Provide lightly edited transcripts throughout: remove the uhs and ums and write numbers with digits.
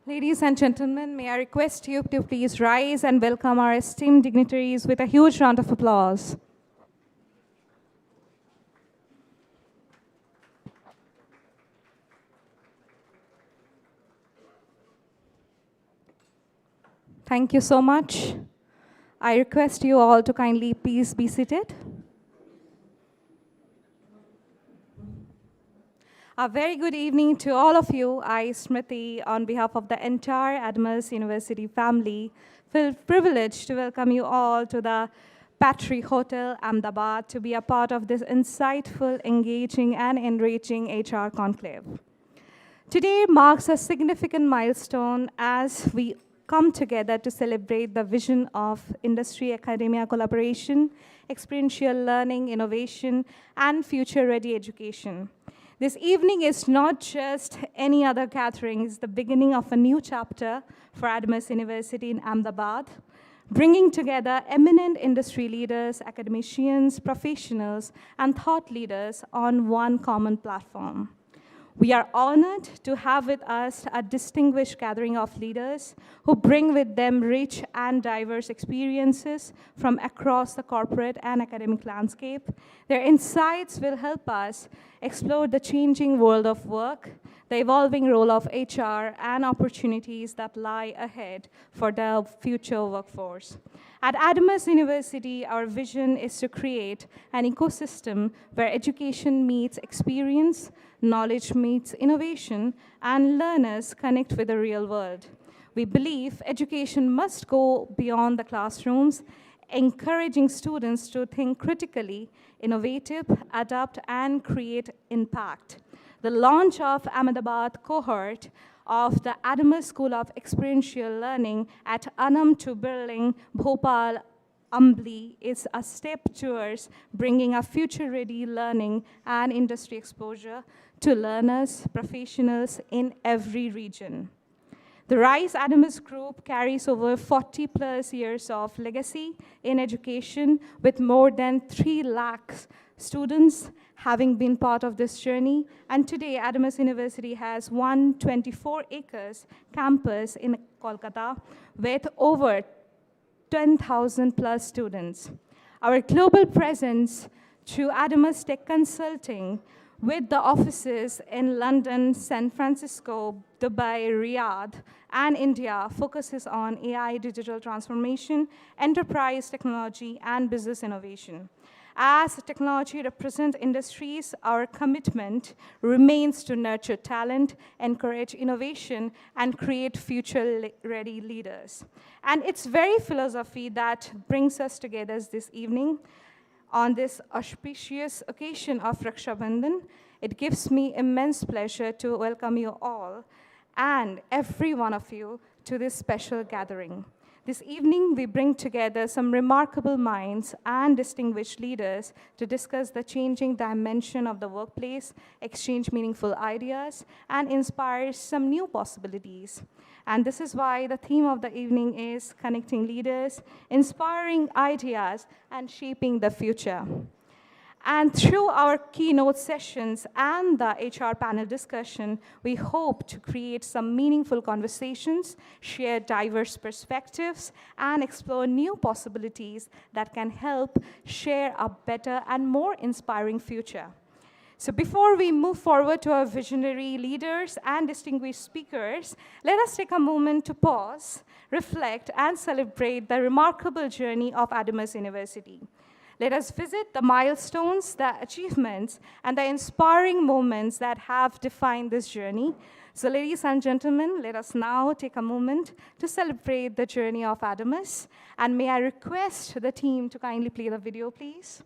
Ladies and gentlemen, may I request you to please rise and welcome our esteemed dignitaries with a huge round of applause. Thank you so much. I request you all to kindly please be seated. A very good evening to all of you. I, Smriti, on behalf of the entire Adamas University family, feel privileged to welcome you all to the Paterre Hotel, Ahmedabad, to be a part of this insightful, engaging, and enriching HR conclave. Today marks a significant milestone as we come together to celebrate the vision of industry-academia collaboration, experiential learning, innovation, and future-ready education. This evening is not just any other gathering, it's the beginning of a new chapter for Adamas University in Ahmedabad, bringing together eminent industry leaders, academicians, professionals, and thought leaders on one common platform. We are honored to have with us a distinguished gathering of leaders who bring with them rich and diverse experiences from across the corporate and academic landscape. Their insights will help us explore the changing world of work, the evolving role of HR, and opportunities that lie ahead for the future workforce. At Adamas University, our vision is to create an ecosystem where education meets experience, knowledge meets innovation, and learners connect with the real world. We believe education must go beyond the classrooms, encouraging students to think critically, innovative, adapt, and create impact. The launch of Ahmedabad cohort of the Adamas School of Experiential Learning at Anam to Birling, Bhopal, Ambli is a step towards bringing a future-ready learning and industry exposure to learners, professionals in every region. The RISE Adamas Group carries over 40 plus years of legacy in education with more than 3 lakhs students having been part of this journey. And today, Adamas University has 124 acres campus in Kolkata with over 10,000 plus students. Our global presence through Adamas Tech Consulting with the offices in London, San Francisco, Dubai, Riyadh, and India focuses on AI digital transformation, enterprise technology, and business innovation. As technology represents industries, our commitment remains to nurture talent, encourage innovation, and create future-ready leaders. And it's very philosophy that brings us together this evening. On this auspicious occasion of Raksha Bandhan, it gives me immense pleasure to welcome you all and every one of you to this special gathering. This evening, we bring together some remarkable minds and distinguished leaders to discuss the changing dimension of the workplace, exchange meaningful ideas, and inspire some new possibilities. And this is why the theme of the evening is connecting leaders, inspiring ideas, and shaping the future. And through our keynote sessions and the HR panel discussion, we hope to create some meaningful conversations, share diverse perspectives, and explore new possibilities that can help share a better and more inspiring future. So before we move forward to our visionary leaders and distinguished speakers, let us take a moment to pause, reflect, and celebrate the remarkable journey of Adamas University. Let us visit the milestones, the achievements, and the inspiring moments that have defined this journey. So ladies and gentlemen, let us now take a moment to celebrate the journey of Adamas. And may I request the team to kindly play the video, please.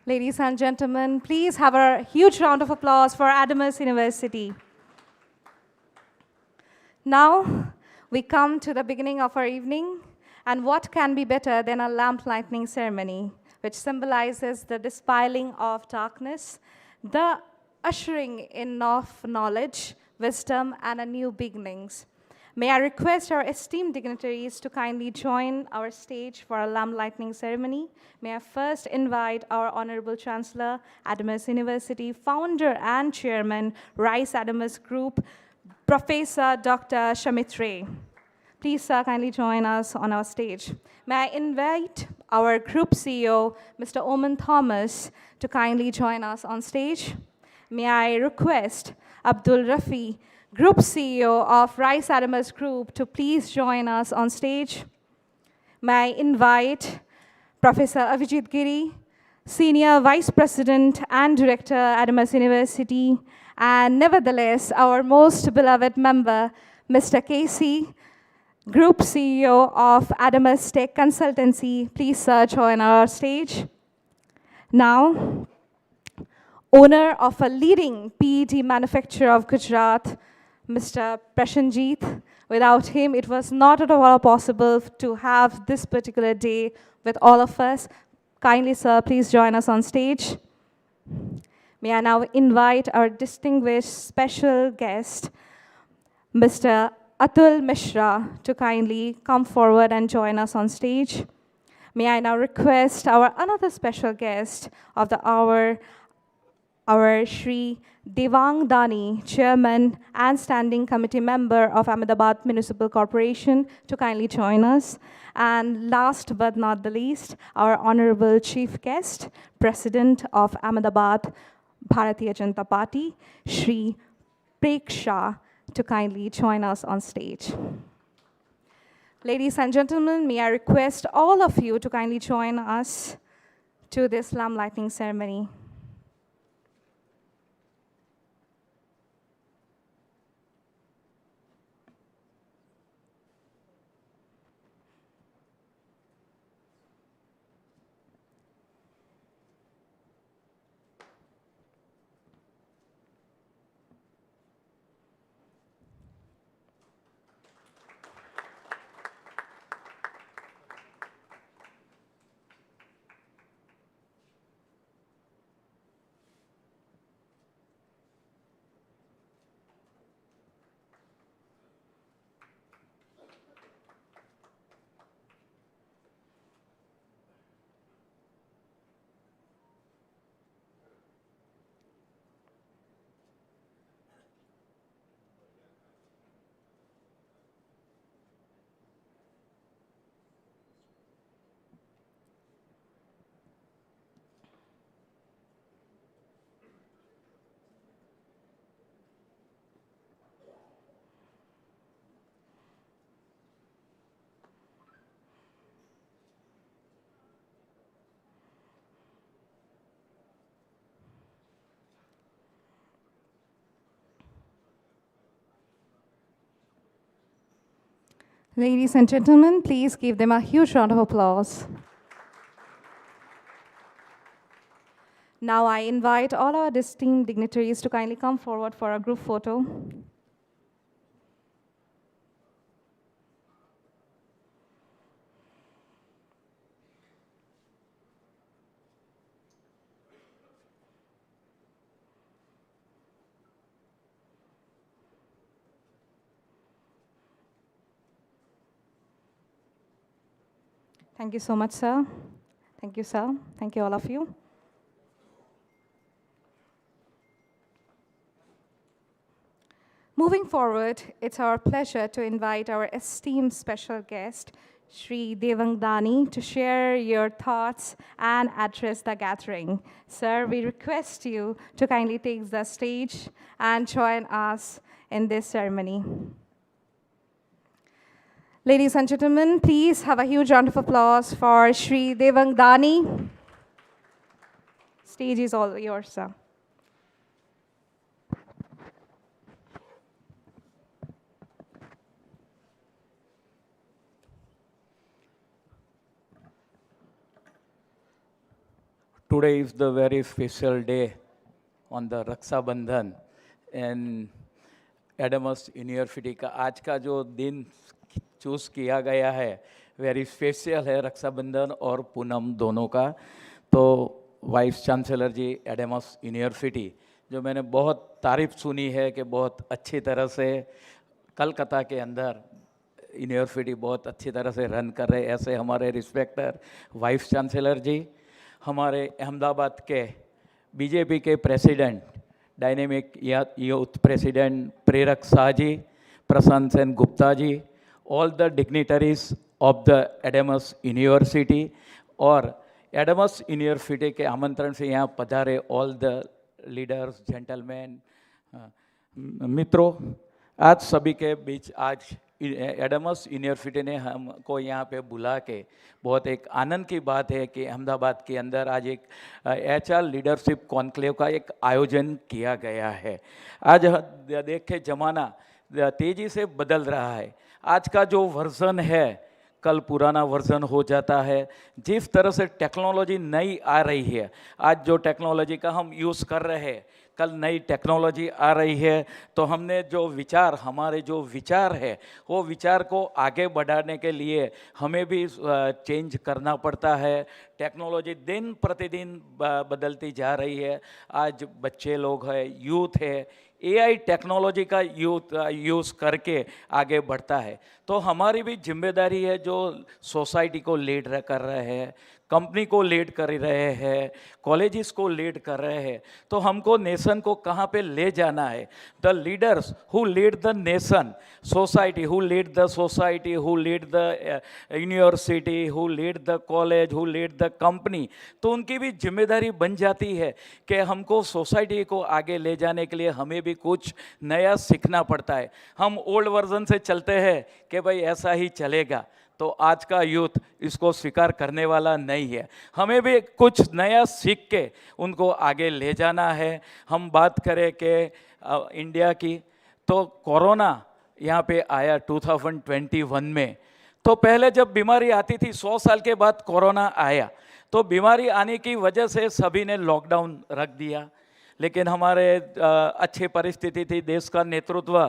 Ladies and gentlemen, please have a huge round of applause for Adamas University. Now, we come to the beginning of our evening, and what can be better than a lamp lighting ceremony, which symbolizes the dispelling of darkness, the ushering in of knowledge, wisdom, and a new beginnings. May I request our esteemed dignitaries to kindly join our stage for a lamp lighting ceremony. May I first invite our Honorable Chancellor, Adamas University, founder and chairman, Rice Adamas Group, Professor Dr. Shamit Ray. Please, sir, kindly join us on our stage. May I invite our group CEO, Mr. Oman Thomas, to kindly join us on stage. May I request Abdul Rafi, Group CEO of Rice Adamas Group, to please join us on stage. May I invite Professor Avijit Giri, Senior Vice President and Director, Adamas University, and nevertheless, our most beloved member, Mr. Casey, Group CEO of Adamas Tech Consultancy. Please, sir, join our stage. Now, owner of a leading PET manufacturer of Gujarat, Mr. Prashanjeet. Without him, it was not at all possible to have this particular day with all of us. Kindly, sir, please join us on stage. May I now invite our distinguished special guest, Mr. Atul Mishra, to kindly come forward and join us on stage. May I now request our another special guest of the hour, our Shri Devang Dani, Chairman and Standing Committee Member of Ahmedabad Municipal Corporation, to kindly join us. And last but not the least, our Honorable Chief Guest, President of Ahmedabad Bharatiya Janata Party, Shri Preksha, to kindly join us on stage. Ladies and gentlemen, may I request all of you to kindly join us to this lamp lighting ceremony. Ladies and gentlemen, please give them a huge round of applause. Now I invite all our esteemed dignitaries to kindly come forward for a group photo. Thank you so much, sir. Thank you, sir. Thank you, all of you. Moving forward, it's our pleasure to invite our esteemed special guest, Shri Devang Dani, to share your thoughts and address the gathering. Sir, we request you to kindly take the stage and join us in this ceremony. Ladies and gentlemen, please have a huge round of applause for Shri Devang Dani. Stage is all yours, sir. Today is the very special day on the Raksha Bandhan and Adamas University का आज का जो दिन choose किया गया है very special है रक्षा बंधन और पूनम दोनों का। तो वाइस चांसलर जी एडमस यूनिवर्सिटी जो मैंने बहुत तारीफ सुनी है कि बहुत अच्छी तरह से कलकत्ता के अंदर यूनिवर्सिटी बहुत अच्छी तरह से रन कर रहे, ऐसे हमारे रिस्पेक्टर वाइस चांसलर जी, हमारे अहमदाबाद के बीजेपी के president dynamic youth president Prerak Shah ji, Prashant Sen Gupta ji, all the dignitaries of the Adamas university और एडमस यूनिवर्सिटी के आमंत्रण से यहाँ पधारे ऑल द लीडर्स जेंटलमैन मित्रों, आज सभी के बीच आज एडमस यूनिवर्सिटी ने हमको यहाँ पे बुला के बहुत एक आनंद की बात है कि अहमदाबाद के अंदर आज एक HR लीडरशिप कॉन्क्लेव का एक आयोजन किया गया है। आज देखे ज़माना तेज़ी से बदल रहा है, आज का जो वर्जन है कल पुराना वर्जन हो जाता है। जिस तरह से टेक्नोलॉजी नई आ रही है, आज जो टेक्नोलॉजी का हम यूज़ कर रहे हैं कल नई टेक्नोलॉजी आ रही है, तो हमने जो विचार, हमारे जो विचार है, वो विचार को आगे बढ़ाने के लिए हमें भी चेंज करना पड़ता है। टेक्नोलॉजी दिन प्रतिदिन बदलती जा रही है। आज बच्चे लोग हैं, यूथ है, एआई टेक्नोलॉजी का यूज़ करके आगे बढ़ता है। तो हमारी भी जिम्मेदारी है, जो सोसाइटी को लीड कर रहे हैं, कंपनी को लीड कर रहे हैं, कॉलेजेस को लीड कर रहे हैं, तो हमको नेशन को कहाँ पे ले जाना है। The leaders who lead the nation, society who lead the society, who lead the university, who lead the college, who lead the company, तो उनकी भी जिम्मेदारी बन जाती है कि हमको सोसाइटी को आगे ले जाने के लिए हमें भी कुछ नया सीखना पड़ता है। हम ओल्ड वर्जन से चलते हैं कि भाई ऐसा ही चलेगा, तो आज का यूथ इसको स्वीकार करने वाला नहीं है। हमें भी कुछ नया सीख के उनको आगे ले जाना है। हम बात करें कि इंडिया की, तो कोरोना यहाँ पे आया 2021 में। तो पहले जब बीमारी आती थी, 100 साल के बाद कोरोना आया, तो बीमारी आने की वजह से सभी ने लॉकडाउन रख दिया। लेकिन हमारे अच्छी परिस्थिति थी, देश का नेतृत्व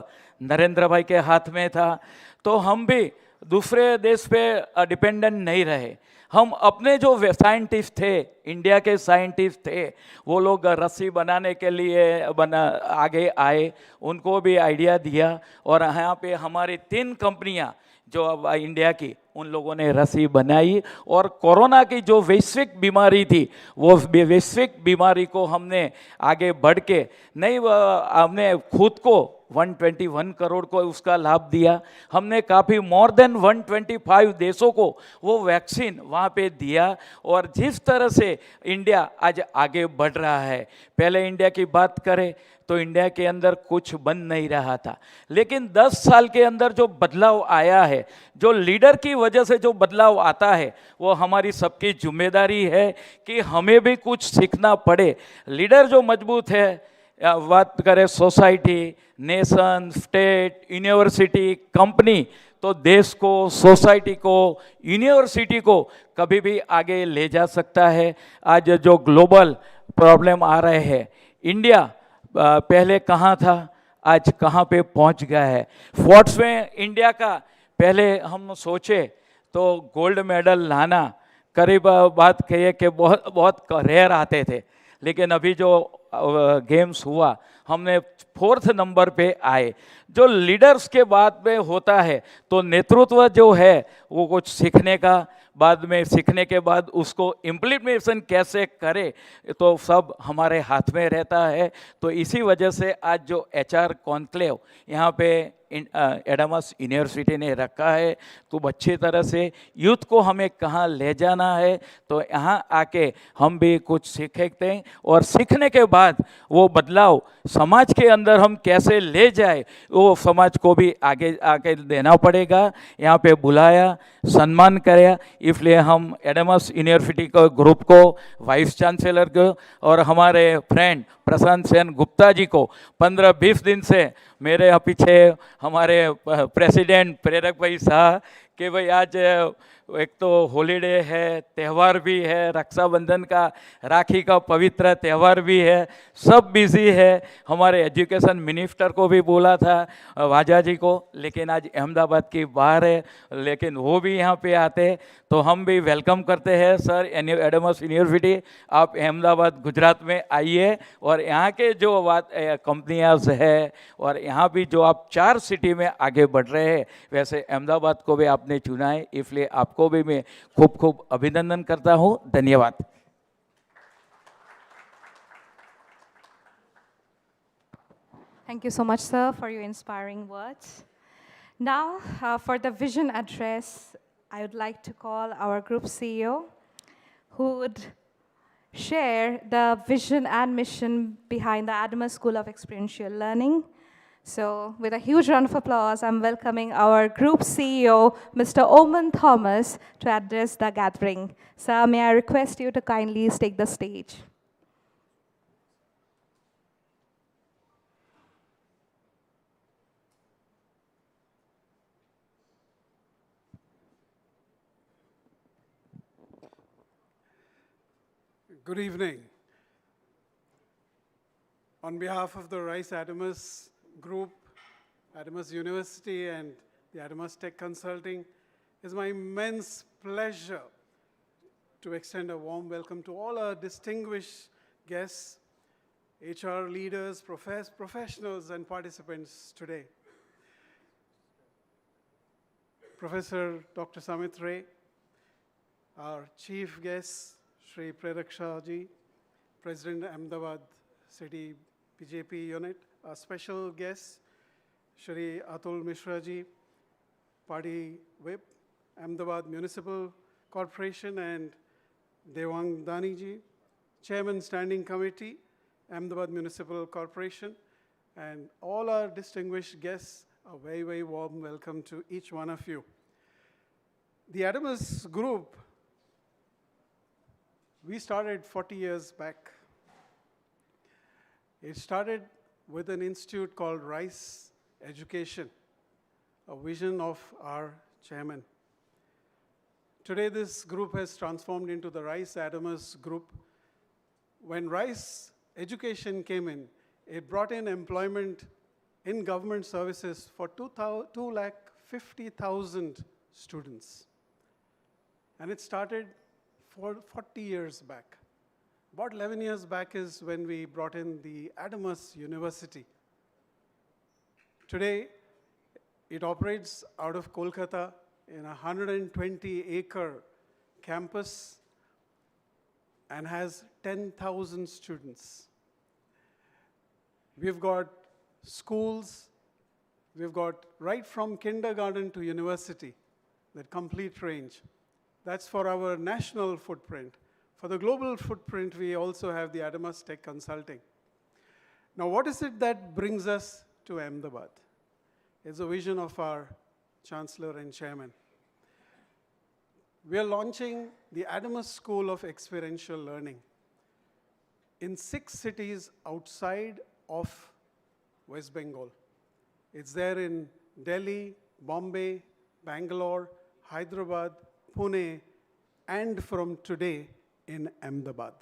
नरेंद्र भाई के हाथ में था, तो हम भी दूसरे देश पे डिपेंडेंट नहीं रहे। हम अपने जो साइंटिस्ट थे, इंडिया के साइंटिस्ट थे, वो लोग रस्सी बनाने के लिए आगे आए, उनको भी आइडिया दिया, और यहाँ पे हमारी 3 कंपनियाँ जो अब इंडिया की, उन लोगों ने रस्सी बनाई, और कोरोना की जो वैश्विक बीमारी थी, वो वैश्विक बीमारी को हमने आगे बढ़ के नहीं, हमने खुद को 121 करोड़ को उसका लाभ दिया। हमने काफ़ी मोर देन 125 देशों को वो वैक्सीन वहाँ पे दिया। और जिस तरह से इंडिया आज आगे बढ़ रहा है, पहले इंडिया की बात करें तो इंडिया के अंदर कुछ बन नहीं रहा था, लेकिन 10 साल के अंदर जो बदलाव आया है, जो लीडर की वजह से जो बदलाव आता है, वो हमारी सबकी जिम्मेदारी है कि हमें भी कुछ सीखना पड़े। लीडर जो मजबूत है, बात करें society, nation, state, university, company, तो देश को, सोसाइटी को, यूनिवर्सिटी को कभी भी आगे ले जा सकता है। आज जो ग्लोबल प्रॉब्लम आ रहे हैं, इंडिया पहले कहाँ था, आज कहाँ पे पहुँच गया है। स्पोर्ट्स में इंडिया का पहले हम सोचे तो गोल्ड मेडल लाना करीब बात कहिए कि बहुत बहुत रेयर आते थे, लेकिन अभी जो गेम्स हुआ, हमने 4th नंबर पे आए। जो लीडर्स के बाद में होता है, तो नेतृत्व जो है वो कुछ सीखने का, बाद में सीखने के बाद उसको इम्प्लीमेंटेशन कैसे करे, तो सब हमारे हाथ में रहता है। तो इसी वजह से आज जो HR कॉन्क्लेव यहाँ पे एडामस यूनिवर्सिटी ने रखा है, खूब अच्छी तरह से यूथ को हमें कहाँ ले जाना है, तो यहाँ आके हम भी कुछ सीखते हैं, और सीखने के बाद वो बदलाव समाज के अंदर हम कैसे ले जाए, वो समाज को भी आगे आके देना पड़ेगा। यहाँ पे बुलाया, सम्मान कराया, इसलिए हम एडामस यूनिवर्सिटी को ग्रुप को, वाइस चांसलर को, और हमारे फ्रेंड प्रशांत सेन गुप्ता जी को 15-20 दिन से मेरे यहाँ पीछे हमारे प्रेसिडेंट प्रेरक भाई शाह कि भाई आज एक तो हॉलीडे है, त्यौहार भी है, रक्षाबंधन का, राखी का पवित्र त्यौहार भी है, सब बिजी है। हमारे एजुकेशन मिनिस्टर को भी बोला था, वाजा जी को, लेकिन आज अहमदाबाद की बाहर है, लेकिन वो भी यहाँ पे आते, तो हम भी वेलकम करते हैं सर, एडामस यूनिवर्सिटी आप अहमदाबाद गुजरात में आइए, और यहाँ के जो बात कंपनियाँ है, और यहाँ भी जो आप 4 सिटी में आगे बढ़ रहे हैं, वैसे अहमदाबाद को भी आपने चुना है, इसलिए आपको भी मैं खूब खूब अभिनंदन करता हूँ। धन्यवाद। Thank you so much, sir, for your inspiring words. Now, for the vision address, I would like to call our group CEO, who would share the vision and mission behind the Adamas School of Experiential Learning. So, with a huge round of applause, I'm welcoming our group CEO, Mr. Oman Thomas, to address the gathering. Sir, may I request you to kindly take the stage. Good evening. On behalf of the Rice Adamas Group, Adamas University, and the Adamas Tech Consulting, it's my immense pleasure to extend a warm welcome to all our distinguished guests, HR leaders, professionals, and participants today. Professor Dr. Samit Ray, our chief guest, Shri Preraksha Ji, President Ahmedabad City BJP unit, our special guest, Shri Atul Mishra Ji, Party Whip, Ahmedabad Municipal Corporation, and Devang Dani Ji, Chairman Standing Committee, Ahmedabad Municipal Corporation, and all our distinguished guests, a very, very warm welcome to each one of you. The Adamas Group, we started 40 years back. It started with an institute called Rice Education, a vision of our chairman. Today, this group has transformed into the Rice Adamas Group. When Rice Education came in, it brought in employment in government services for 250,000 students. And it started 40 years back. About 11 years back is when we brought in the Adamas University. Today, it operates out of Kolkata in a 120-acre campus and has 10,000 students. We've got schools, we've got right from kindergarten to university, that complete range. That's for our national footprint. For the global footprint, we also have the Adamas Tech Consulting. Now, what is it that brings us to Ahmedabad? It's a vision of our Chancellor and Chairman. We are launching the Adamas School of Experiential Learning in 6 cities outside of West Bengal. It's there in Delhi, Bombay, Bangalore, Hyderabad, Pune, and from today in Ahmedabad.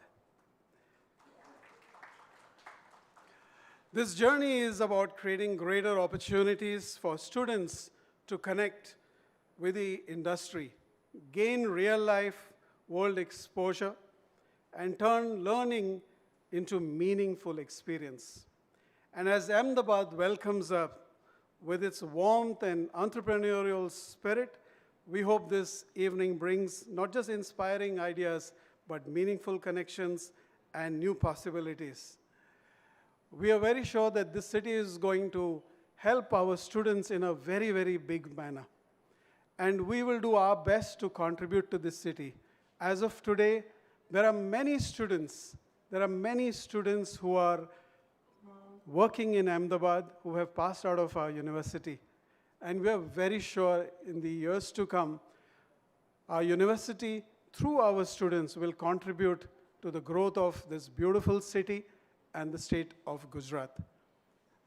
This journey is about creating greater opportunities for students to connect with the industry, gain real-life world exposure, and turn learning into meaningful experience. And as Ahmedabad welcomes up with its warmth and entrepreneurial spirit, we hope this evening brings not just inspiring ideas, but meaningful connections and new possibilities. We are very sure that this city is going to help our students in a very, very big manner. And we will do our best to contribute to this city. As of today, there are many students who are working in Ahmedabad who have passed out of our university. And we are very sure in the years to come, our university, through our students, will contribute to the growth of this beautiful city and the state of Gujarat.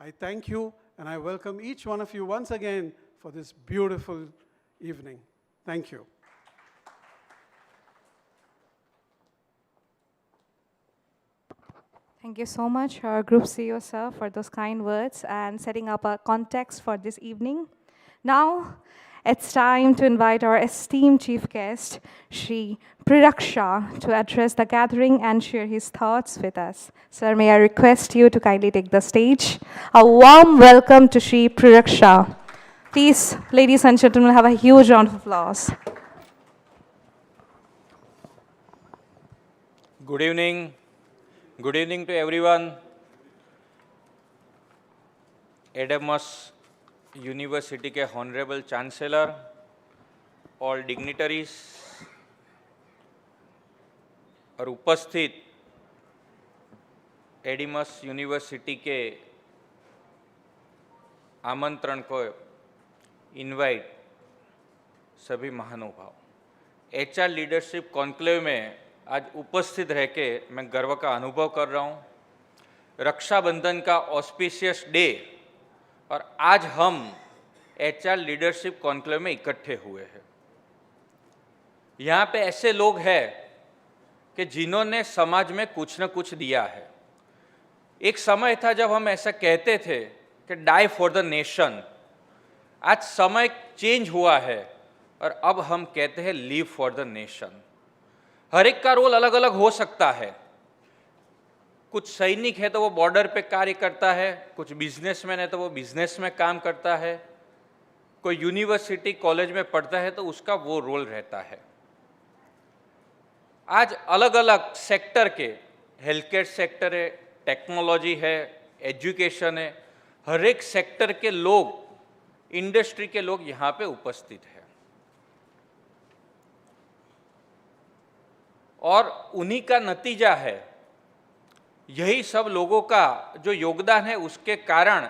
I thank you, and I welcome each one of you once again for this beautiful evening. Thank you. Thank you so much, our Group CEO, sir, for those kind words and setting up a context for this evening. Now, it's time to invite our esteemed chief guest, Shri Preraksha, to address the gathering and share his thoughts with us. Sir, may I request you to kindly take the stage. A warm welcome to Shri Preraksha. Please, ladies and gentlemen, have a huge round of applause. Good evening. Good evening to everyone. Adamas University के Honorable Chancellor, all dignitaries और उपस्थित एडिमस university के आमंत्रण को invite सभी महानुभाव, HR leadership conclave में आज उपस्थित रह के मैं गर्व का अनुभव कर रहा हूँ। रक्षाबंधन का ऑस्पिशियस डे और आज हम HR लीडरशिप कॉन्क्लेव में इकट्ठे हुए हैं। यहाँ पे ऐसे लोग हैं कि जिन्होंने समाज में कुछ न कुछ दिया है। एक समय था जब हम ऐसा कहते थे कि डाई फॉर द नेशन। आज समय चेंज हुआ है और अब हम कहते हैं लीव फॉर द नेशन। हर एक का रोल अलग अलग हो सकता है। कुछ सैनिक है तो वो बॉर्डर पे कार्य करता है, कुछ बिजनेसमैन है तो वो बिजनेस में काम करता है, कोई यूनिवर्सिटी कॉलेज में पढ़ता है तो उसका वो रोल रहता है। आज अलग अलग सेक्टर के, हेल्थ केयर सेक्टर है, टेक्नोलॉजी है, एजुकेशन है, हर एक सेक्टर के लोग, इंडस्ट्री के लोग यहाँ पे उपस्थित हैं और उन्हीं का नतीजा है, यही सब लोगों का जो योगदान है उसके कारण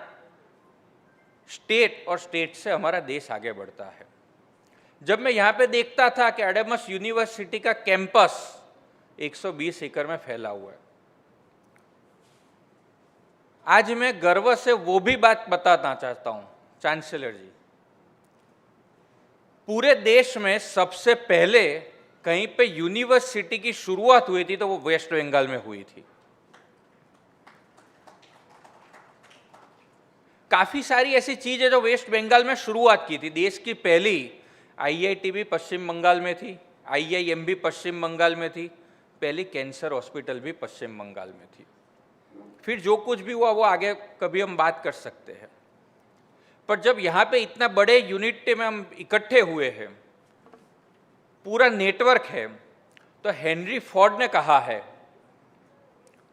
स्टेट और स्टेट से हमारा देश आगे बढ़ता है। जब मैं यहाँ पे देखता था कि एडामस यूनिवर्सिटी का कैंपस 120 एकड़ में फैला हुआ है, आज मैं गर्व से वो भी बात बताना चाहता हूँ चांसलर जी, पूरे देश में सबसे पहले कहीं पे यूनिवर्सिटी की शुरुआत हुई थी तो वो वेस्ट बंगाल में हुई थी। काफी सारी ऐसी चीजें जो वेस्ट बंगाल में शुरुआत की थी। देश की पहली आईआईटी भी पश्चिम बंगाल में थी, आईआईएम भी पश्चिम बंगाल में थी, पहली कैंसर हॉस्पिटल भी पश्चिम बंगाल में थी। फिर जो कुछ भी हुआ वो आगे कभी हम बात कर सकते हैं। पर जब यहाँ पे इतना बड़े यूनिट में हम इकट्ठे हुए हैं, पूरा नेटवर्क है, तो हेनरी फोर्ड ने कहा है,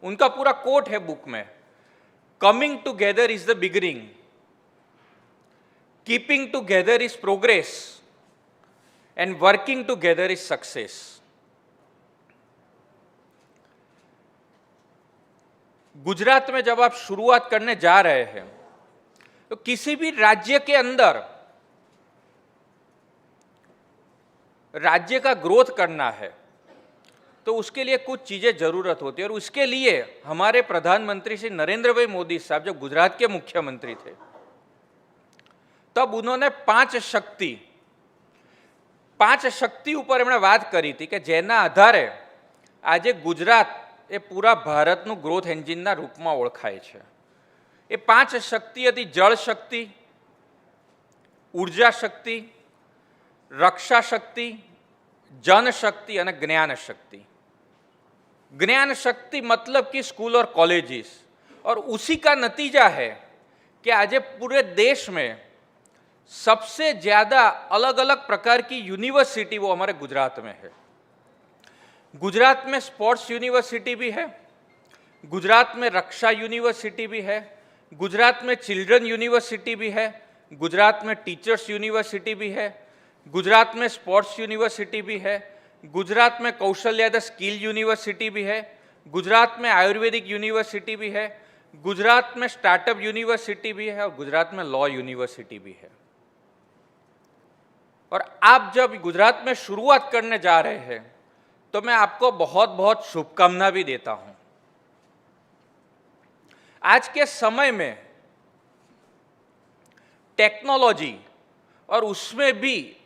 उनका पूरा कोट है बुक में, coming together is the beginning, keeping together is progress and working together is success. Gujarat में जब आप शुरुआत करने जा रहे हैं तो किसी भी राज्य के अंदर राज्य का ग्रोथ करना है तो उसके लिए कुछ चीजें जरूरत होती है और उसके लिए हमारे प्रधानमंत्री श्री नरेंद्र भाई मोदी साहब जब गुजरात के मुख्यमंत्री थे तब उन्होंने पांच शक्ति ऊपर एमणे बात करी थी कि जेना आधारे आज गुजरात ए पूरा भारतનું ग्रोथ एंजिनના રૂપમાં ઓળખાય છે। એ પાંચ શક્તિ હતી: જળ શક્તિ, ઉર્જા શક્તિ, રક્ષા શક્તિ, જન શક્તિ અને જ્ઞાન શક્તિ। ज्ञान शक्ति मतलब कि स्कूल और कॉलेजेस, और उसी का नतीजा है कि आज पूरे देश में सबसे ज्यादा अलग अलग प्रकार की यूनिवर्सिटी वो हमारे गुजरात में है। गुजरात में स्पोर्ट्स यूनिवर्सिटी भी है, गुजरात में रक्षा यूनिवर्सिटी भी है, गुजरात में चिल्ड्रन यूनिवर्सिटी भी है, गुजरात में टीचर्स यूनिवर्सिटी भी है, गुजरात में स्पोर्ट्स यूनिवर्सिटी भी है, गुजरात में कौशल्यादय स्किल यूनिवर्सिटी भी है, गुजरात में आयुर्वेदिक यूनिवर्सिटी भी है, गुजरात में स्टार्टअप यूनिवर्सिटी भी है और गुजरात में लॉ यूनिवर्सिटी भी है। और आप जब गुजरात में शुरुआत करने जा रहे हैं तो मैं आपको बहुत बहुत शुभकामना भी देता हूं। आज के समय में टेक्नोलॉजी और उसमें भी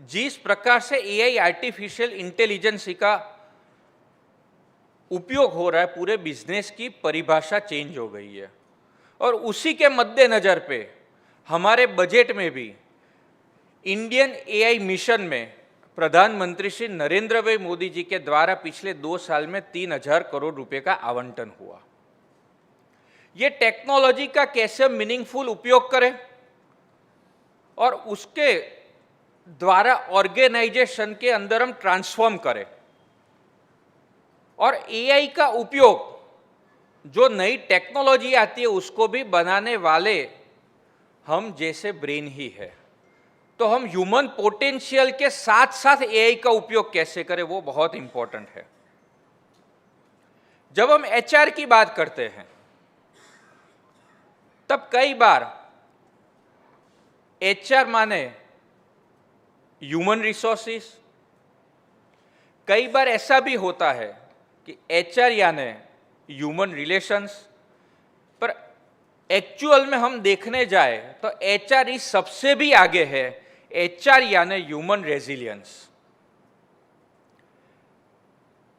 जिस प्रकार से एआई आर्टिफिशियल इंटेलिजेंस का उपयोग हो रहा है, पूरे बिजनेस की परिभाषा चेंज हो गई है और उसी के मद्देनजर पे हमारे बजट में भी इंडियन एआई मिशन में प्रधानमंत्री श्री नरेंद्र भाई मोदी जी के द्वारा पिछले 2 साल में 3000 करोड़ रुपए का आवंटन हुआ। ये टेक्नोलॉजी का कैसे मीनिंगफुल उपयोग करें और उसके द्वारा ऑर्गेनाइजेशन के अंदर हम ट्रांसफॉर्म करें, और एआई का उपयोग जो नई टेक्नोलॉजी आती है उसको भी बनाने वाले हम जैसे ब्रेन ही है। तो हम ह्यूमन पोटेंशियल के साथ साथ एआई का उपयोग कैसे करें वो बहुत इंपॉर्टेंट है। जब हम एचआर की बात करते हैं तब कई बार एचआर माने ह्यूमन रिसोर्सेस, कई बार ऐसा भी होता है कि एचआर यानी ह्यूमन रिलेशंस, पर एक्चुअल में हम देखने जाए तो एचआर इस सबसे भी आगे है। एचआर यानी human resilience.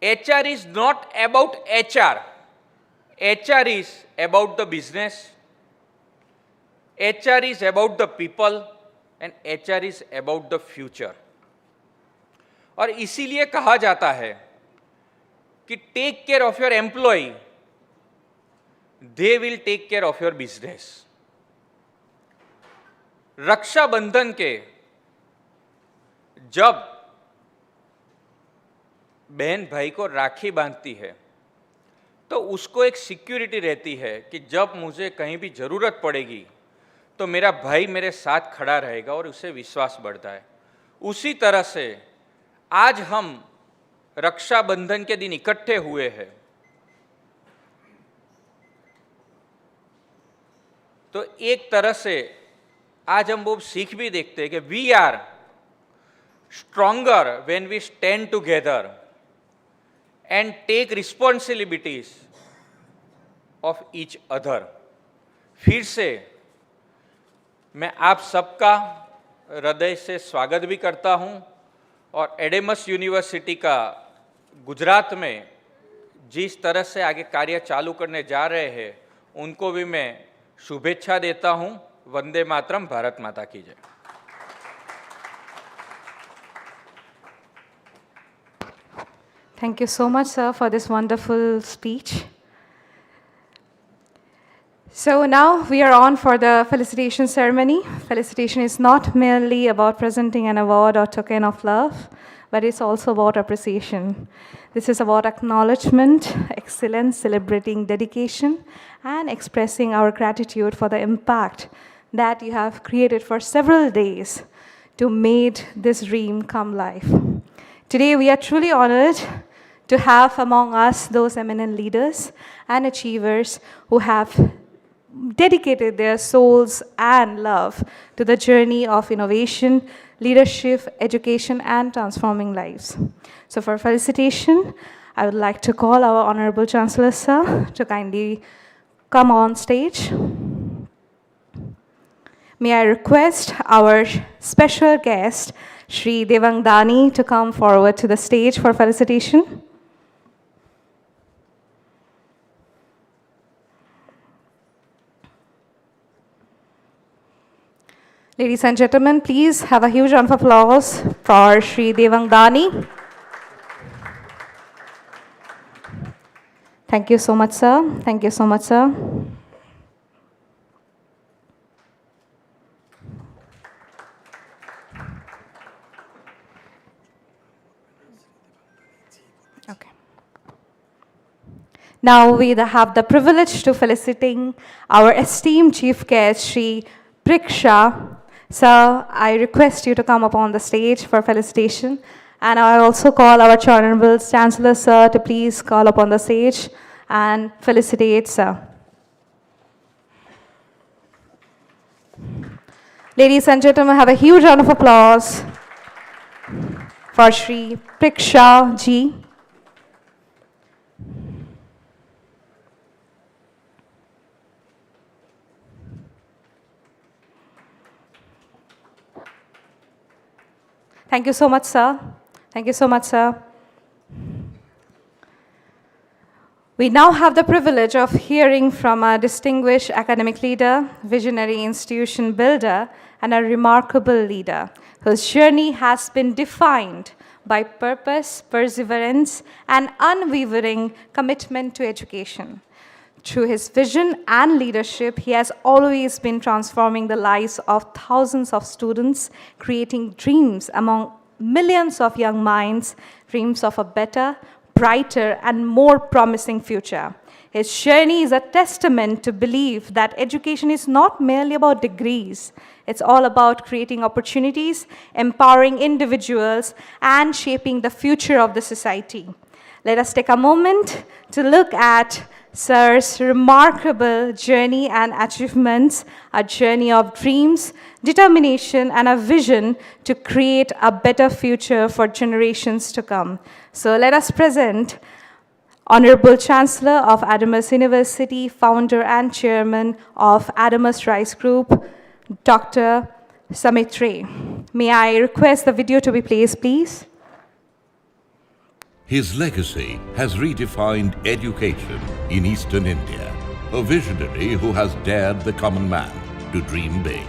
HR is not about HR, HR is about the business, HR is about the people, and HR is about the future. और इसीलिए कहा जाता है कि take care of your employ, they will take care of your business. Rakshabandhan के जब बहन भाई को राखी बांधती है तो उसको एक सिक्योरिटी रहती है कि जब मुझे कहीं भी जरूरत पड़ेगी तो मेरा भाई मेरे साथ खड़ा रहेगा और उससे विश्वास बढ़ता है। उसी तरह से आज हम रक्षाबंधन के दिन इकट्ठे हुए हैं तो एक तरह से आज हम वो सीख भी देखते हैं कि we are stronger when we stand together and take responsibilities of each other. फिर से मैं आप सबका हृदय से स्वागत भी करता हूं और एडेमस यूनिवर्सिटी का गुजरात में जिस तरह से आगे कार्य चालू करने जा रहे हैं उनको भी मैं शुभेच्छा देता हूं। वंदे मातरम, भारत माता की जय। Thank you so much, sir, for this wonderful speech. So now we are on for the felicitation ceremony. Felicitation is not merely about presenting an award or token of love, but it's also about appreciation. This is about acknowledgement, excellence, celebrating dedication, and expressing our gratitude for the impact that you have created for several days to make this dream come life. Today we are truly honored to have among us those eminent leaders and achievers who have dedicated their souls and love to the journey of innovation, leadership, education, and transforming lives. So for felicitation, I would like to call our Honorable Chancellor, sir, to kindly come on stage. May I request our special guest, Shri Devangdani, to come forward to the stage for felicitation. Ladies and gentlemen, please have a huge round of applause for Shri Devangdani. Thank you so much, sir. Thank you so much, sir. Okay. Now we have the privilege to felicitating our esteemed chief guest, Shri Priksha. Sir, I request you to come up on the stage for felicitation. And I also call our Honorable Chancellor, sir, to please call up on the stage and felicitate, sir. Ladies and gentlemen, have a huge round of applause for Shri Priksha ji. Thank you so much, sir. Thank you so much, sir. We now have the privilege of hearing from a distinguished academic leader, visionary institution builder, and a remarkable leader whose journey has been defined by purpose, perseverance, and unwavering commitment to education. Through his vision and leadership, he has always been transforming the lives of thousands of students, creating dreams among millions of young minds, dreams of a better, brighter, and more promising future. His journey is a testament to belief that education is not merely about degrees. It's all about creating opportunities, empowering individuals, and shaping the future of the society. Let us take a moment to look at Sir's remarkable journey and achievements, a journey of dreams, determination, and a vision to create a better future for generations to come. So let us present Honorable Chancellor of Adamas University, founder and chairman of Adamas Rice Group, Dr. Paterre. May I request the video to be placed, please? His legacy has redefined education in Eastern India. A visionary who has dared the common man to dream big.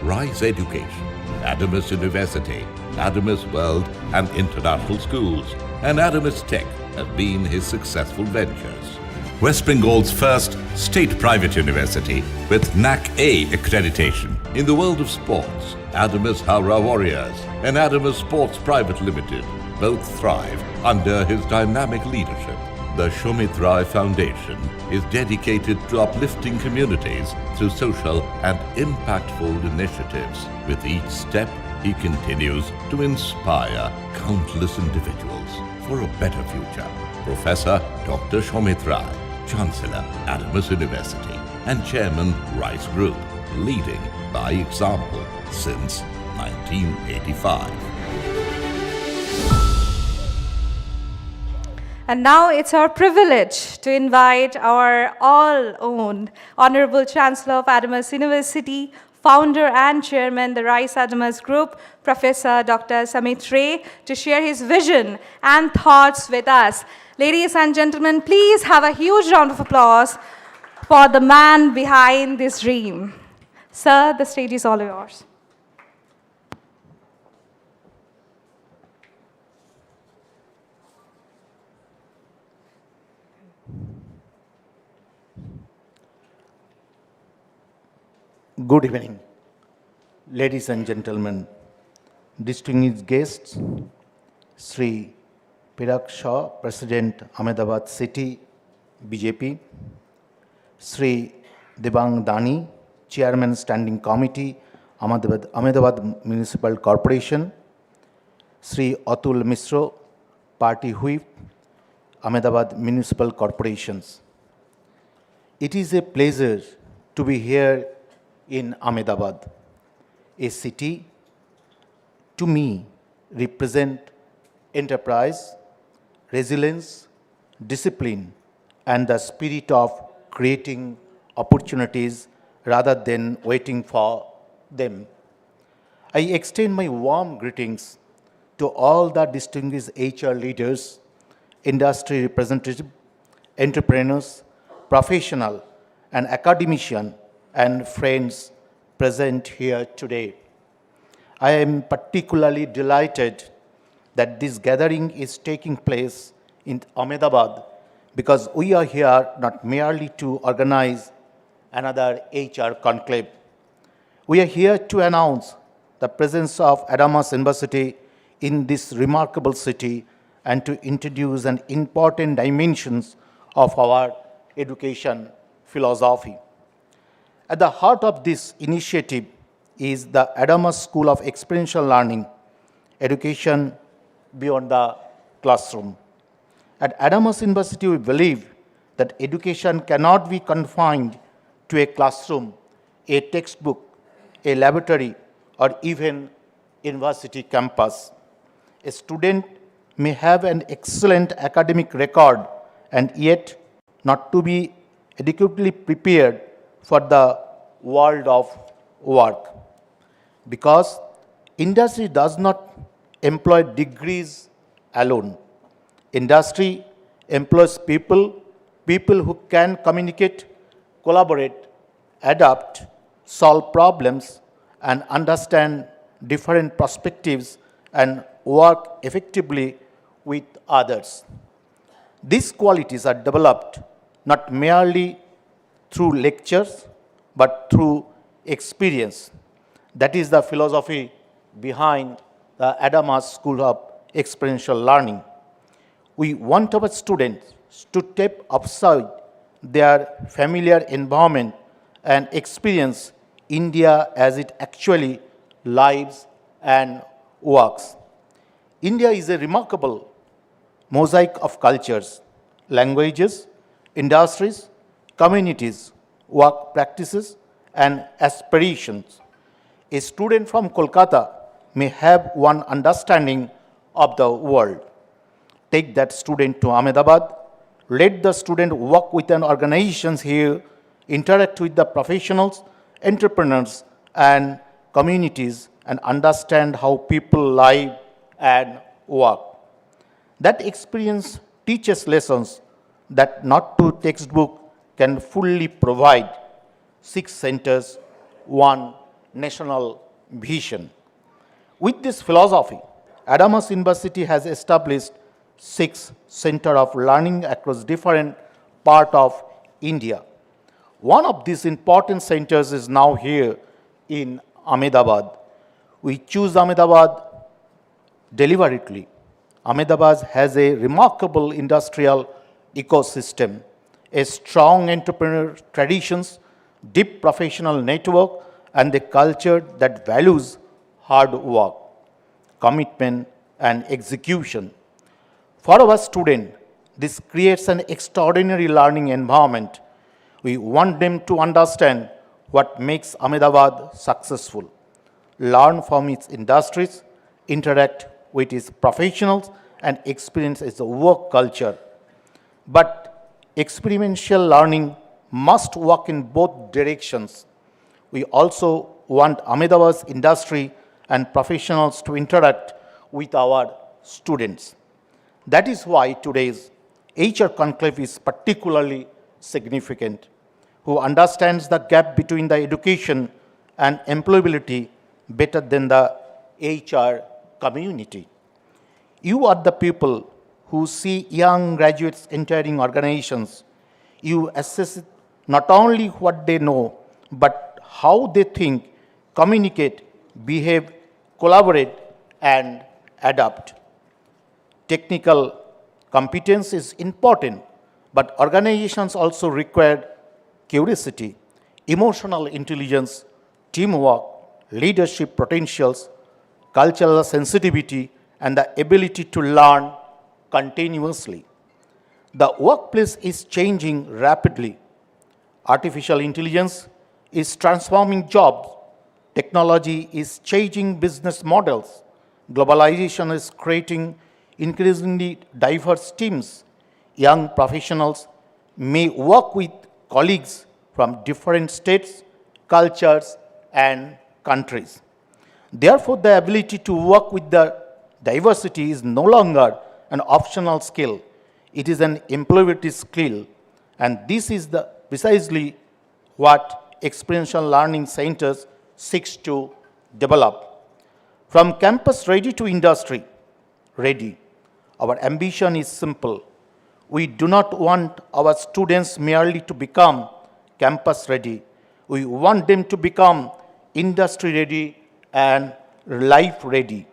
Rise Education, Adamas University, Adamas World and International Schools, and Adamas Tech have been his successful ventures. West Bengal's first state-private university with NAC A accreditation. In the world of sports, Adamas Howrah Warriors and Adamas Sports Private Limited both thrive under his dynamic leadership. The Shomit Rai Foundation is dedicated to uplifting communities through social and impactful initiatives. With each step, he continues to inspire countless individuals for a better future. Professor Dr. Shomit Rai, Chancellor, Adamas University, and Chairman, Rice Group, leading by example since 1985. And now it's our privilege to invite our all-own Honorable Chancellor of Adamas University, founder and chairman, the Rice Adamas Group, Professor Dr. Samit Ray, to share his vision and thoughts with us. Ladies and gentlemen, please have a huge round of applause for the man behind this dream. Sir, the stage is all yours. Good evening, ladies and gentlemen, distinguished guests, Sri Pirag Shah, President, Ahmedabad City, BJP, Sri Debang Dani, Chairman, Standing Committee, Ahmedabad Municipal Corporation, Sri Atul Misro, Party Whip, Ahmedabad Municipal Corporations. It is a pleasure to be here in Ahmedabad, a city to me represent enterprise, resilience, discipline, and the spirit of creating opportunities rather than waiting for them. I extend my warm greetings to all the distinguished HR leaders, industry representatives, entrepreneurs, professionals, and academicians and friends present here today. I am particularly delighted that this gathering is taking place in Ahmedabad because we are here not merely to organize another HR conclave. We are here to announce the presence of Adamas University in this remarkable city and to introduce an important dimensions of our education philosophy. At the heart of this initiative is the Adamas School of Experiential Learning, education beyond the classroom. At Adamas University, we believe that education cannot be confined to a classroom, a textbook, a laboratory, or even university campus. A student may have an excellent academic record and yet not to be adequately prepared for the world of work, because industry does not employ degrees alone. Industry employs people who can communicate, collaborate, adapt, solve problems, and understand different perspectives and work effectively with others. These qualities are developed not merely through lectures, but through experience. That is the philosophy behind the Adamas School of Experiential Learning. We want our students to step outside their familiar environment and experience India as it actually lives and works. India is a remarkable mosaic of cultures, languages, industries, communities, work practices, and aspirations. A student from Kolkata may have one understanding of the world. Take that student to Ahmedabad, let the student work with an organizations here, interact with the professionals, entrepreneurs, and communities, and understand how people live and work. That experience teaches lessons that not two textbook can fully provide. 6 centers, one national vision. With this philosophy, Adamas University has established 6 centers of learning across different parts of India. One of these important centers is now here in Ahmedabad. We choose Ahmedabad deliberately. Ahmedabad has a remarkable industrial ecosystem, a strong entrepreneur traditions, deep professional network, and a culture that values hard work, commitment, and execution. For our students, this creates an extraordinary learning environment. We want them to understand what makes Ahmedabad successful, learn from its industries, interact with its professionals, and experience its work culture. But experiential learning must work in both directions. We also want Ahmedabad's industry and professionals to interact with our students. That is why today's HR Conclave is particularly significant, who understands the gap between the education and employability better than the HR community. You are the people who see young graduates entering organizations. You assess not only what they know, but how they think, communicate, behave, collaborate, and adapt. Technical competence is important, but organizations also require curiosity, emotional intelligence, teamwork, leadership potentials, cultural sensitivity, and the ability to learn continuously. The workplace is changing rapidly. Artificial intelligence is transforming jobs. Technology is changing business models. Globalization is creating increasingly diverse teams. Young professionals may work with colleagues from different states, cultures, and countries. Therefore, the ability to work with the diversity is no longer an optional skill. It is an employability skill. And this is precisely what experiential learning centers seeks to develop. From campus ready to industry ready, our ambition is simple. We do not want our students merely to become campus ready. We want them to become industry ready and life ready.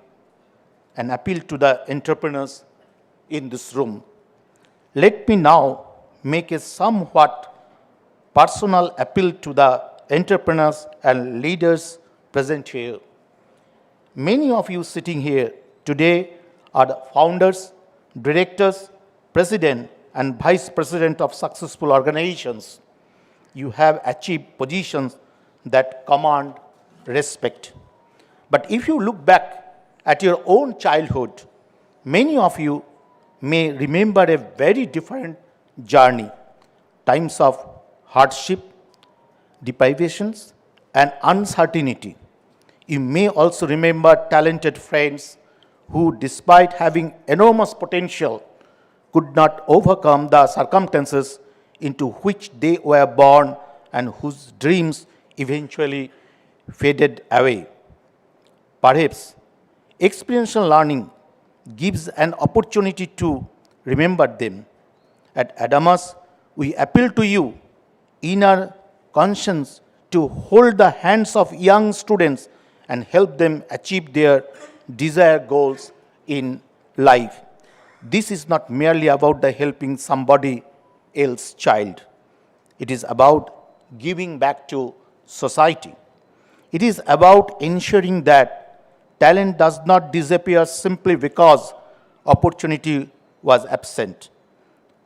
An appeal to the entrepreneurs in this room. Let me now make a somewhat personal appeal to the entrepreneurs and leaders present here. Many of you sitting here today are the founders, directors, president, and vice president of successful organizations. You have achieved positions that command respect. But if you look back at your own childhood, many of you may remember a very different journey, times of hardship, deprivations, and uncertainty. You may also remember talented friends who, despite having enormous potential, could not overcome the circumstances into which they were born and whose dreams eventually faded away. Perhaps experiential learning gives an opportunity to remember them. At Adamas, we appeal to you, inner conscience, to hold the hands of young students and help them achieve their desired goals in life. This is not merely about the helping somebody else's child. It is about giving back to society. It is about ensuring that talent does not disappear simply because opportunity was absent.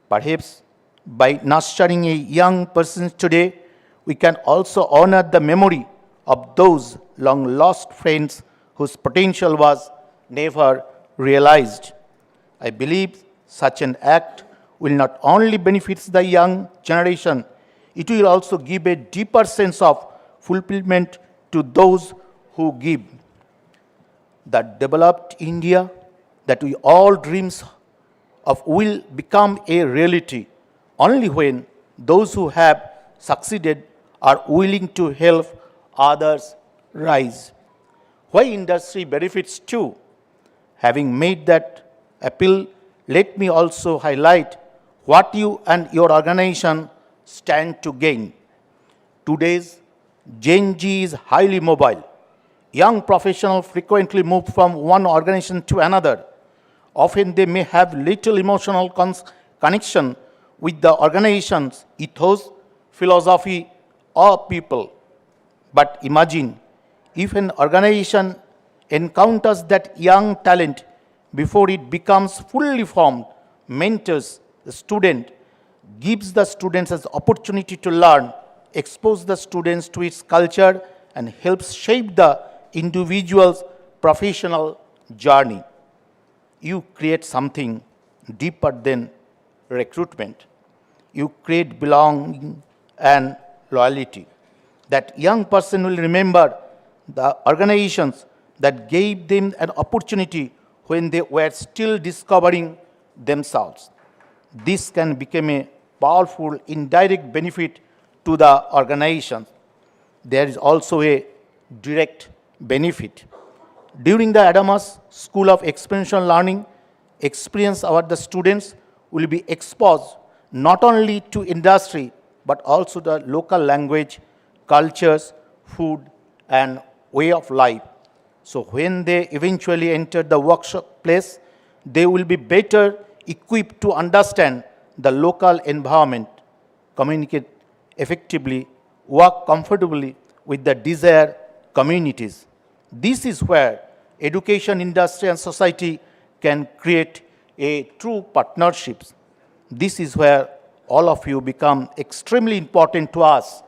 Perhaps by nurturing a young person today, we can also honor the memory of those long lost friends whose potential was never realized. I believe such an act will not only benefit the young generation, it will also give a deeper sense of fulfillment to those who give. The developed India that we all dream of will become a reality only when those who have succeeded are willing to help others rise. Why industry benefits too? Having made that appeal, let me also highlight what you and your organization stand to gain. Today's Gen Z is highly mobile. Young professionals frequently move from one organization to another. Often they may have little emotional connection with the organization's ethos, philosophy, or people. But imagine if an organization encounters that young talent before it becomes fully formed, mentors the student, gives the students an opportunity to learn, expose the students to its culture, and helps shape the individual's professional journey. You create something deeper than recruitment. You create belonging and loyalty. That young person will remember the organizations that gave them an opportunity when they were still discovering themselves. This can become a powerful indirect benefit to the organization. There is also a direct benefit. During the Adamas School of Experiential Learning, experience our the students will be exposed not only to industry but also the local language, cultures, food, and way of life. So when they eventually enter the workshop place, they will be better equipped to understand the local environment, communicate effectively, work comfortably with the desired communities. This is where education, industry, and society can create a true partnerships. This is where all of you become extremely important to us,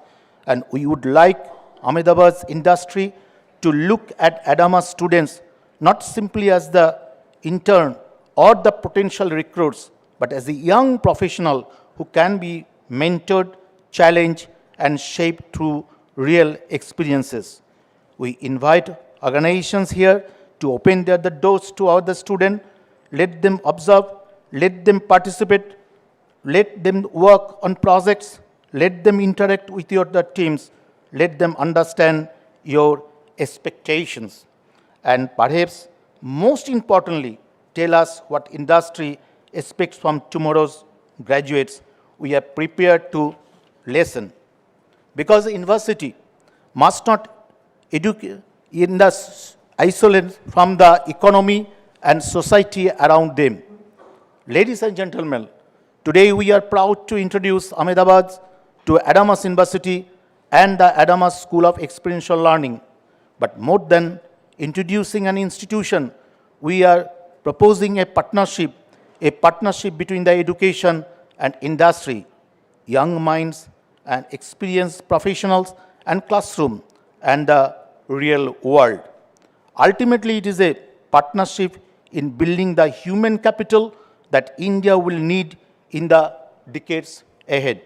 and we would like Ahmedabad's industry to look at Adamas students not simply as the intern or the potential recruits, but as a young professional who can be mentored, challenged, and shaped through real experiences. We invite organizations here to open the doors to our the student, let them observe, let them participate, let them work on projects, let them interact with your the teams, let them understand your expectations, and perhaps most importantly, tell us what industry expects from tomorrow's graduates we are prepared to listen. Because the university must not educate in the isolate from the economy and society around them. Ladies and gentlemen, today we are proud to introduce Ahmedabad to Adamas University and the Adamas School of Experiential Learning. But more than introducing an institution, we are proposing a partnership between the education and industry, young minds and experienced professionals and classroom and the real world. Ultimately, it is a partnership in building the human capital that India will need in the decades ahead.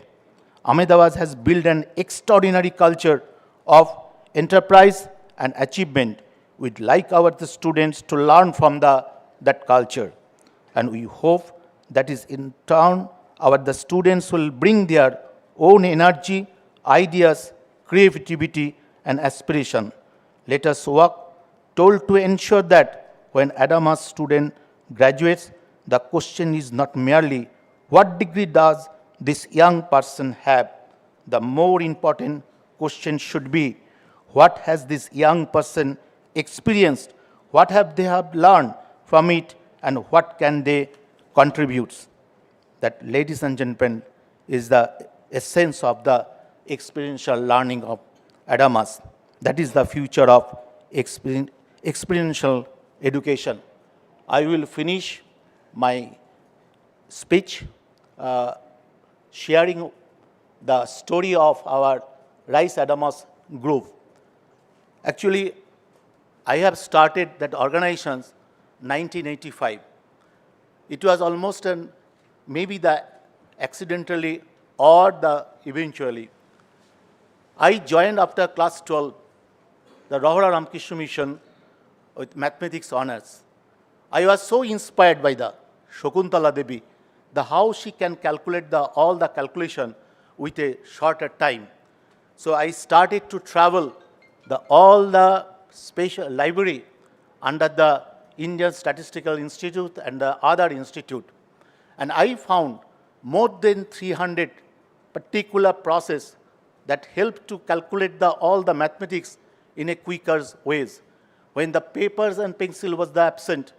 Ahmedabad has built an extraordinary culture of enterprise and achievement. We'd like our the students to learn from that culture. And we hope that is in turn our the students will bring their own energy, ideas, creativity, and aspiration. Let us work told to ensure that when Adamas student graduates, the question is not merely what degree does this young person have. The more important question should be, what has this young person experienced? What have they have learned from it, and what can they contribute? That, ladies and gentlemen, is the essence of the experiential learning of Adamas. That is the future of experiential education. I will finish my speech sharing the story of our Rice Adamas group. Actually, I have started that organization 1985. It was almost maybe the accidentally or the eventually. I joined after class 12 the Rahura Ramakrishna Mission with mathematics honors. I was so inspired by the Shakuntala Devi, the how she can calculate all the calculation with a shorter time. So I started to travel all the special library under the Indian Statistical Institute and the other institute. And I found more than 300 particular process that help to calculate all the mathematics in a quicker ways. When the papers and pencil was absent,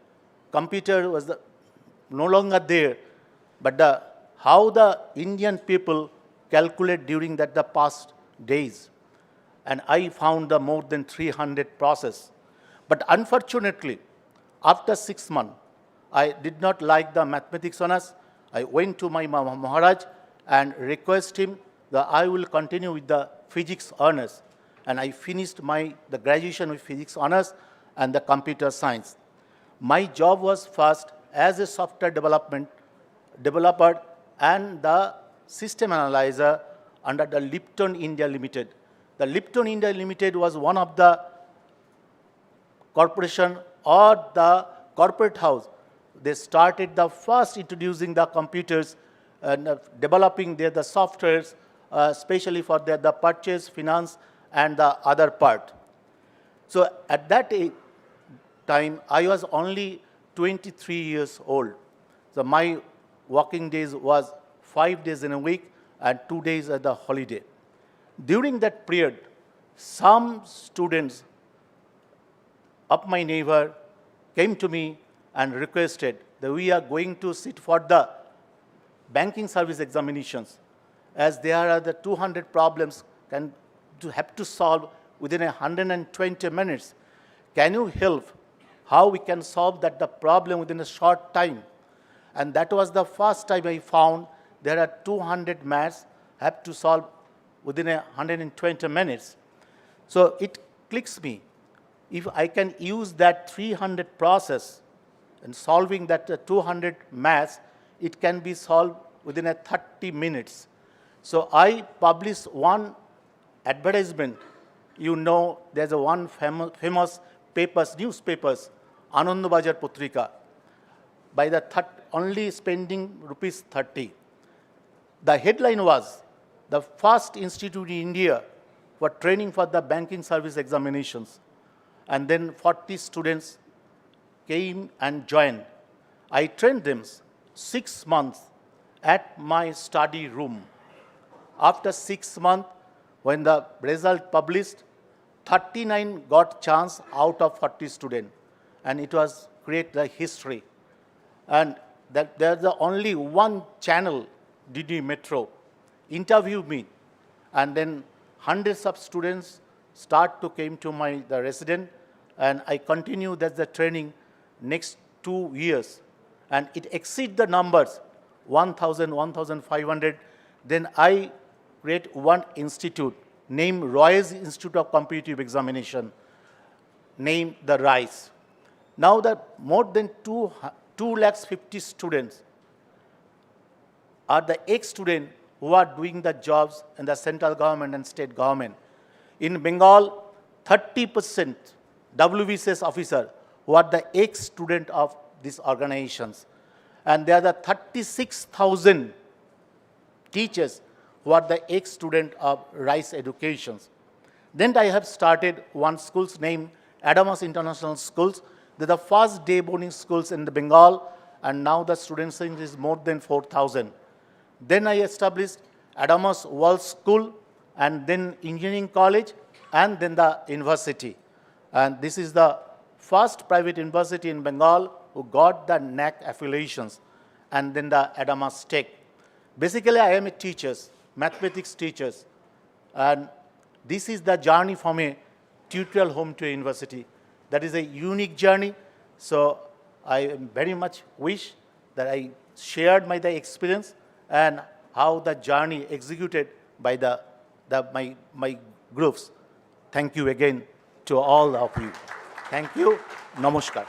computer was no longer there, but how the Indian people calculate during the past days. And I found the more than 300 process. But unfortunately, after 6 months, I did not like the mathematics honors. I went to my Maharaj and requested him that I will continue with the physics honors. And I finished the graduation with physics honors and the computer science. My job was first as a software developer and the system analyzer under the Lipton India Limited. The Lipton India Limited was one of the corporation or the corporate house. They started the first introducing the computers and developing the softwares, especially for the purchase, finance, and the other part. So at that time, I was only 23 years old. So my working days was 5 days in a week and 2 days at the holiday. During that period, some students of my neighbor came to me and requested that we are going to sit for the banking service examinations, as there are the 200 problems have to solve within 120 minutes. Can you help how we can solve the problem within a short time? And that was the first time I found there are 200 maths have to solve within 120 minutes. So it clicks me. If I can use that 300 process and solving that 200 maths, it can be solved within 30 minutes. So I published one advertisement. You know, there's one famous newspapers, Anandabazar Putrika, by only spending rupees 30. The headline was, the first institute in India for training for the banking service examinations. And then 40 students came and joined. I trained them 6 months at my study room. After 6 months, when the result published, 39 got chance out of 40 students. And it was create the history. And there's only one channel, DD Metro, interviewed me. And then hundreds of students start to came to the residence, and I continue the training next 2 years. And it exceed the numbers, 1,000, 1,500. Then I create one institute named Roy's Institute of Competitive Examination, named the RICE. Now more than 250 students are the ex-students who are doing the jobs in the central government and state government. In Bengal, 30% WBCS officer who are the ex-student of these organizations. And there are the 36,000 teachers who are the ex-student of RICE educations. Then I have started one school's named Adamas International Schools. They're the first day boarding schools in the Bengal, and now the student strength is more than 4,000. Then I established Adamas World School, and then engineering college, and then the university. And this is the first private university in Bengal who got the NAC affiliations, and then the Adamas Tech. Basically, I am a teacher, mathematics teacher, and this is the journey from a tutorial home to a university. That is a unique journey. So I very much wish that I shared my experience and how the journey executed by my groups. Thank you again to all of you. Thank you. Namaskar.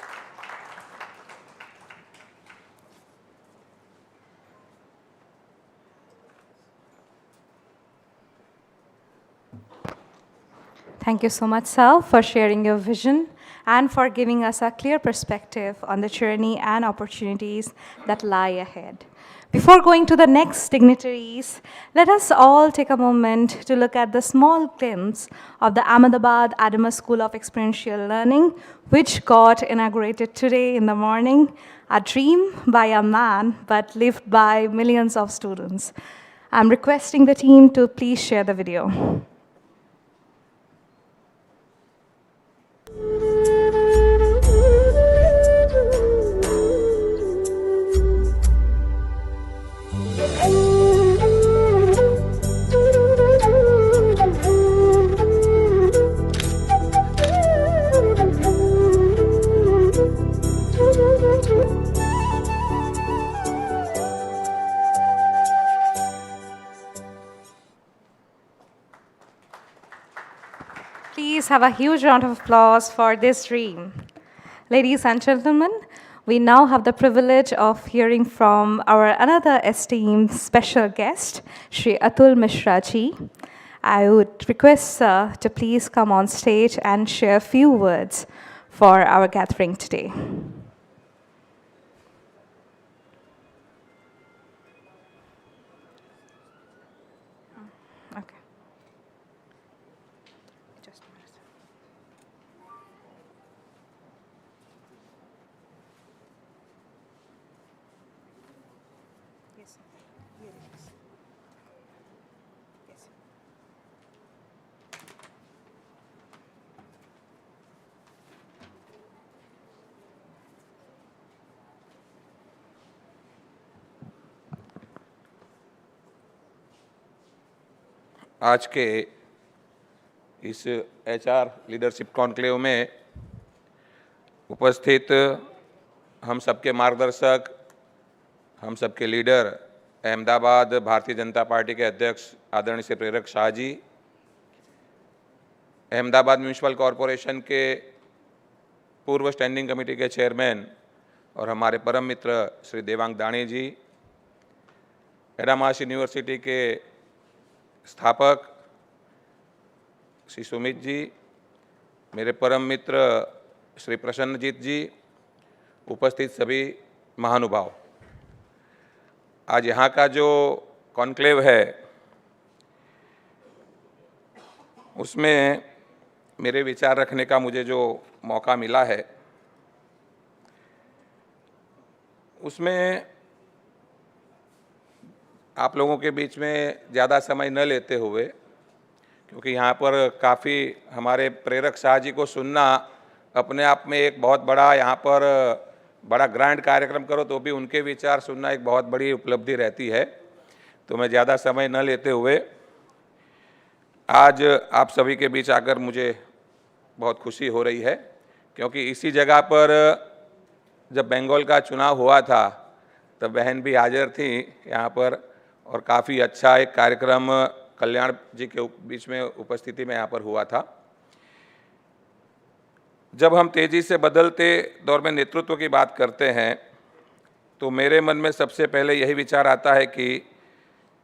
Thank you so much, sir, for sharing your vision and for giving us a clear perspective on the journey and opportunities that lie ahead. Before going to the next dignitaries, let us all take a moment to look at the small glimpse of the Ahmedabad Adamas School of Experiential Learning, which got inaugurated today in the morning, a dream by a man, but lived by millions of students. I'm requesting the team to please share the video. Please have a huge round of applause for this dream. Ladies and gentlemen, we now have the privilege of hearing from our another esteemed special guest, Shri Atul Mishra ji. I would request sir to please come on stage and share a few words for our gathering today. Okay. Just a minute. Yes, sir. Here it is. Yes, sir. आज के इस HR leadership conclave में उपस्थित हम सबके मार्गदर्शक, हम सबके लीडर, अहमदाबाद भारतीय जनता पार्टी के अध्यक्ष आदरणीय श्री प्रेरक शाह जी, अहमदाबाद म्यूनिसिपल कॉरपोरेशन के पूर्व स्टैंडिंग कमेटी के चेयरमैन और हमारे परम मित्र श्री देवांग दाणी जी, एडामास यूनिवर्सिटी के स्थापक श्री सुमित जी, मेरे परम मित्र श्री प्रसन्नजीत जी, उपस्थित सभी महानुभाव, आज यहाँ का जो कॉन्क्लेव है उसमें मेरे विचार रखने का मुझे जो मौका मिला है, उसमें आप लोगों के बीच में ज़्यादा समय न लेते हुए, क्योंकि यहाँ पर काफ़ी हमारे प्रेरक शाह जी को सुनना अपने आप में एक बहुत बड़ा, यहाँ पर बड़ा ग्रैंड कार्यक्रम करो तो भी उनके विचार सुनना एक बहुत बड़ी उपलब्धि रहती है। तो मैं ज़्यादा समय न लेते हुए आज आप सभी के बीच आकर मुझे बहुत खुशी हो रही है, क्योंकि इसी जगह पर जब बंगाल का चुनाव हुआ था तब बहन भी हाजिर थी यहाँ पर, और काफ़ी अच्छा एक कार्यक्रम कल्याण जी के बीच में उपस्थिति में यहाँ पर हुआ था। जब हम तेज़ी से बदलते दौर में नेतृत्व की बात करते हैं तो मेरे मन में सबसे पहले यही विचार आता है कि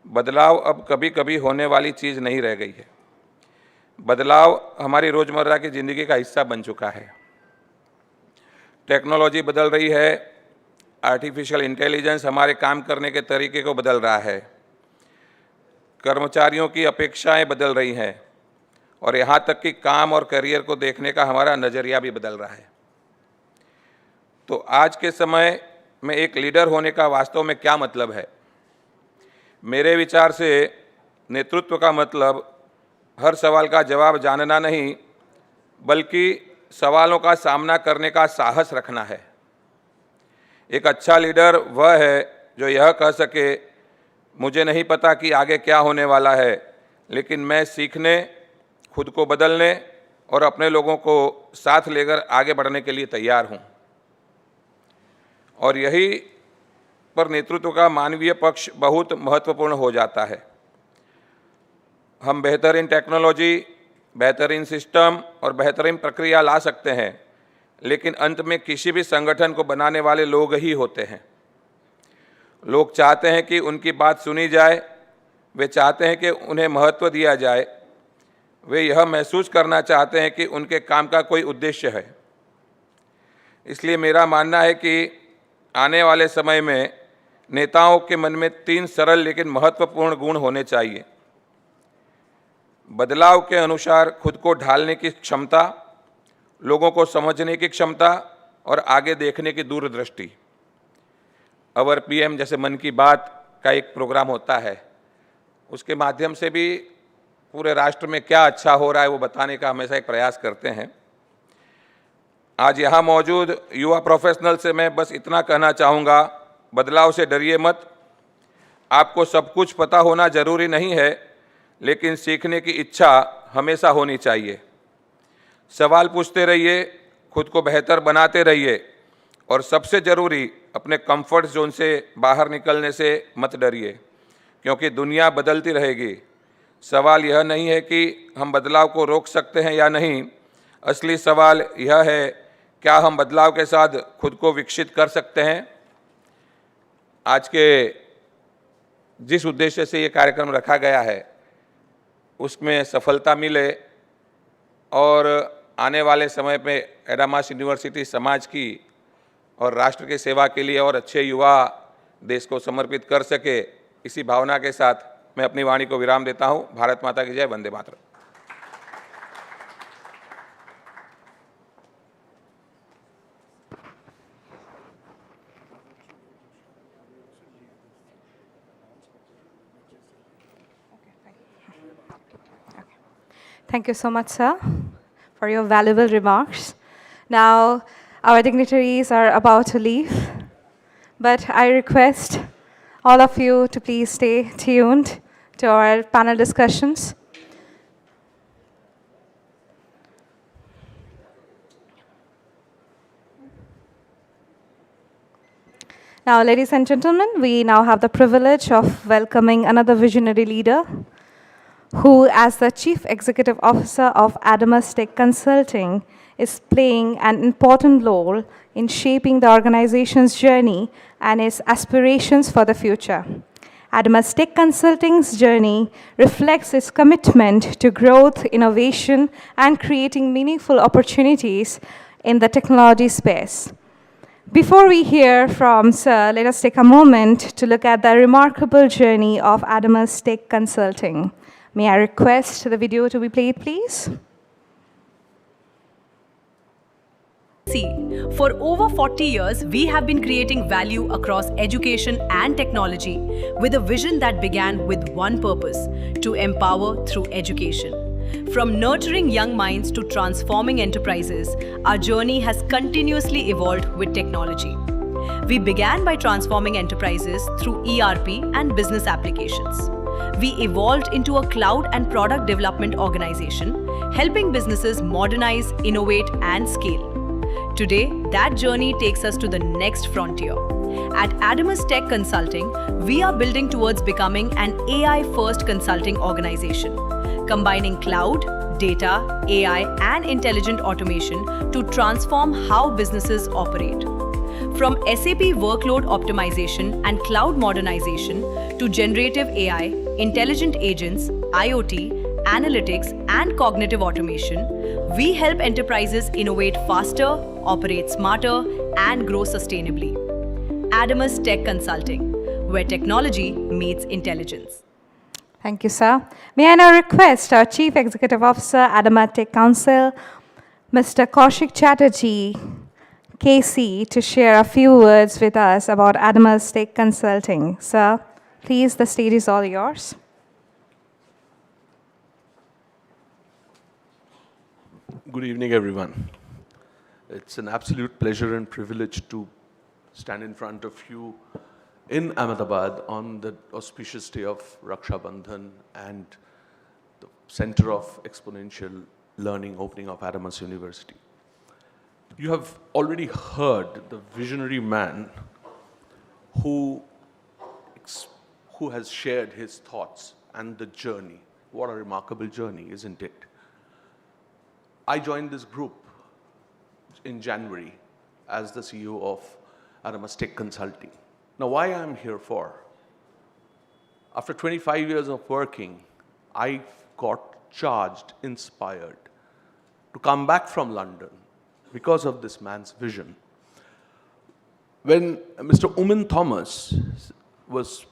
बदलाव अब कभी कभी होने वाली चीज़ नहीं रह गई है। बदलाव हमारी रोज़मर्रा की ज़िंदगी का हिस्सा बन चुका है। टेक्नोलॉजी बदल रही है, आर्टिफिशियल इंटेलिजेंस हमारे काम करने के तरीके को बदल रहा है, कर्मचारियों की अपेक्षाएं बदल रही हैं, और यहाँ तक कि काम और करियर को देखने का हमारा नज़रिया भी बदल रहा है। तो आज के समय में एक लीडर होने का वास्तव में क्या मतलब है? मेरे विचार से नेतृत्व का मतलब हर सवाल का जवाब जानना नहीं, बल्कि सवालों का सामना करने का साहस रखना है। एक अच्छा लीडर वह है जो यह कह सके, मुझे नहीं पता कि आगे क्या होने वाला है, लेकिन मैं सीखने, खुद को बदलने और अपने लोगों को साथ लेकर आगे बढ़ने के लिए तैयार हूँ। और यही पर नेतृत्व का मानवीय पक्ष बहुत महत्वपूर्ण हो जाता है। हम बेहतरीन टेक्नोलॉजी, बेहतरीन सिस्टम और बेहतरीन प्रक्रिया ला सकते हैं, लेकिन अंत में किसी भी संगठन को बनाने वाले लोग ही होते हैं। लोग चाहते हैं कि उनकी बात सुनी जाए, वे चाहते हैं कि उन्हें महत्व दिया जाए, वे यह महसूस करना चाहते हैं कि उनके काम का कोई उद्देश्य है। इसलिए मेरा मानना है कि आने वाले समय में नेताओं के मन में 3 सरल लेकिन महत्वपूर्ण गुण होने चाहिए। बदलाव के अनुसार खुद को ढालने की क्षमता, लोगों को समझने की क्षमता और आगे देखने की दूरदृष्टि। अवर पीएम जैसे मन की बात का एक प्रोग्राम होता है, उसके माध्यम से भी पूरे राष्ट्र में क्या अच्छा हो रहा है वो बताने का हमेशा एक प्रयास करते हैं। आज यहाँ मौजूद युवा प्रोफेशनल से मैं बस इतना कहना चाहूँगा, बदलाव से डरिए मत। आपको सब कुछ पता होना जरूरी नहीं है, लेकिन सीखने की इच्छा हमेशा होनी चाहिए। सवाल पूछते रहिए, खुद को बेहतर बनाते रहिए और सबसे ज़रूरी अपने कंफर्ट जोन से बाहर निकलने से मत डरिए, क्योंकि दुनिया बदलती रहेगी। सवाल यह नहीं है कि हम बदलाव को रोक सकते हैं या नहीं, असली सवाल यह है क्या हम बदलाव के साथ खुद को विकसित कर सकते हैं। आज के जिस उद्देश्य से ये कार्यक्रम रखा गया है उसमें सफलता मिले और आने वाले समय पे एडामास यूनिवर्सिटी समाज की और राष्ट्र की सेवा के लिए और अच्छे युवा देश को समर्पित कर सके, इसी भावना के साथ मैं अपनी वाणी को विराम देता हूँ। भारत माता की जय, Vande Mataram. Thank you so much, sir, for your valuable remarks. Now, our dignitaries are about to leave, but I request all of you to please stay tuned to our panel discussions. Now, ladies and gentlemen, we now have the privilege of welcoming another visionary leader who, as the Chief Executive Officer of Adamas Tech Consulting, is playing an important role in shaping the organization's journey and its aspirations for the future. Adamas Tech Consulting's journey reflects its commitment to growth, innovation, and creating meaningful opportunities in the technology space. Before we hear from Sir, let us take a moment to look at the remarkable journey of Adamas Tech Consulting. May I request the video to be played, please? For over 40 years, we have been creating value across education and technology with a vision that began with one purpose: to empower through education. From nurturing young minds to transforming enterprises, our journey has continuously evolved with technology. We began by transforming enterprises through ERP and business applications. We evolved into a cloud and product development organization, helping businesses modernize, innovate, and scale. Today, that journey takes us to the next frontier. At Adamas Tech Consulting, we are building towards becoming an AI-first consulting organization, combining cloud, data, AI, and intelligent automation to transform how businesses operate. From SAP workload optimization and cloud modernization to generative AI, intelligent agents, IoT, analytics, and cognitive automation, we help enterprises innovate faster, operate smarter, and grow sustainably. Adamas Tech Consulting, where technology meets intelligence. Thank you, sir. May I now request our Chief Executive Officer, Adamas Tech Council, Mr. Kaushik Chatterjee, KC, to share a few words with us about Adamas Tech Consulting. Sir, please, the stage is all yours. Good evening, everyone. It's an absolute pleasure and privilege to stand in front of you in Ahmedabad on the auspicious day of Raksha Bandhan and the Center of Exponential Learning opening of Adamas University. You have already heard the visionary man who has shared his thoughts and the journey. What a remarkable journey, isn't it? I joined this group in January as the CEO of Adamas Tech Consulting. Now, why I'm here for? After 25 years of working, I got charged, inspired to come back from London because of this man's vision When Mr. Uman Thomas was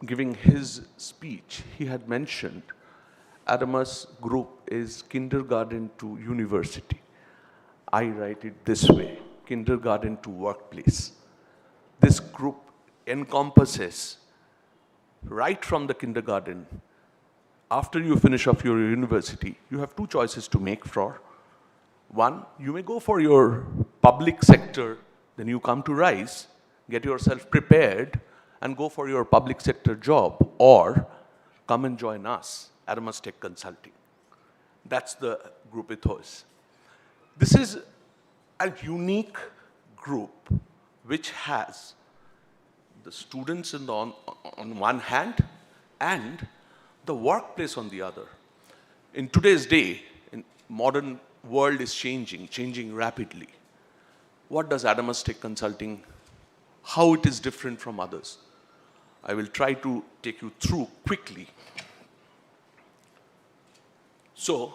giving his speech, he had mentioned Adamas group is kindergarten to university. I write it this way, kindergarten to workplace. This group encompasses right from the kindergarten. After you finish off your university, you have two choices to make for. One, you may go for your public sector, then you come to RISE, get yourself prepared, and go for your public sector job, or come and join us, Adamas Tech Consulting. That's the group ethos. This is a unique group which has the students on one hand and the workplace on the other. In today's day, in modern world is changing rapidly. What does Adamas Tech Consulting, how it is different from others? I will try to take you through quickly. So,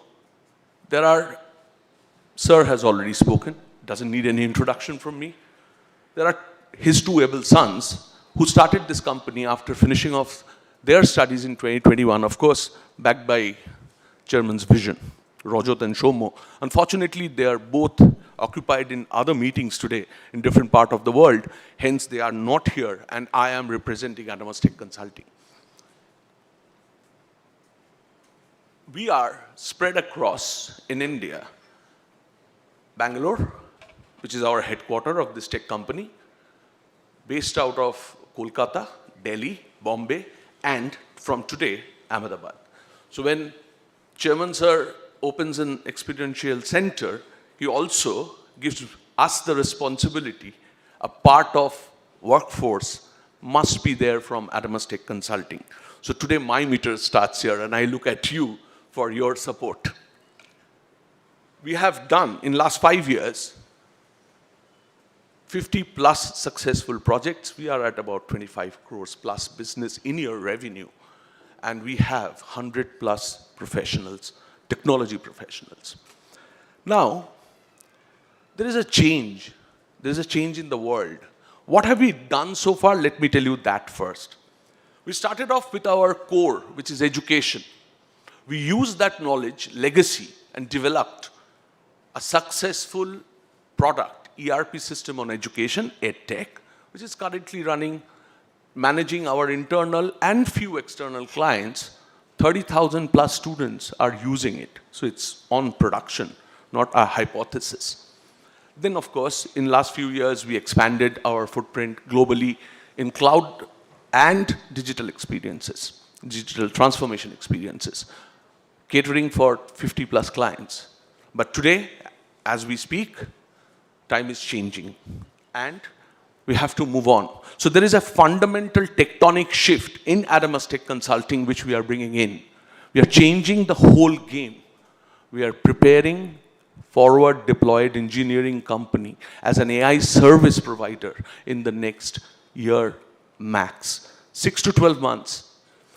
Sir has already spoken, doesn't need any introduction from me. There are his two able sons who started this company after finishing off their studies in 2021, of course, backed by Chairman's vision, Rajat and Shomo. Unfortunately, they are both occupied in other meetings today in different parts of the world. Hence, they are not here, and I am representing Adamas Tech Consulting. We are spread across in India, Bangalore, which is our headquarter of this tech company, based out of Kolkata, Delhi, Bombay, and from today, Ahmedabad. So when Chairman Sir opens an experiential center, he also gives us the responsibility. A part of workforce must be there from Adamas Tech Consulting. So today my meter starts here, and I look at you for your support. We have done, in last 5 years, 50 plus successful projects. We are at about 25 crores plus business in year revenue. And we have 100 plus professionals, technology professionals. Now, there is a change. There is a change in the world. What have we done so far? Let me tell you that first. We started off with our core, which is education. We used that knowledge, legacy, and developed a successful product, ERP system on education, EdTech, which is currently running, managing our internal and few external clients. 30,000 plus students are using it. So it's on production, not a hypothesis. Then, of course, in last few years, we expanded our footprint globally in cloud and digital experiences, digital transformation experiences, catering for 50 plus clients. But today, as we speak, time is changing and we have to move on. So there is a fundamental tectonic shift in Adamas Tech Consulting which we are bringing in. We are changing the whole game. We are preparing forward deployed engineering company as an AI service provider in the next year max, 6 to 12 months.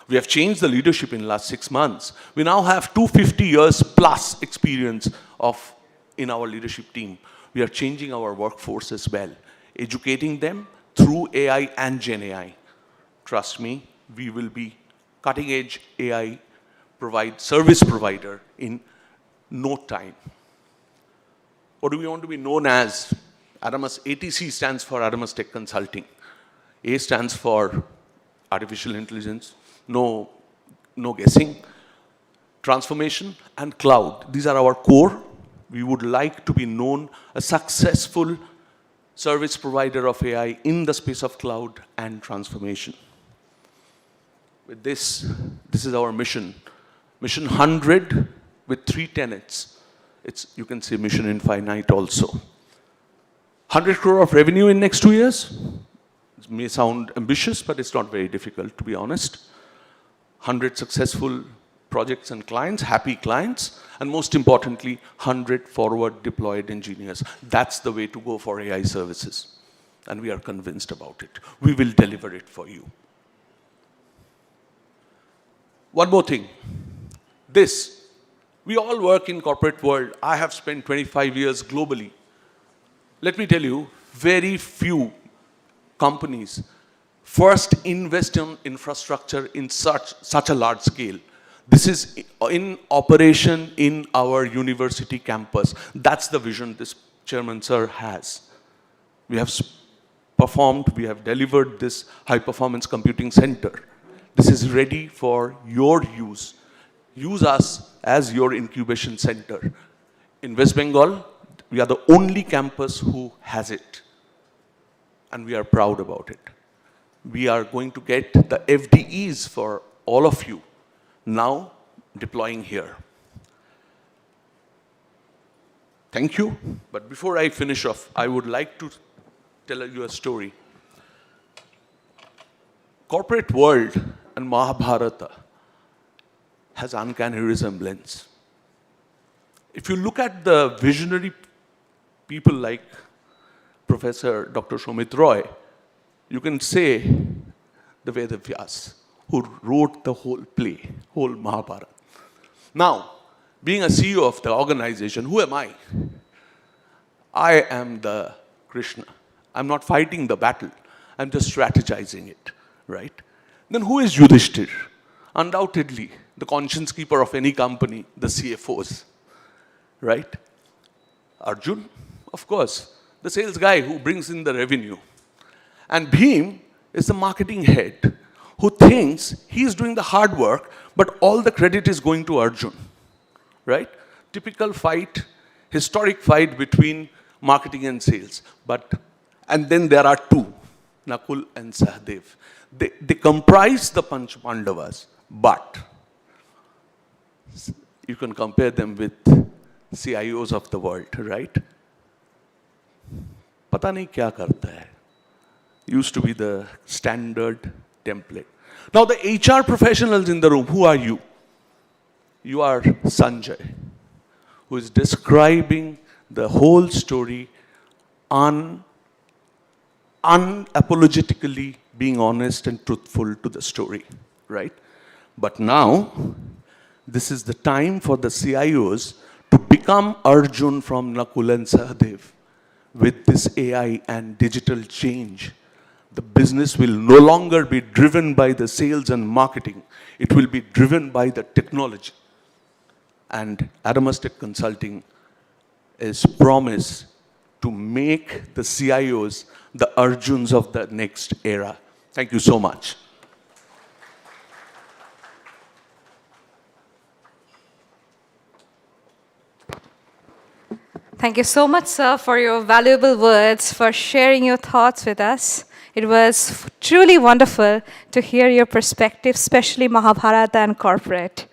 We have changed the leadership in the last 6 months. We now have 250 years plus experience in our leadership team. We are changing our workforce as well, educating them through AI and Gen AI. Trust me, we will be cutting edge AI service provider in no time. What do we want to be known as? Adamas ATC stands for Adamas Tech Consulting. A stands for artificial intelligence, no guessing, transformation, and cloud. These are our core. We would like to be known a successful service provider of AI in the space of cloud and transformation. With this is our mission. Mission 100 with 3 tenets. You can say mission infinite also. 100 crore of revenue in next 2 years. It may sound ambitious, but it's not very difficult, to be honest. 100 successful projects and clients, happy clients, and most importantly, 100 forward deployed engineers. That's the way to go for AI services. And we are convinced about it. We will deliver it for you. One more thing. We all work in corporate world. I have spent 25 years globally. Let me tell you, very few companies first invest in infrastructure in such a large scale. This is in operation in our university campus. That's the vision this chairman sir has. We have performed, we have delivered this high performance computing center. This is ready for your use. Use us as your incubation center. In West Bengal, we are the only campus who has it. And we are proud about it. We are going to get the FDEs for all of you now deploying here. Thank you. But before I finish off, I would like to tell you a story. Corporate world and Mahabharata has uncanny resemblance. If you look at the visionary people like Professor Dr. Shomit Roy, you can say the Vedavyas, who wrote the whole play, whole Mahabharata. Now, being a CEO of the organization, who am I? I am the Krishna. I'm not fighting the battle. I'm just strategizing it, right? Then who is Yudhishthir? Undoubtedly, the conscience keeper of any company, the CFOs, right? Arjun, of course, the sales guy who brings in the revenue. And Bhim is the marketing head who thinks he's doing the hard work, but all the credit is going to Arjun, right? Typical fight, historic fight between marketing and sales. And then there are two, Nakul and Sahdev. They comprise the Panch Pandavas, but you can compare them with CIOs of the world, right? Pata nahi kya karta hai. Used to be the standard template. Now the HR professionals in the room, who are you? You are Sanjay, who is describing the whole story unapologetically being honest and truthful to the story, right? But now, this is the time for the CIOs to become Arjun from Nakul and Sahdev. With this AI and digital change, the business will no longer be driven by the sales and marketing. It will be driven by the technology. And Adamas Tech Consulting is promised to make the CIOs the Arjuns of the next era. Thank you so much. Thank you so much, sir, for your valuable words, for sharing your thoughts with us. It was truly wonderful to hear your perspective, especially Mahabharata and corporate,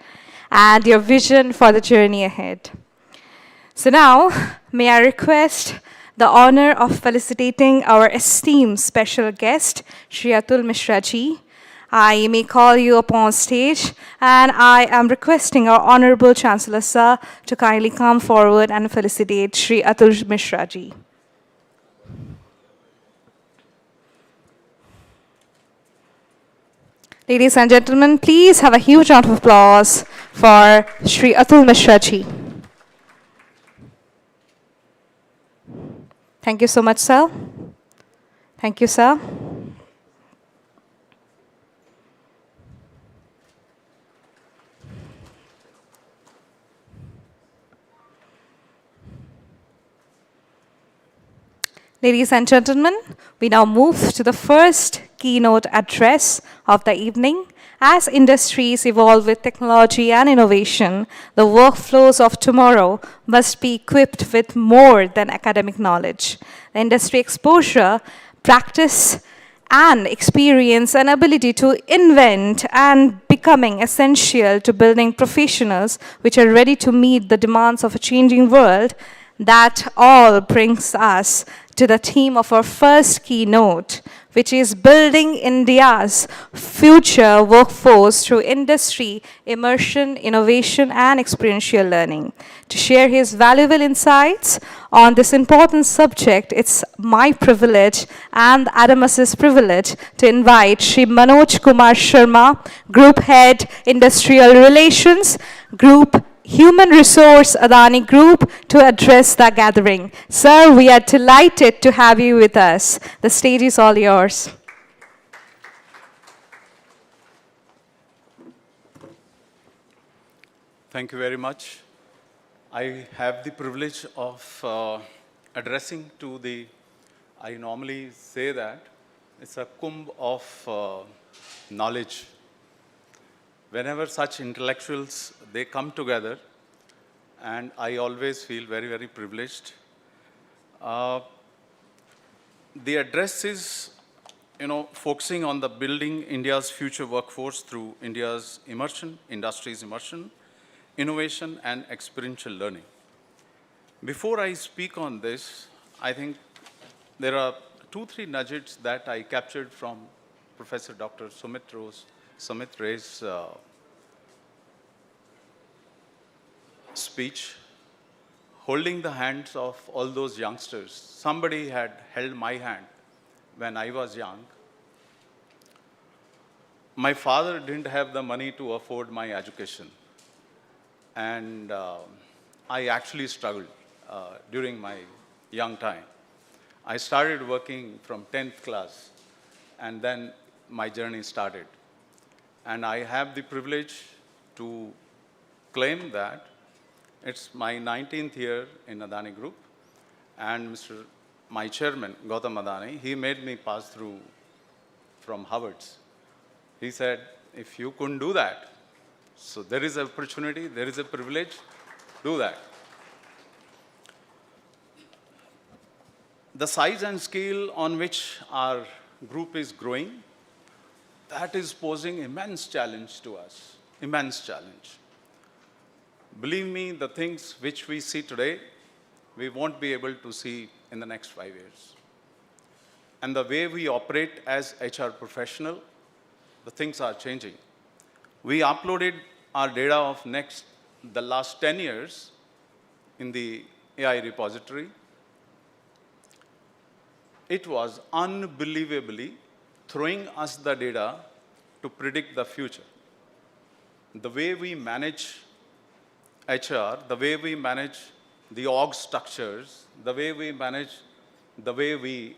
and your vision for the journey ahead. So now, may I request the honor of felicitating our esteemed special guest, Shri Atul Mishra ji. I may call you upon stage, and I am requesting our Honorable Chancellor Sir to kindly come forward and felicitate Shri Atul Mishra ji. Ladies and gentlemen, please have a huge round of applause for Shri Atul Mishra ji. Thank you so much, sir. Thank you, sir. Ladies and gentlemen, we now move to the first keynote address of the evening. As industries evolve with technology and innovation, the workflows of tomorrow must be equipped with more than academic knowledge. The industry exposure, practice, and experience and ability to invent and becoming essential to building professionals which are ready to meet the demands of a changing world. That all brings us to the theme of our first keynote, which is building India's future workforce through industry, immersion, innovation, and experiential learning. To share his valuable insights on this important subject, it's my privilege and Adamas' privilege to invite Shri Manoj Kumar Sharma, Group Head, Industrial Relations, Group Human Resource Adani Group to address the gathering. Sir, we are delighted to have you with us. The stage is all yours. Thank you very much. I have the privilege of addressing to the, I normally say that it's a kumbh of knowledge. Whenever such intellectuals, they come together, and I always feel very, very privileged. The address is, focusing on the building India's future workforce through India's immersion, industry's immersion, innovation, and experiential learning. Before I speak on this, I think there are 2-3 nuggets that I captured from Professor Dr. Sumit Ray's speech, holding the hands of all those youngsters. Somebody had held my hand when I was young. My father didn't have the money to afford my education. And I actually struggled during my young time. I started working from 10th class, and then my journey started. And I have the privilege to claim that it's my 19th year in Adani Group, and my chairman, Gautam Adani, he made me pass through from Harvard's. He said, if you couldn't do that, so there is an opportunity, there is a privilege, do that. The size and scale on which our group is growing, that is posing immense challenge to us, immense challenge. Believe me, the things which we see today, we won't be able to see in the next 5 years. And the way we operate as HR professional, the things are changing. We uploaded our data of the last 10 years in the AI repository. It was unbelievably throwing us the data to predict the future. The way we manage HR, the way we manage the org structures, the way we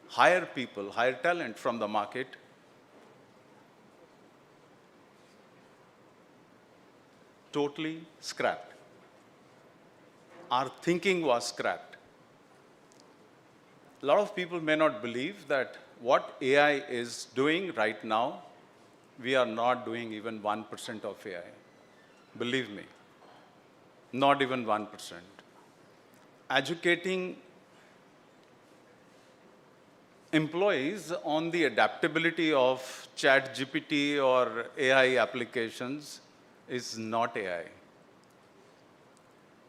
hire people, hire talent from the market, totally scrapped. Our thinking was scrapped. A lot of people may not believe that what AI is doing right now, we are not doing even 1% of AI. Believe me, not even 1%. Educating employees on the adaptability of ChatGPT or AI applications is not AI.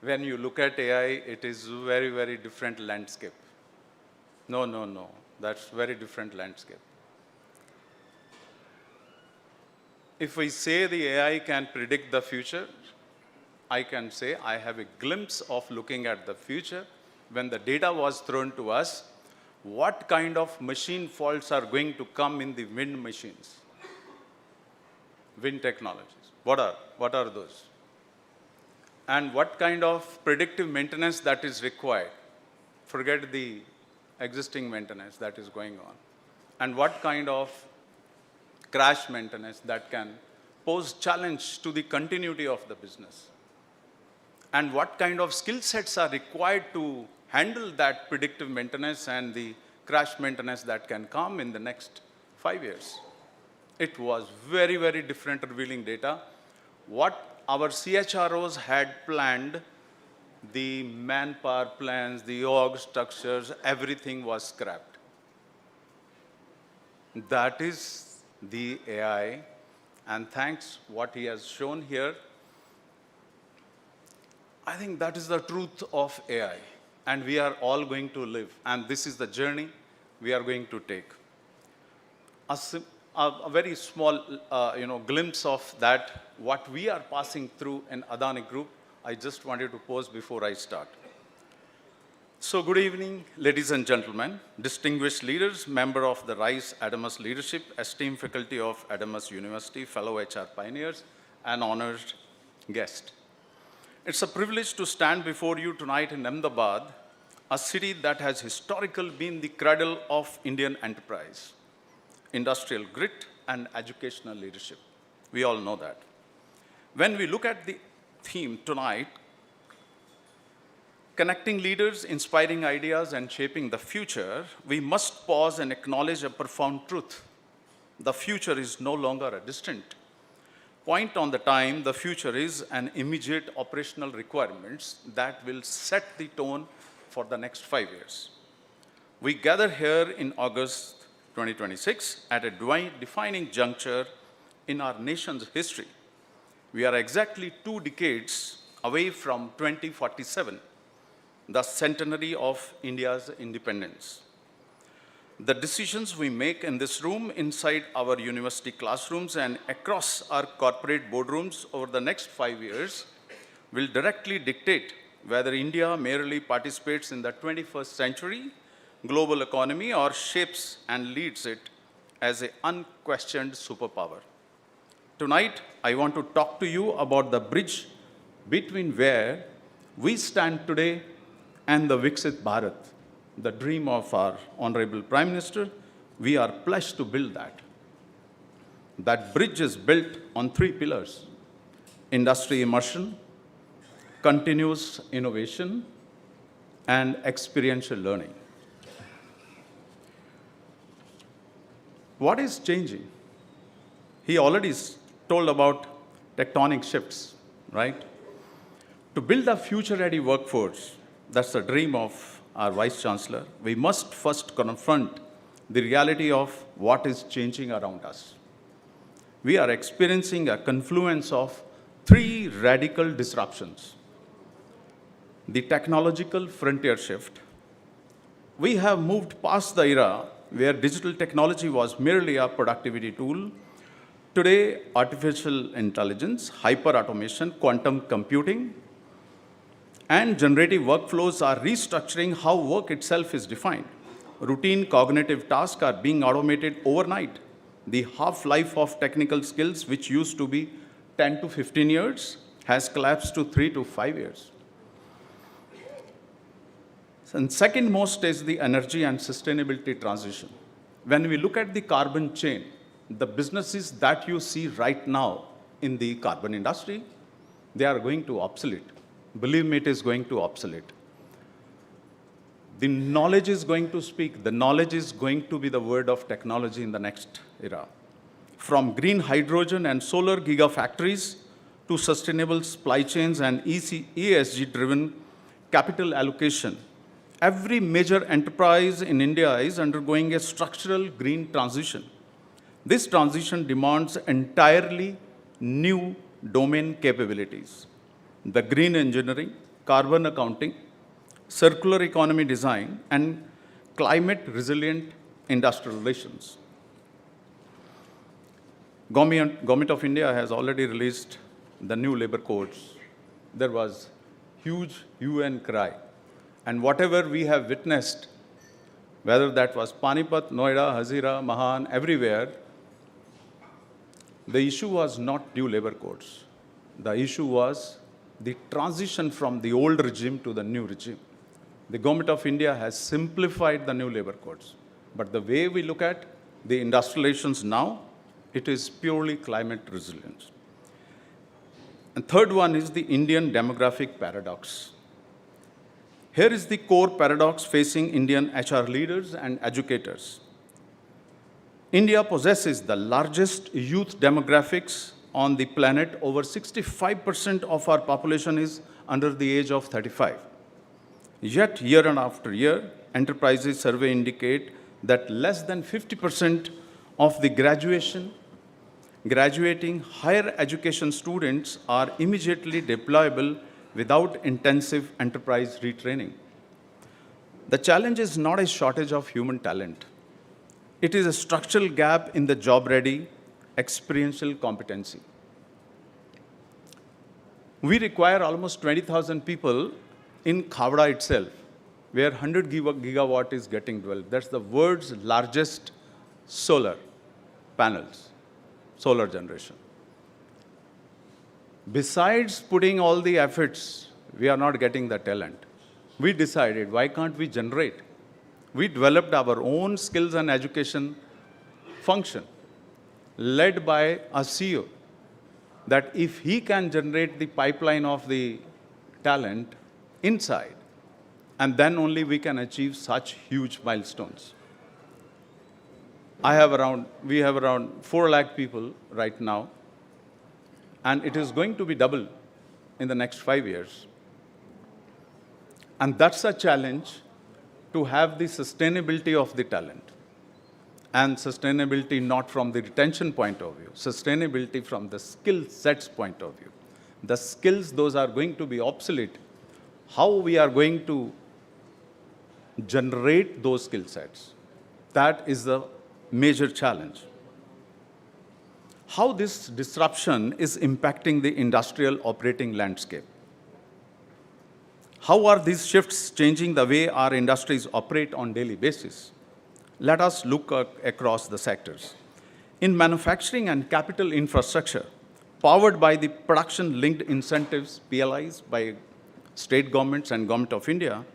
When you look at AI, it is very, very different landscape. No, that's very different landscape. If we say the AI can predict the future, I can say I have a glimpse of looking at the future. When the data was thrown to us, what kind of machine faults are going to come in the wind machines? Wind technologies. What are those? And what kind of predictive maintenance that is required? Forget the existing maintenance that is going on. And what kind of crash maintenance that can pose challenge to the continuity of the business? And what kind of skill sets are required to handle that predictive maintenance and the crash maintenance that can come in the next 5 years? It was very, very different revealing data. What our CHROs had planned, the manpower plans, the org structures, everything was scrapped. That is the AI, and thanks what he has shown here, I think that is the truth of AI, and we are all going to live, and this is the journey we are going to take. A very small glimpse of that, what we are passing through in Adani Group, I just wanted to pose before I start. So good evening, ladies and gentlemen, distinguished leaders, member of the RISE Adamas Leadership, esteemed faculty of Adamas University, fellow HR pioneers, and honored guests. It's a privilege to stand before you tonight in Ahmedabad, a city that has historically been the cradle of Indian enterprise, industrial grit, and educational leadership. We all know that. When we look at the theme tonight, connecting leaders, inspiring ideas, and shaping the future, we must pause and acknowledge a profound truth. The future is no longer a distant point on the time. The future is an immediate operational requirements that will set the tone for the next 5 years. We gather here in August 2026 at a defining juncture in our nation's history. We are exactly 2 decades away from 2047, the centenary of India's independence. The decisions we make in this room, inside our university classrooms, and across our corporate boardrooms over the next 5 years will directly dictate whether India merely participates in the 21st century global economy or shapes and leads it as an unquestioned superpower. Tonight, I want to talk to you about the bridge between where we stand today and the Viksit Bharat, the dream of our Honorable Prime Minister. We are pledged to build that. That bridge is built on 3 pillars: industry immersion, continuous innovation, and experiential learning. What is changing? He already told about tectonic shifts, right? To build a future-ready workforce, that's the dream of our Vice Chancellor, we must first confront the reality of what is changing around us. We are experiencing a confluence of 3 radical disruptions. The technological frontier shift. We have moved past the era where digital technology was merely a productivity tool. Today, artificial intelligence, hyper-automation, quantum computing, and generative workflows are restructuring how work itself is defined. Routine cognitive tasks are being automated overnight. The half-life of technical skills, which used to be 10 to 15 years, has collapsed to 3 to 5 years. And second most is the energy and sustainability transition. When we look at the carbon chain, the businesses that you see right now in the carbon industry, they are going to obsolete. Believe me, it is going to obsolete. The knowledge is going to speak. The knowledge is going to be the word of technology in the next era. From green hydrogen and solar gigafactories to sustainable supply chains and ESG-driven capital allocation, every major enterprise in India is undergoing a structural green transition. This transition demands entirely new domain capabilities. The green engineering, carbon accounting, circular economy design, and climate-resilient industrial relations. Government of India has already released the new labor codes. There was huge UN cry. And whatever we have witnessed, whether that was Panipat, Noida, Hazira, Mahan, everywhere, the issue was not new labor codes. The issue was the transition from the old regime to the new regime. The Government of India has simplified the new labor codes. But the way we look at the industrial relations now, it is purely climate resilience. And third one is the Indian demographic paradox. Here is the core paradox facing Indian HR leaders and educators. India possesses the largest youth demographics on the planet. Over 65% of our population is under the age of 35. Yet, year after year, enterprises survey indicate that less than 50% of the graduating higher education students are immediately deployable without intensive enterprise retraining. The challenge is not a shortage of human talent. It is a structural gap in the job-ready, experiential competency. We require almost 20,000 people in Khavda itself, where 100 gigawatt is getting developed. That's the world's largest solar panels, solar generation. Besides putting all the efforts, we are not getting the talent. We decided, why can't we generate? We developed our own skills and education function, led by a CEO, that if he can generate the pipeline of the talent inside, and then only we can achieve such huge milestones. We have around 4 lakh people right now, and it is going to be double in the next 5 years. And that's a challenge, to have the sustainability of the talent. And sustainability not from the retention point of view, sustainability from the skill sets point of view. The skills, those are going to be obsolete. How we are going to generate those skill sets? That is the major challenge. How this disruption is impacting the industrial operating landscape? How are these shifts changing the way our industries operate on a daily basis? Let us look across the sectors. In manufacturing and capital infrastructure, powered by the production-linked incentives, PLIs, by state governments and Government of India,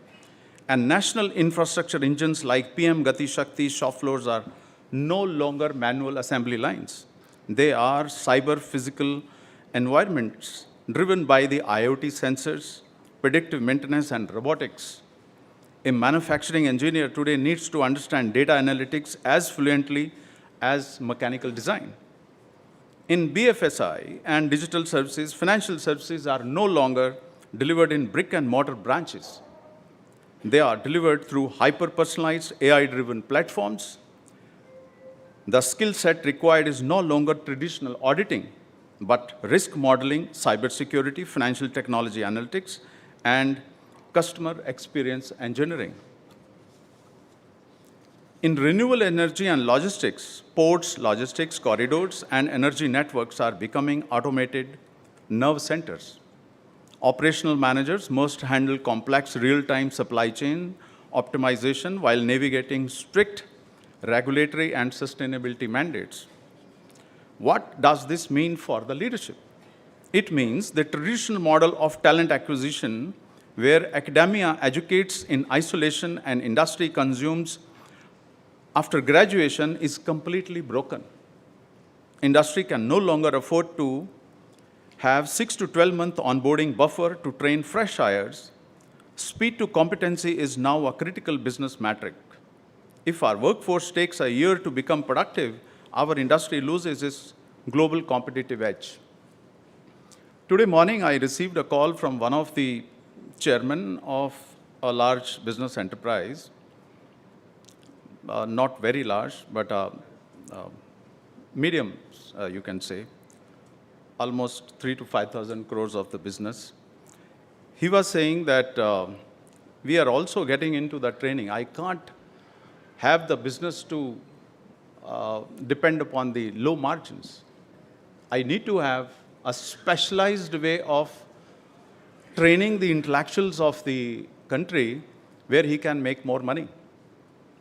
and national infrastructure engines like PM Gati Shakti shop floors are no longer manual assembly lines. They are cyber-physical environments driven by the IoT sensors, predictive maintenance, and robotics. A manufacturing engineer today needs to understand data analytics as fluently as mechanical design. In BFSI and digital services, financial services are no longer delivered in brick and mortar branches. They are delivered through hyper-personalized AI-driven platforms. The skill set required is no longer traditional auditing, but risk modeling, cybersecurity, financial technology analytics, and customer experience engineering. In renewable energy and logistics, ports, logistics, corridors, and energy networks are becoming automated nerve centers. Operational managers must handle complex real-time supply chain optimization while navigating strict regulatory and sustainability mandates. What does this mean for the leadership? It means the traditional model of talent acquisition, where academia educates in isolation and industry consumes after graduation, is completely broken. Industry can no longer afford to have 6 to 12-month onboarding buffer to train fresh hires. Speed to competency is now a critical business metric. If our workforce takes a year to become productive, our industry loses its global competitive edge. Today morning, I received a call from one of the chairmen of a large business enterprise, not very large, but medium, you can say, almost 3,000 to 5,000 crores of the business. He was saying that we are also getting into the training. I can't have the business to depend upon the low margins. I need to have a specialized way of training the intellectuals of the country where he can make more money.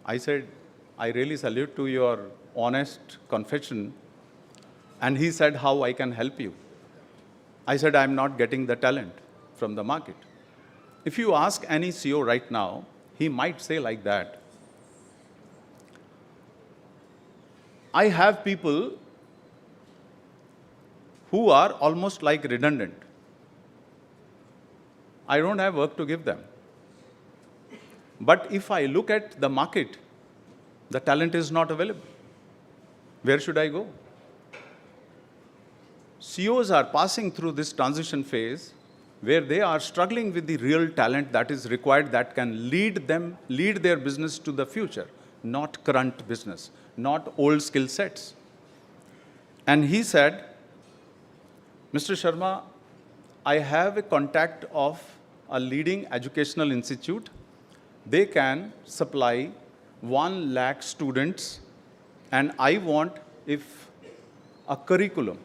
I said, I really salute to your honest confession. And he said, how I can help you? I said, I'm not getting the talent from the market. If you ask any CEO right now, he might say like that. I have people who are almost like redundant. I don't have work to give them. But if I look at the market, the talent is not available. Where should I go? CEOs are passing through this transition phase where they are struggling with the real talent that is required, that can lead their business to the future, not current business, not old skill sets. And he said, Mr. Sharma, I have a contact of a leading educational institute. They can supply 1 lakh students, and I want if a curriculum,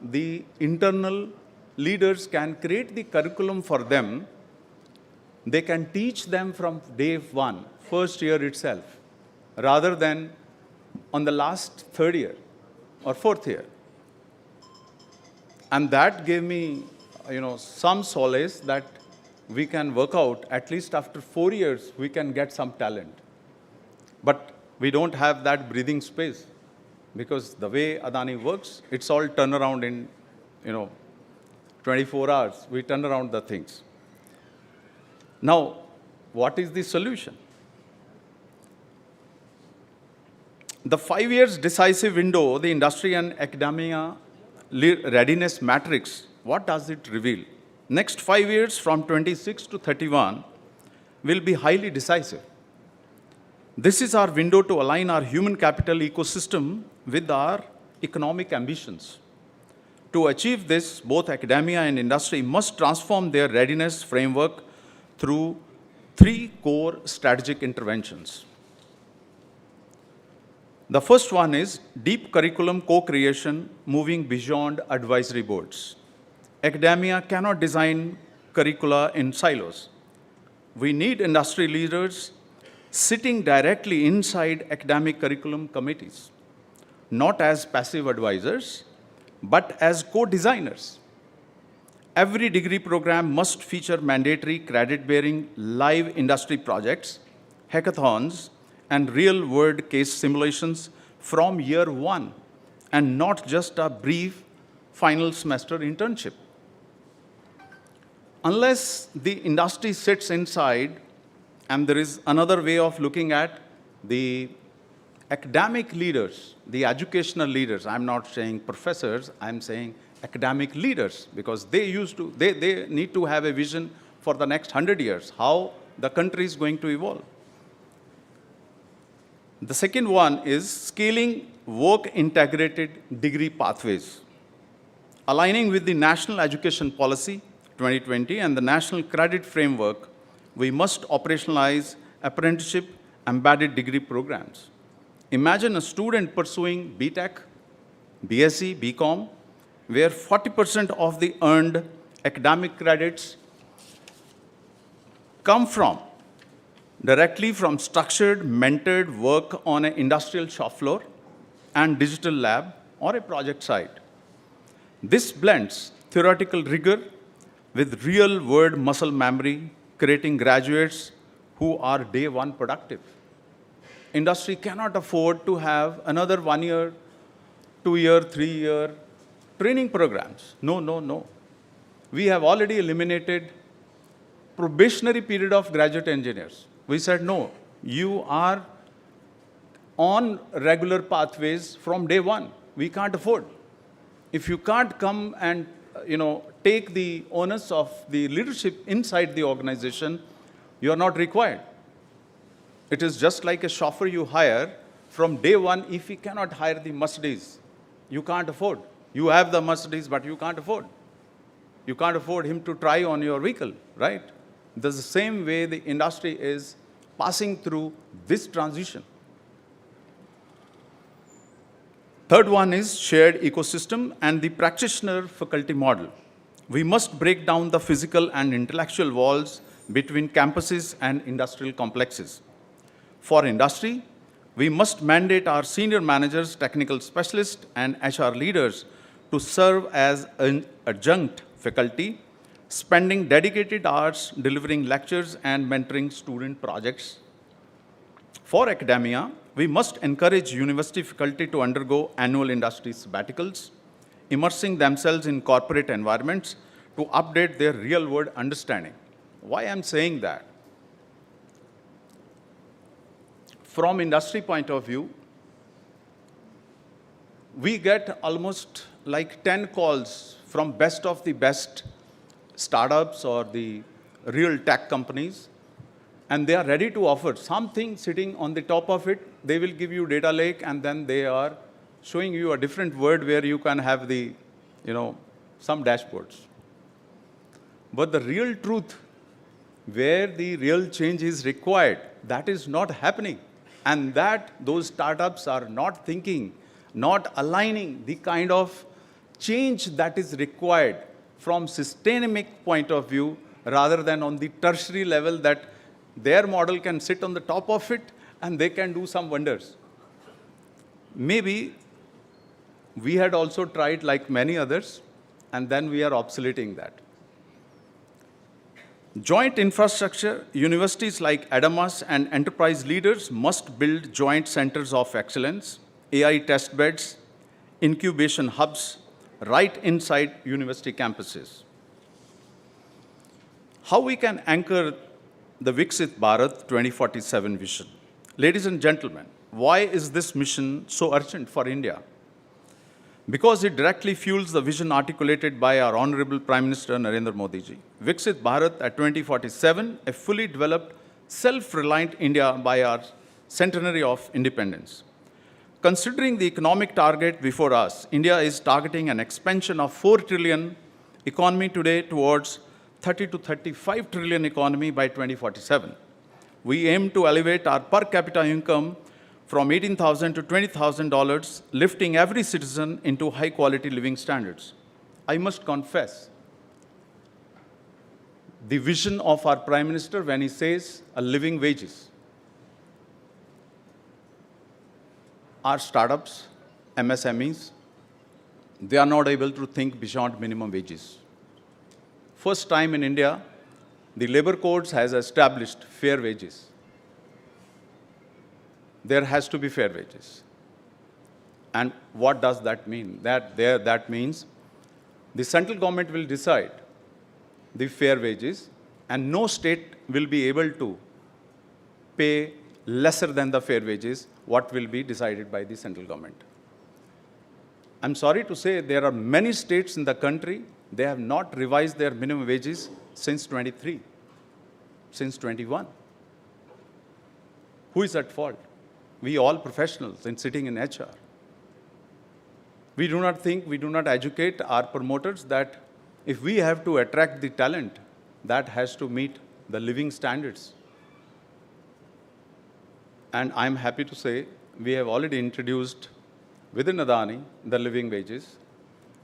the internal leaders can create the curriculum for them. They can teach them from day one, first year itself, rather than on the last third year or fourth year. And that gave me, some solace that we can work out, at least after 4 years, we can get some talent. But we don't have that breathing space because the way Adani works, it's all turnaround in, 24 hours. We turn around the things. Now, what is the solution? The 5 years decisive window, the industry and academia readiness matrix, what does it reveal? Next 5 years from 26 to 31 will be highly decisive. This is our window to align our human capital ecosystem with our economic ambitions. To achieve this, both academia and industry must transform their readiness framework through 3 core strategic interventions. The first one is deep curriculum co-creation, moving beyond advisory boards. Academia cannot design curricula in silos. We need industry leaders sitting directly inside academic curriculum committees, not as passive advisors, but as co-designers. Every degree program must feature mandatory credit-bearing live industry projects, hackathons, and real-world case simulations from year 1, and not just a brief final semester internship. Unless the industry sits inside, and there is another way of looking at the academic leaders, the educational leaders, I'm not saying professors, I'm saying academic leaders, because they need to have a vision for the next 100 years, how the country is going to evolve. The second one is scaling work-integrated degree pathways. Aligning with the National Education Policy 2020 and the National Credit Framework, we must operationalize apprenticeship embedded degree programs. Imagine a student pursuing BTech, BSc, BCom, where 40% of the earned academic credits come directly from structured, mentored work on an industrial shop floor and digital lab or a project site. This blends theoretical rigor with real-world muscle memory, creating graduates who are day one productive. Industry cannot afford to have another 1 year, 2 year, 3 year training programs. No. We have already eliminated probationary period of graduate engineers. We said, no, you are on regular pathways from day one. We can't afford. If you can't come and take the onus of the leadership inside the organization, you are not required. It is just like a chauffeur you hire from day one. If he cannot hire the Mercedes, you can't afford. You have the Mercedes, but you can't afford. You can't afford him to try on your vehicle, right? There's the same way the industry is passing through this transition. Third one is shared ecosystem and the practitioner-faculty model. We must break down the physical and intellectual walls between campuses and industrial complexes. For industry, we must mandate our senior managers, technical specialists, and HR leaders to serve as an adjunct faculty, spending dedicated hours delivering lectures and mentoring student projects. For academia, we must encourage university faculty to undergo annual industry sabbaticals, immersing themselves in corporate environments to update their real-world understanding. Why I'm saying that? From industry point of view, we get almost like 10 calls from best of the best startups or the real tech companies, and they are ready to offer something sitting on the top of it. They will give you data lake, and then they are showing you a different word where you can have the, some dashboards. But the real truth, where the real change is required, that is not happening. And that those startups are not thinking, not aligning the kind of change that is required from systemic point of view, rather than on the tertiary level that their model can sit on the top of it and they can do some wonders. Maybe we had also tried, like many others, and then we are obsoleting that. Joint infrastructure, universities like Adamas and enterprise leaders must build joint centers of excellence, AI test beds, incubation hubs, right inside university campuses. How we can anchor the Viksit Bharat 2047 vision? Ladies and gentlemen, why is this mission so urgent for India? Because it directly fuels the vision articulated by our Honorable Prime Minister Narendra Modi ji. Viksit Bharat at 2047, a fully developed, self-reliant India by our centenary of independence. Considering the economic target before us, India is targeting an expansion of 4 trillion economy today towards 30 to 35 trillion economy by 2047. We aim to elevate our per capita income from $18,000 to $20,000, lifting every citizen into high-quality living standards. I must confess, the vision of our Prime Minister when he says a living wages. Our startups, MSMEs, they are not able to think beyond minimum wages. First time in India, the labor codes has established fair wages. There has to be fair wages. And what does that mean? That means the central government will decide the fair wages, and no state will be able to pay lesser than the fair wages, what will be decided by the central government. I'm sorry to say there are many states in the country, they have not revised their minimum wages since 23, since 21. Who is at fault? We all professionals and sitting in HR. We do not think, we do not educate our promoters that if we have to attract the talent, that has to meet the living standards. And I'm happy to say we have already introduced within Adani the living wages,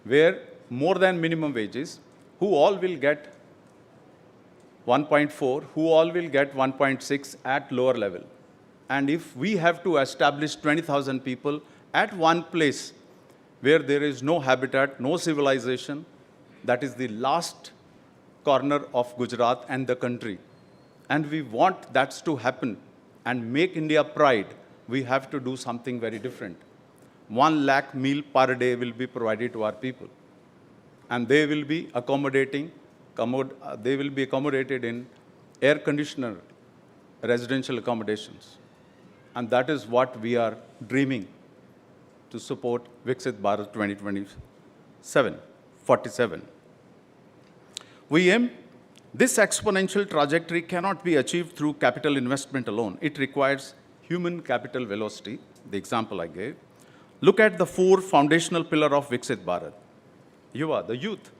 where more than minimum wages, who all will get 1.4, who all will get 1.6 at lower level. And if we have to establish 20,000 people at one place where there is no habitat, no civilization, that is the last corner of Gujarat and the country. And we want that to happen and make India pride, we have to do something very different. 1 lakh meal per day will be provided to our people. And they will be accommodated in air conditioner residential accommodations. And that is what we are dreaming to support Viksit Bharat 2047. We aim, this exponential trajectory cannot be achieved through capital investment alone. It requires human capital velocity, the example I gave. Look at the 4 foundational pillars of Viksit Bharat. Yuva, the youth,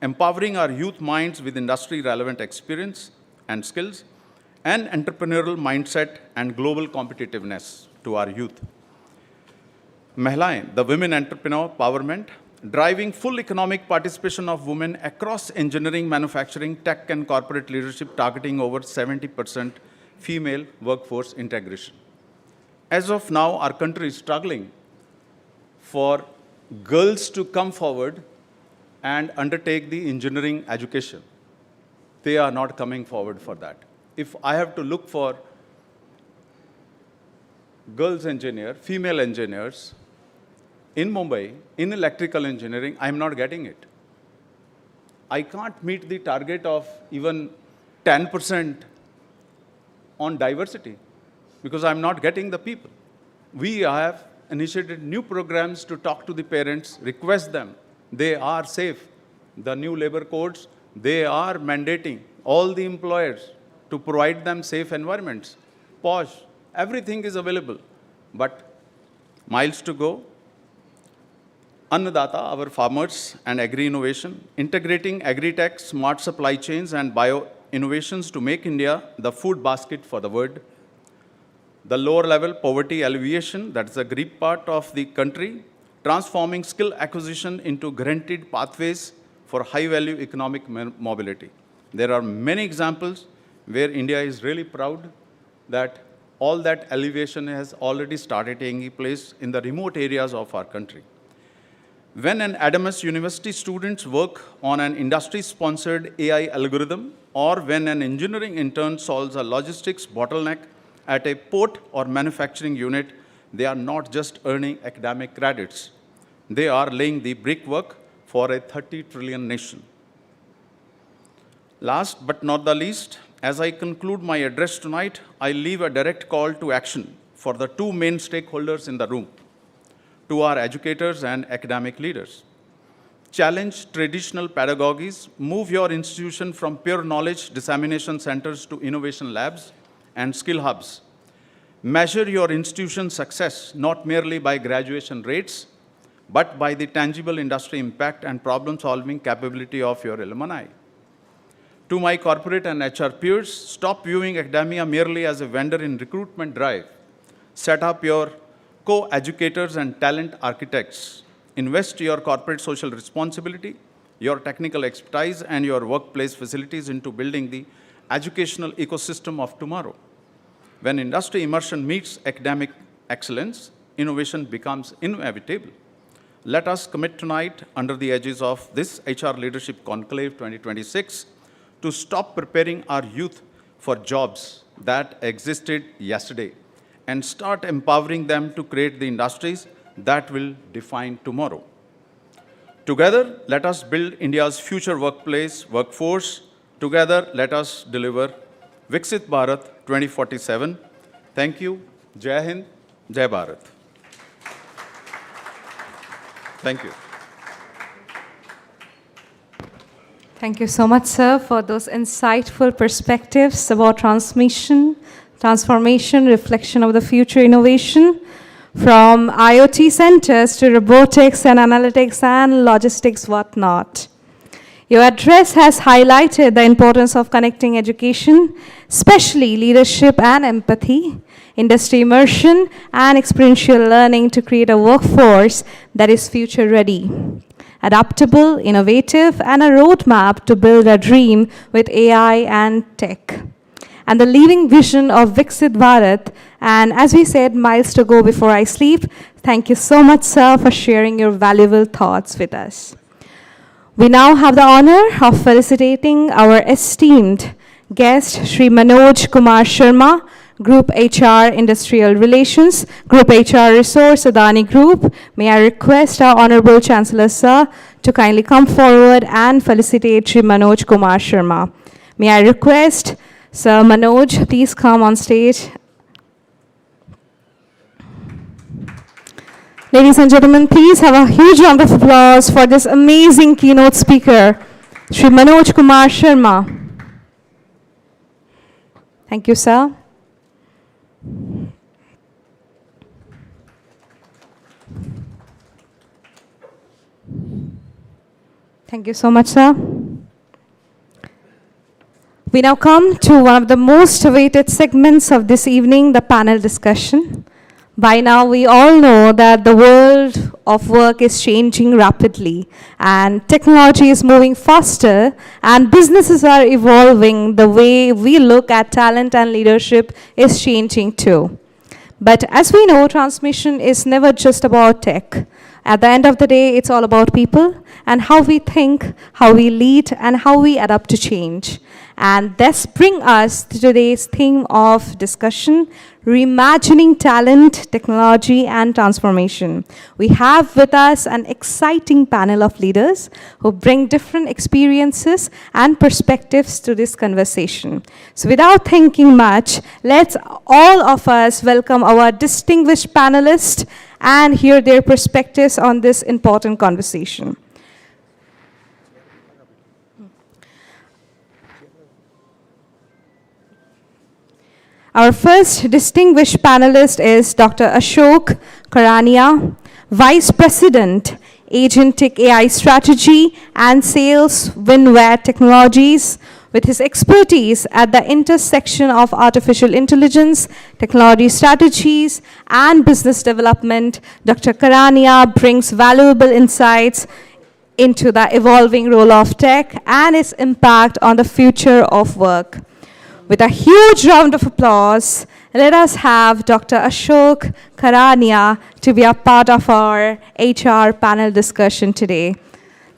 empowering our youth minds with industry-relevant experience and skills, and entrepreneurial mindset and global competitiveness to our youth. Mahilayen, the women entrepreneur empowerment, driving full economic participation of women across engineering, manufacturing, tech, and corporate leadership, targeting over 70% female workforce integration. As of now, our country is struggling for girls to come forward and undertake the engineering education. They are not coming forward for that. If I have to look for girls engineer, female engineers in Mumbai, in electrical engineering, I'm not getting it. I can't meet the target of even 10% on diversity because I'm not getting the people. We have initiated new programs to talk to the parents, request them. They are safe. The new labor codes, they are mandating all the employers to provide them safe environments. Posh, everything is available, but miles to go. Annadata, our farmers and agri-innovation, integrating agri-tech, smart supply chains and bio-innovations to make India the food basket for the world. The lower level poverty alleviation, that's the Greek part of the country, transforming skill acquisition into guaranteed pathways for high-value economic mobility. There are many examples where India is really proud that all that alleviation has already started taking place in the remote areas of our country. When an Adamas University students work on an industry-sponsored AI algorithm, or when an engineering intern solves a logistics bottleneck at a port or manufacturing unit, they are not just earning academic credits. They are laying the brickwork for a 30 trillion nation. Last but not the least, as I conclude my address tonight, I leave a direct call to action for the two main stakeholders in the room, to our educators and academic leaders. Challenge traditional pedagogies, move your institution from pure knowledge dissemination centers to innovation labs and skill hubs. Measure your institution's success not merely by graduation rates, but by the tangible industry impact and problem-solving capability of your alumni. To my corporate and HR peers, stop viewing academia merely as a vendor in recruitment drive. Set up your co-educators and talent architects. Invest your corporate social responsibility, your technical expertise, and your workplace facilities into building the educational ecosystem of tomorrow. When industry immersion meets academic excellence, innovation becomes inevitable. Let us commit tonight under the aegis of this HR Leadership Conclave 2026 to stop preparing our youth for jobs that existed yesterday and start empowering them to create the industries that will define tomorrow. Together, let us build India's future workforce. Together, let us deliver Viksit Bharat 2047. Thank you. Jai Hind, Jai Bharat. Thank you. Thank you so much, sir, for those insightful perspectives about transformation, reflection of the future innovation, from IoT centers to robotics and analytics and logistics, whatnot. Your address has highlighted the importance of connecting education, especially leadership and empathy, industry immersion, and experiential learning to create a workforce that is future ready, adaptable, innovative, and a roadmap to build a dream with AI and tech. And the living vision of Viksit Bharat, and as we said, miles to go before I sleep. Thank you so much, sir, for sharing your valuable thoughts with us. We now have the honor of felicitating our esteemed guest, Shri Manoj Kumar Sharma, Group HR Industrial Relations, Group HR Resource, Adani Group. May I request our Honorable Chancellor, sir, to kindly come forward and felicitate Shri Manoj Kumar Sharma. May I request Sir Manoj, please come on stage. Ladies and gentlemen, please have a huge round of applause for this amazing keynote speaker, Shri Manoj Kumar Sharma. Thank you, sir. Thank you so much, sir. We now come to one of the most awaited segments of this evening, the panel discussion. By now, we all know that the world of work is changing rapidly, and technology is moving faster, and businesses are evolving. The way we look at talent and leadership is changing too. But as we know, transformation is never just about tech. At the end of the day, it's all about people and how we think, how we lead, and how we adapt to change. And this brings us to today's theme of discussion, reimagining talent, technology, and transformation. We have with us an exciting panel of leaders who bring different experiences and perspectives to this conversation. So without thinking much, let's all of us welcome our distinguished panelists and hear their perspectives on this important conversation. Our first distinguished panelist is Dr. Ashok Karania, Vice President, Agentic AI Strategy and Sales, Winware Technologies. With his expertise at the intersection of artificial intelligence, technology strategies, and business development, Dr. Karania brings valuable insights into the evolving role of tech and its impact on the future of work. With a huge round of applause, let us have Dr. Ashok Karania to be a part of our HR panel discussion today.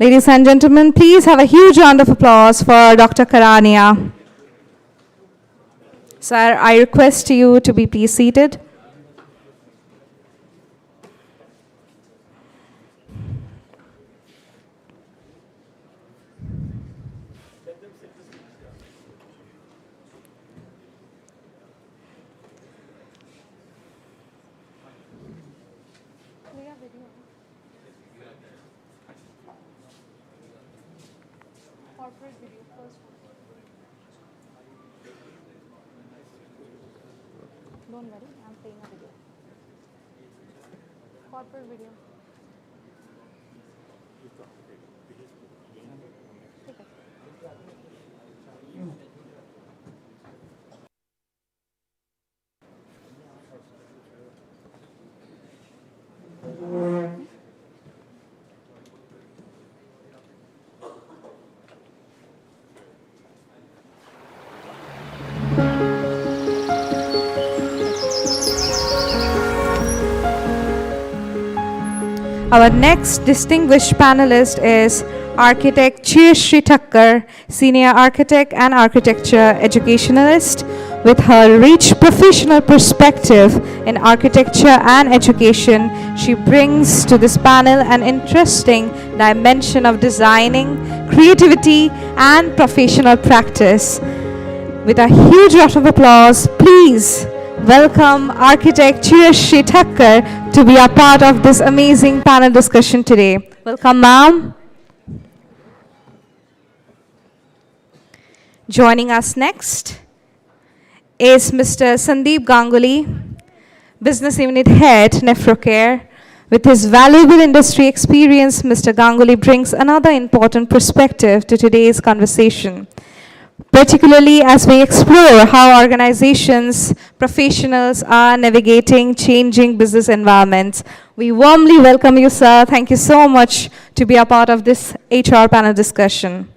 Ladies and gentlemen, please have a huge round of applause for Dr. Karania. Sir, I request you to be please seated. Don't worry, I'm playing a video. Corporate video. Our next distinguished panelist is architect Shri Thakkar, senior architect and architecture educationalist. With her rich professional perspective in architecture and education, she brings to this panel an interesting dimension of designing, creativity, and professional practice. With a huge round of applause, please welcome architect Shri Thakkar to be a part of this amazing panel discussion today. Welcome, ma'am. Joining us next is Mr. Sandeep Ganguly, Business Unit Head, Nephrocare. With his valuable industry experience, Mr. Ganguly brings another important perspective to today's conversation, particularly as we explore how organizations, professionals are navigating changing business environments. We warmly welcome you, sir. Thank you so much to be a part of this HR panel discussion.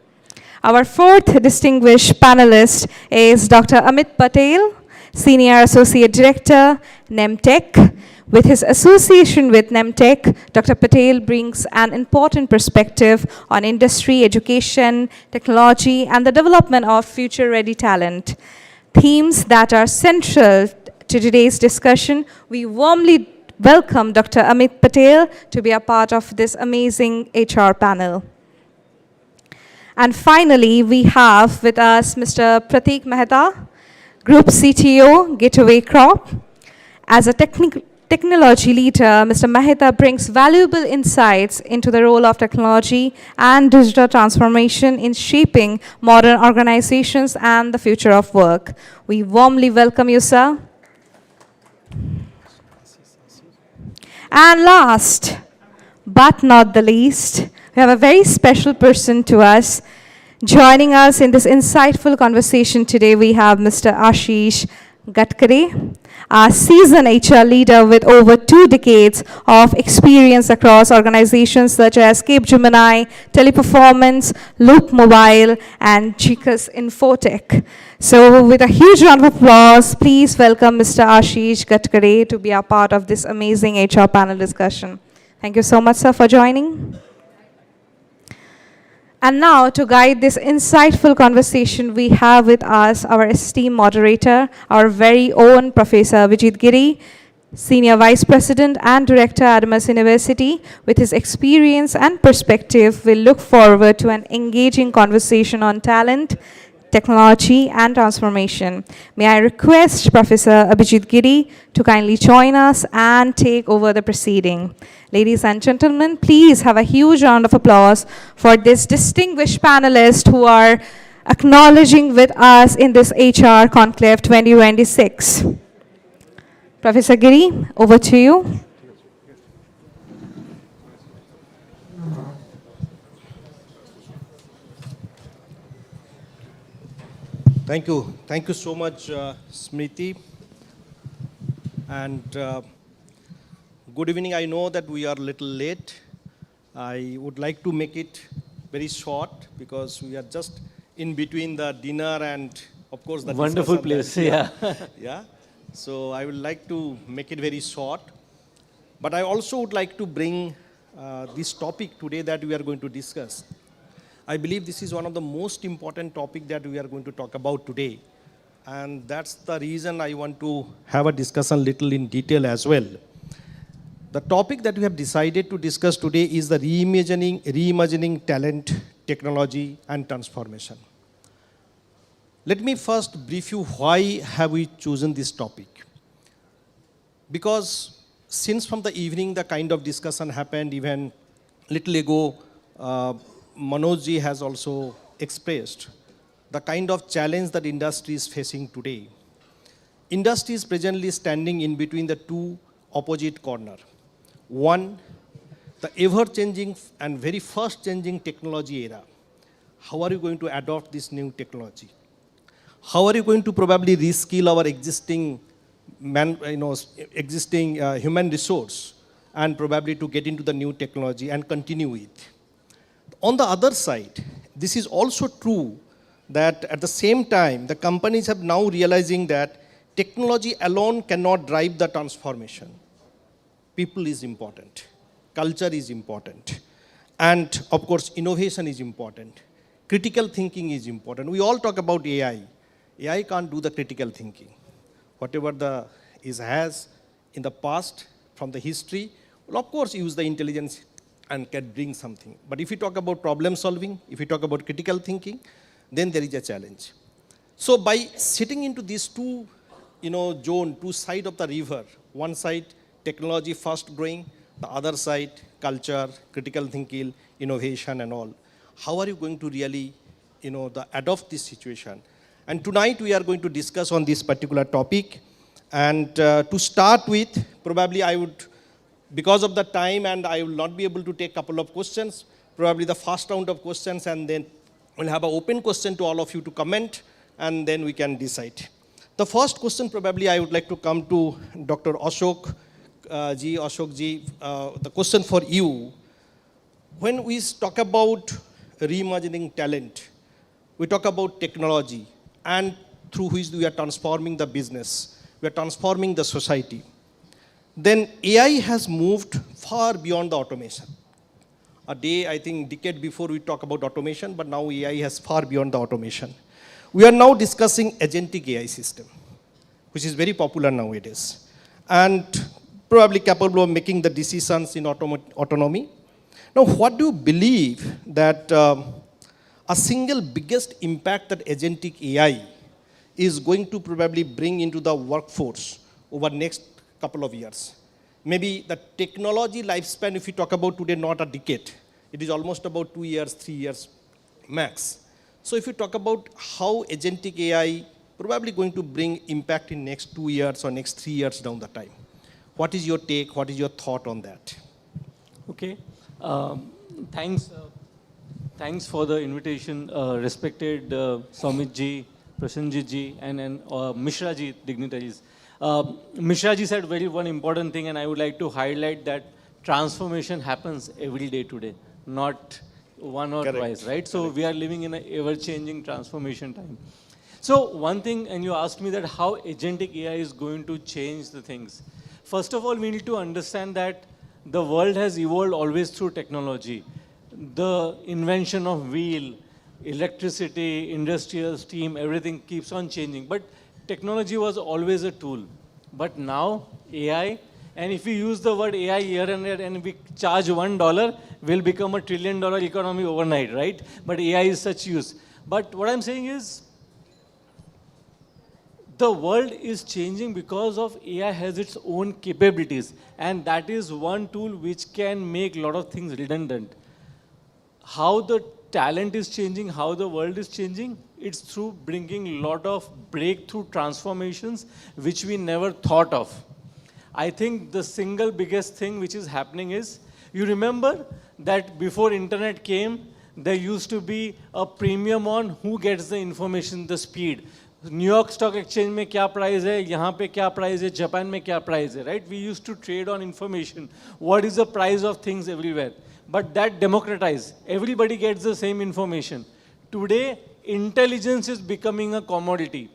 Our fourth distinguished panelist is Dr. Amit Patel, Senior Associate Director, NEMTech. With his association with NEMTech, Dr. Patel brings an important perspective on industry, education, technology, and the development of future-ready talent. Themes that are central to today's discussion. We warmly welcome Dr. Amit Patel to be a part of this amazing HR panel. And finally, we have with us Mr. Prateek Mehta, Group CTO, Gateway Crop. As a technology leader, Mr. Mehta brings valuable insights into the role of technology and digital transformation in shaping modern organizations and the future of work. We warmly welcome you, sir. And last, but not the least, we have a very special person to us. Joining us in this insightful conversation today, we have Mr. Ashish Gatkare, a seasoned HR leader with over 2 decades of experience across organizations such as Capgemini, Teleperformance, Loop Mobile, and Chicas Infotech. So with a huge round of applause, please welcome Mr. Ashish Gatkare to be a part of this amazing HR panel discussion. Thank you so much, sir, for joining. And now, to guide this insightful conversation, we have with us our esteemed moderator, our very own Professor Vijit Giri, Senior Vice President and Director, Adamas University. With his experience and perspective, we look forward to an engaging conversation on talent, technology, and transformation. May I request Professor Abhijit Giri to kindly join us and take over the proceeding. Ladies and gentlemen, please have a huge round of applause for this distinguished panelists who are acknowledging with us in this HR Conclave 2026. Professor Giri, over to you. Thank you. Thank you so much, Smriti. And good evening. I know that we are a little late. I would like to make it very short because we are just in between the dinner and, of course, the wonderful place. Yeah. Yeah. So I would like to make it very short. But I also would like to bring this topic today that we are going to discuss. I believe this is one of the most important topics that we are going to talk about today. And that's the reason I want to have a discussion little in detail as well. The topic that we have decided to discuss today is the reimagining talent, technology, and transformation. Let me first brief you why have we chosen this topic. Because since from the evening the kind of discussion happened, even little ago, Manoj ji has also expressed the kind of challenge that industry is facing today. Industry is presently standing in between the two opposite corners. One, the ever-changing and very fast-changing technology era. How are you going to adopt this new technology? How are you going to probably reskill our existing human resource and probably to get into the new technology and continue it? On the other side, this is also true that at the same time, the companies have now realizing that technology alone cannot drive the transformation. People is important, culture is important, and of course, innovation is important. Critical thinking is important. We all talk about AI. AI can't do the critical thinking. Whatever has in the past, from the history, will of course use the intelligence and can bring something. But if you talk about problem solving, if you talk about critical thinking, then there is a challenge. So by sitting into these two sides of the river, one side technology fast growing, the other side culture, critical thinking, innovation and all, how are you going to really adopt this situation? And tonight we are going to discuss on this particular topic. And to start with, probably I would, because of the time and I will not be able to take a couple of questions, probably the first round of questions, and then we'll have an open question to all of you to comment, and then we can decide. The first question probably I would like to come to Dr. Ashok ji. Ashok ji, the question for you. When we talk about reimagining talent, we talk about technology, and through which we are transforming the business, we are transforming the society. Then AI has moved far beyond the automation. A day, I think, decade before we talk about automation, but now AI has far beyond the automation. We are now discussing agentic AI system, which is very popular nowadays, and probably capable of making the decisions in autonomy. Now, what do you believe that a single biggest impact that agentic AI is going to probably bring into the workforce over next couple of years? Maybe the technology lifespan, if we talk about today, not a decade, it is almost about 2 years, 3 years max. So if you talk about how agentic AI probably going to bring impact in next 2 years or next 3 years down the time, what is your take? What is your thought on that? Okay. Thanks for the invitation, respected Soumit ji, Prasenjit ji, and Mishra ji dignitaries. Mishra ji said one important thing, and I would like to highlight that transformation happens every day today, not one or twice, right? So we are living in an ever-changing transformation time. So one thing, and you asked me that how agentic AI is going to change the things. First of all, we need to understand that the world has evolved always through technology. The invention of wheel, electricity, industrial steam, everything keeps on changing. But technology was always a tool. But now AI, and if we use the word AI here and we charge $1, we'll become $1 trillion economy overnight, right? But AI is such use. But what I'm saying is, the world is changing because of AI has its own capabilities. And that is one tool which can make a lot of things redundant. How the talent is changing, how the world is changing, it's through bringing a lot of breakthrough transformations which we never thought of. I think the single biggest thing which is happening is, you remember that before internet came, there used to be a premium on who gets the information, the speed. New York Stock Exchange में क्या price है, यहाँ पे क्या price है, Japan में क्या price है, right? We used to trade on information. What is the price of things everywhere? But that democratized. Everybody gets the same information. Today, intelligence is becoming a commodity.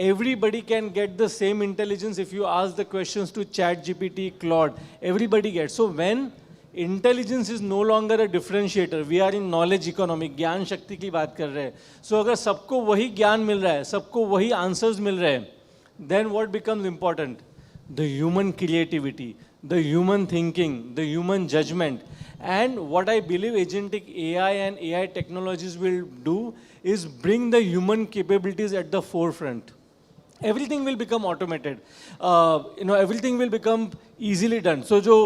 everybody can get the same intelligence if you ask the questions to ChatGPT, Claude. Everybody gets. So when intelligence is no longer a differentiator, we are in knowledge economy, ज्ञान शक्ति की बात कर रहे हैं. So अगर सबको वही ज्ञान मिल रहा है, सबको वही answers मिल रहे हैं, then what becomes important? The human creativity, the human thinking, the human judgment. And what I believe agentic AI and AI technologies will do is bring the human capabilities at the forefront. Everything will become automated. Everything will become easily done. So जो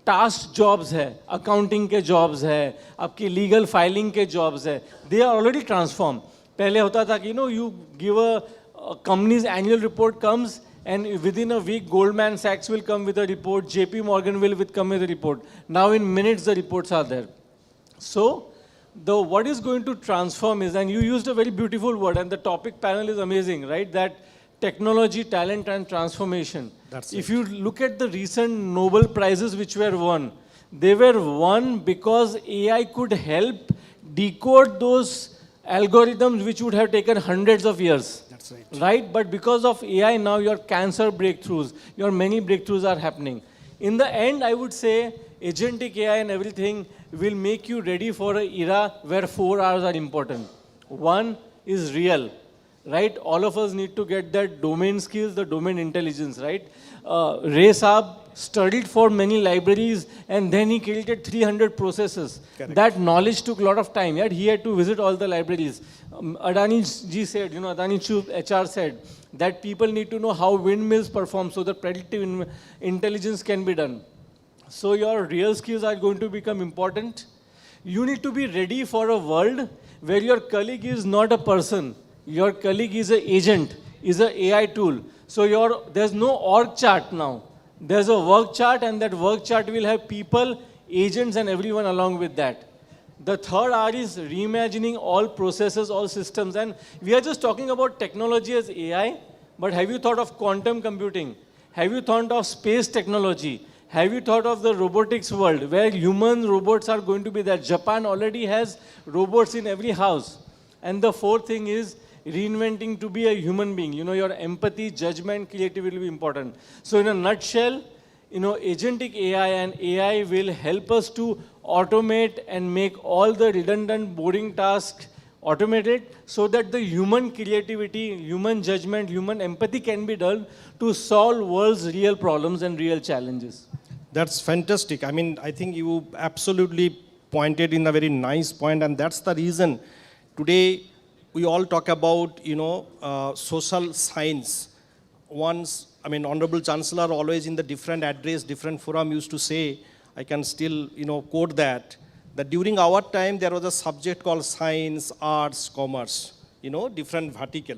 task jobs है, accounting के jobs है, आपकी legal filing के jobs है, they are already transform. पहले होता था कि you give a companies annual report comes and within a week Goldman Sachs will come with a report, JP Morgan will come with a report. Now in minutes the reports are there. So what is going to transform is, and you used a very beautiful word, and the topic panel is amazing, right? That technology, talent and transformation. If you look at the recent Nobel Prizes which were won, they were won because AI could help decode those algorithms which would have taken hundreds of years. That's right. Right? But because of AI now, your cancer breakthroughs, your many breakthroughs are happening. In the end, I would say agentic AI and everything will make you ready for an era where 4 R's are important. One is real, right? All of us need to get that domain skills, the domain intelligence, right? Ray Saab studied for many libraries and then he created 300 processes. Correct. That knowledge took a lot of time. Yet he had to visit all the libraries. Adani ji said, Adani Chief HR said that people need to know how windmills perform so that predictive intelligence can be done. So your real skills are going to become important. You need to be ready for a world where your colleague is not a person. Your colleague is an agent, is an AI tool. So there's no org chart now. There's a work chart, and that work chart will have people, agents, and everyone along with that. The third R is reimagining all processes, all systems. And we are just talking about technology as AI, but have you thought of quantum computing? Have you thought of space technology? Have you thought of the robotics world, where human robots are going to be there? Japan already has robots in every house. And the fourth thing is reinventing to be a human being. Your empathy, judgment, creativity will be important. So in a nutshell, agentic AI and AI will help us to automate and make all the redundant, boring tasks automated so that the human creativity, human judgment, human empathy can be done to solve world's real problems and real challenges. That's fantastic. I mean, I think you absolutely pointed in a very nice point, and that's the reason today we all talk about, social science. Once, Honorable Chancellor always in the different address, different forum used to say, I can still, quote that during our time there was a subject called science, arts, commerce, different vertical.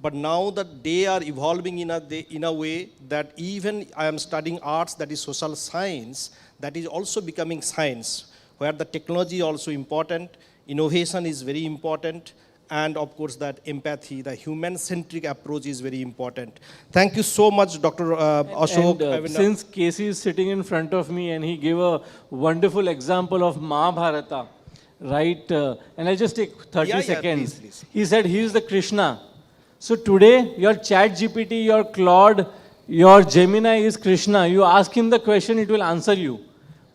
But now that they are evolving in a way that even I am studying arts, that is social science, that is also becoming science, where the technology is also important, innovation is very important, and of course that empathy, the human-centric approach is very important. Thank you so much, Dr. Ashok. And, since Casey is sitting in front of me and he gave a wonderful example of Mahabharata, right? And I'll just take 30 seconds. Please. He said he is the Krishna. So today, your ChatGPT, your Claude, your Gemini is Krishna. You ask him the question, it will answer you.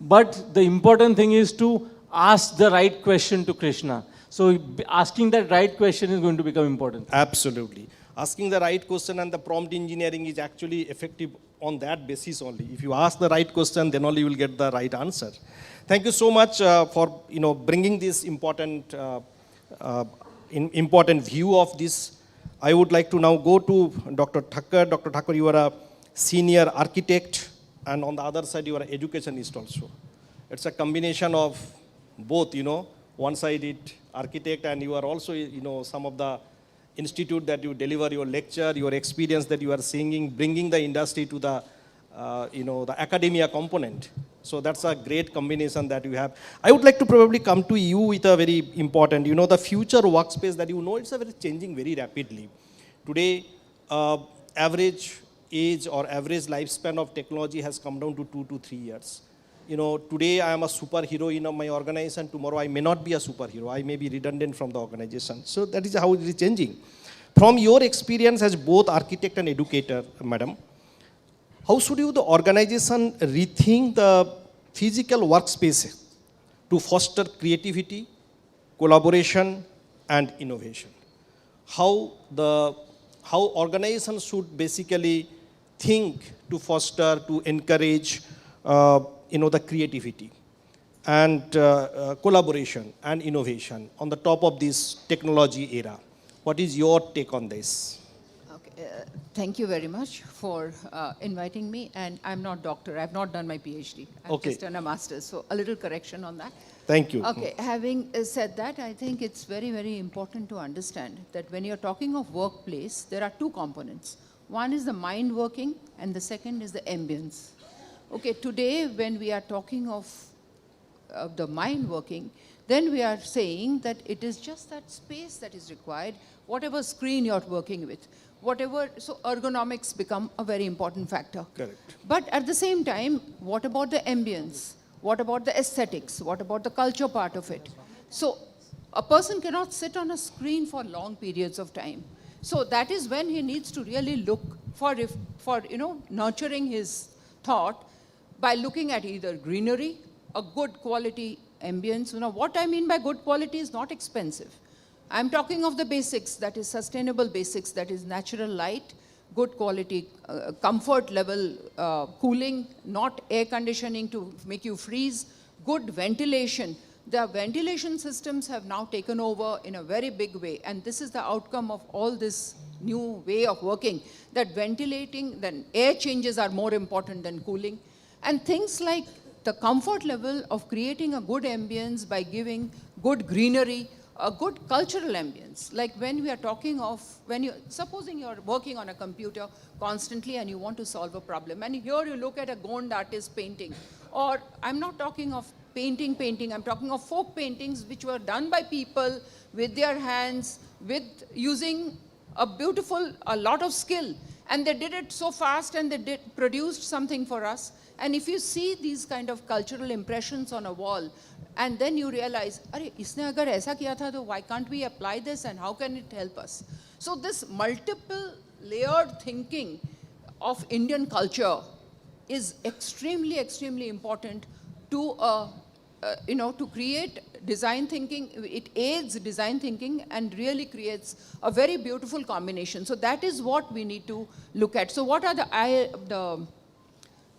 But the important thing is to ask the right question to Krishna. So asking that right question is going to become important. Absolutely. Asking the right question and the prompt engineering is actually effective on that basis only. If you ask the right question, then only you will get the right answer. Thank you so much for bringing this important view of this. I would like to now go to Dr. Thakur. Dr. Thakur, you are a senior architect, and on the other side, you are an educationist also. It's a combination of both, one side it architect, and you are also, some of the institute that you deliver your lecture, your experience that you are singing, bringing the industry to the, the academia component. So that's a great combination that you have. I would like to probably come to you with a very important, the future workspace that it's a very changing very rapidly. Today, average age or average lifespan of technology has come down to 2 to 3 years. Today I am a superhero in my organization, tomorrow I may not be a superhero, I may be redundant from the organization. So that is how it is changing. From your experience as both architect and educator, madam, how should the organization rethink the physical workspace to foster creativity, collaboration, and innovation? How organizations should basically think to foster, to encourage, the creativity and collaboration and innovation on the top of this technology era. What is your take on this? Okay, thank you very much for inviting me. And I'm not doctor. I've not done my PhD. I've just done a master's. So a little correction on that. Thank you. Okay, having said that, I think it's very, very important to understand that when you're talking of workplace, there are two components. One is the mind working, and the second is the ambience. Okay, today when we are talking of the mind working, then we are saying that it is just that space that is required, whatever screen you're working with, so ergonomics become a very important factor. Correct. But at the same time, what about the ambience? What about the aesthetics? What about the culture part of it? So a person cannot sit on a screen for long periods of time. So that is when he needs to really look for nurturing his thought by looking at either greenery, a good quality ambience. What I mean by good quality is not expensive. I'm talking of the basics, that is sustainable basics, that is natural light, good quality, comfort level cooling, not air conditioning to make you freeze, good ventilation. The ventilation systems have now taken over in a very big way, and this is the outcome of all this new way of working, that ventilating, then air changes are more important than cooling, and things like the comfort level of creating a good ambience by giving good greenery, a good cultural ambience. Like when we are talking of, supposing you're working on a computer constantly and you want to solve a problem, and here you look at a Gond artist painting, or I'm not talking of painting, I'm talking of folk paintings which were done by people with their hands, with using a lot of skill, and they did it so fast and they produced something for us. And if you see these kind of cultural impressions on a wall, and then you realize, isne agar aisa kiya tha, to why can't we apply this and how can it help us? So this multiple layered thinking of Indian culture is extremely, extremely important to, to create design thinking. It aids design thinking and really creates a very beautiful combination. So that is what we need to look at. So what are the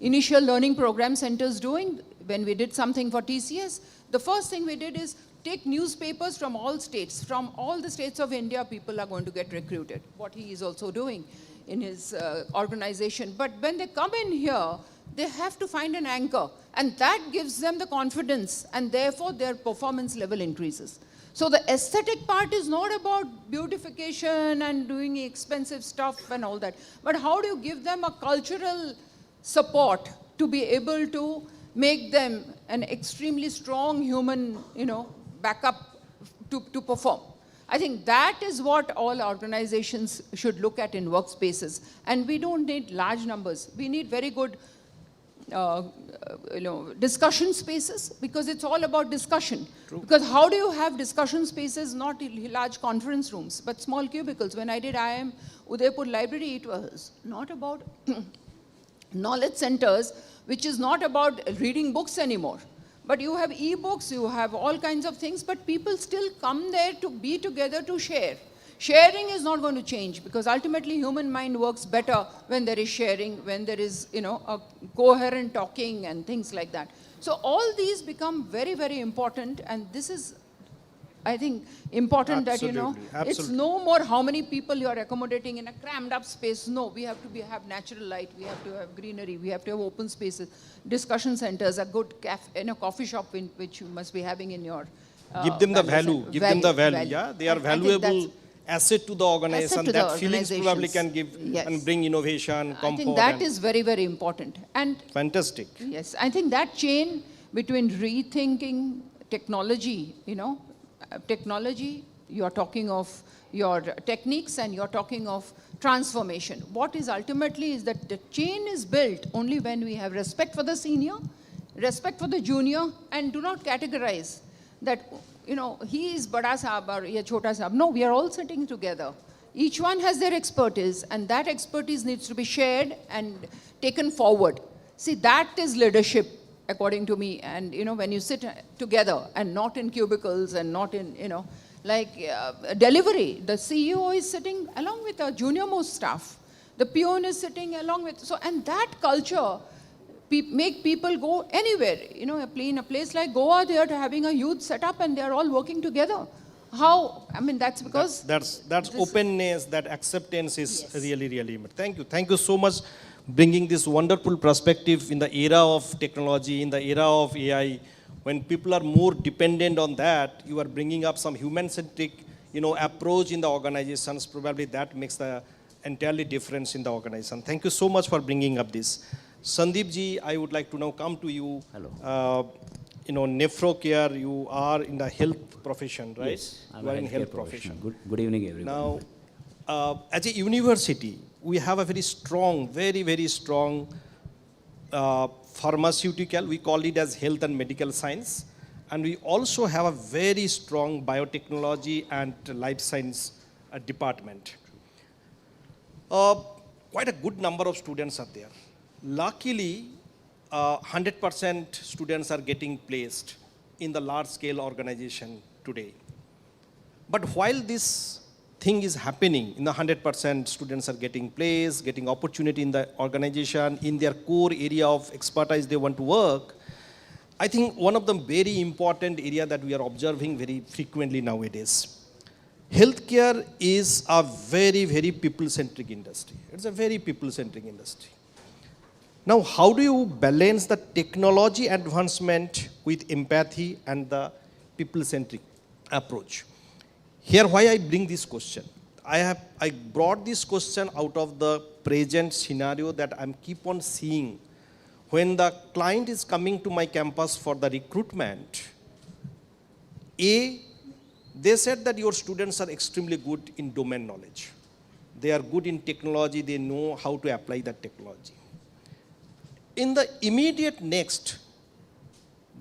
initial learning program centers doing? When we did something for TCS, the first thing we did is take newspapers from all states. From all the states of India, people are going to get recruited, what he is also doing in his organization. But when they come in here, they have to find an anchor, and that gives them the confidence, and therefore their performance level increases. So the aesthetic part is not about beautification and doing expensive stuff and all that, but how do you give them a cultural support to be able to make them an extremely strong human, backup to perform. I think that is what all organizations should look at in workspaces. And we don't need large numbers. We need very good discussion spaces, because it's all about discussion. True. Because how do you have discussion spaces, not large conference rooms, but small cubicles? When I did IIM Udaipur Library, it was not about knowledge centers, which is not about reading books anymore. But you have e-books, you have all kinds of things, but people still come there to be together to share. Sharing is not going to change, because ultimately human mind works better when there is sharing, when there is, a coherent talking and things like that. So all these become very, very important, and this is, I think, important. Absolutely. That, it's no more how many people you are accommodating in a crammed up space. No, we have to have natural light, we have to have greenery, we have to have open spaces, discussion centers, a good coffee shop which you must be having in your... give them the value, yeah? They are valuable asset to the organization. That feelings probably can give and bring innovation, comfort. I think that is very, very important. And fantastic. Yes, I think that chain between rethinking technology, technology, you're talking of your techniques and you're talking of transformation. What is ultimately is that the chain is built only when we have respect for the senior, respect for the junior, and do not categorize that, he is bada sahab or ye chota sahab. No, we are all sitting together. Each one has their expertise, and that expertise needs to be shared and taken forward. See, that is leadership, according to me. And, when you sit together and not in cubicles and not in, delivery, the CEO is sitting along with the junior most staff. The peon is sitting along with, and that culture make people go anywhere. In a place like Goa, they are having a huge setup and they are all working together. How? I mean, that's because... That's openness, that acceptance is really, really important. Thank you. Thank you so much bringing this wonderful perspective in the era of technology, in the era of AI. When people are more dependent on that, you are bringing up some human-centric, approach in the organizations. Probably that makes the entirely difference in the organization. Thank you so much for bringing up this. Sandeep ji, I would like to now come to you. Hello. Nephro care, you are in the health profession, right? Yes, I'm in a health profession. Good evening, everyone. Now, as a university, we have a very strong, very, very strong pharmaceutical, we call it as health and medical science. And we also have a very strong biotechnology and life science department. Quite a good number of students are there. Luckily, 100% students are getting placed in the large-scale organization today. But while this thing is happening, in the 100% students are getting placed, getting opportunity in the organization, in their core area of expertise they want to work, I think one of the very important area that we are observing very frequently nowadays. Healthcare is a very, very people-centric industry. It's a very people-centric industry. Now, how do you balance the technology advancement with empathy and the people-centric approach? Here, why I bring this question. I brought this question out of the present scenario that I keep on seeing. When the client is coming to my campus for the recruitment, they said that your students are extremely good in domain knowledge. They are good in technology, they know how to apply that technology. In the immediate next,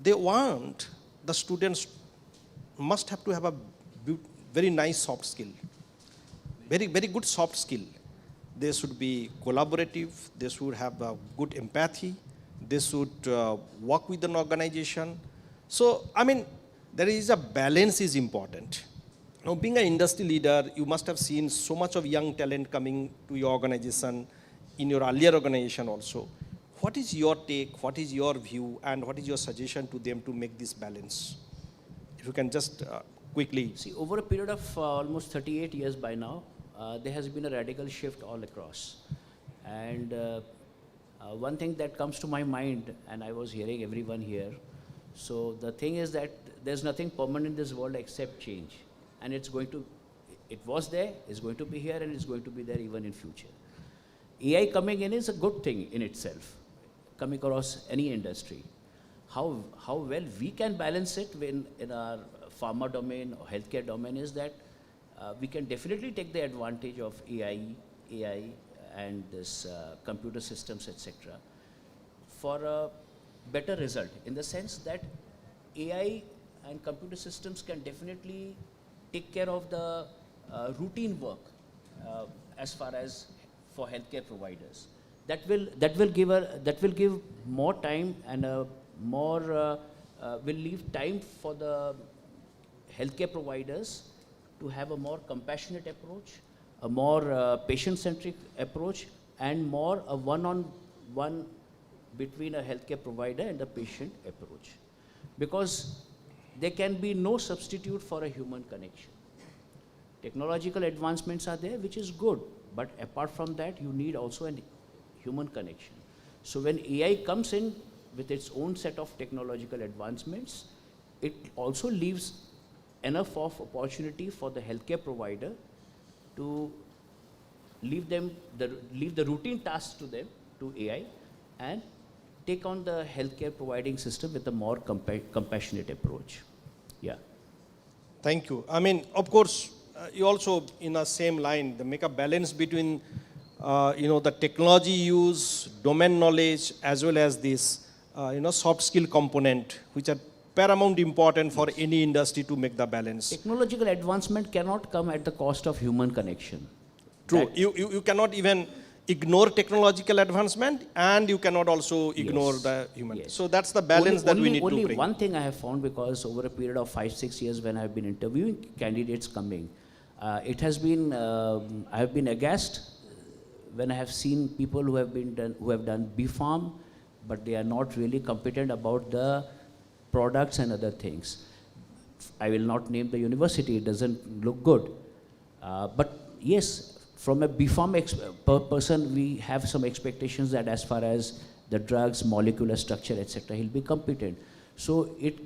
they want the students must have to have a very nice soft skill, very, very good soft skill. They should be collaborative, they should have a good empathy, they should work with an organization. So, I mean, there is a balance is important. Now, being an industry leader, you must have seen so much of young talent coming to your organization, in your earlier organization also. What is your take, what is your view, and what is your suggestion to them to make this balance? If you can just quickly. See, over a period of almost 38 years by now, there has been a radical shift all across. And one thing that comes to my mind, and I was hearing everyone here, so the thing is that there's nothing permanent in this world except change. And it was there, it's going to be here, and it's going to be there even in future. AI coming in is a good thing in itself, coming across any industry. How well we can balance it in our pharma domain or healthcare domain is that we can definitely take the advantage of AI and this computer systems, etc. for a better result, in the sense that AI and computer systems can definitely take care of the routine work as far as for healthcare providers. That will give more time and will leave time for the healthcare providers to have a more compassionate approach, a more patient-centric approach, and more a one-on-one between a healthcare provider and a patient approach. Because there can be no substitute for a human connection. Technological advancements are there, which is good, but apart from that, you need also a human connection. So when AI comes in with its own set of technological advancements, it also leaves enough of opportunity for the healthcare provider to leave the routine tasks to them, to AI, and take on the healthcare providing system with a more compassionate approach. Yeah. Thank you. I mean, of course, you also, in the same line, they make a balance between, the technology use, domain knowledge, as well as this, soft skill component, which are paramount important for any industry to make the balance. Technological advancement cannot come at the cost of human connection. True. You cannot even ignore technological advancement, and you cannot also ignore the human. Yes. So that's the balance that we need to Only bring. one thing I have found, because over a period of 5-6 years when I have been interviewing candidates coming, it has been, I have been aghast when I have seen people who have done B.Pharm, but they are not really competent about the products and other things. I will not name the university, it doesn't look good. But yes, from a B.Pharm person, we have some expectations that as far as the drugs, molecular structure, etc., he'll be competent. So it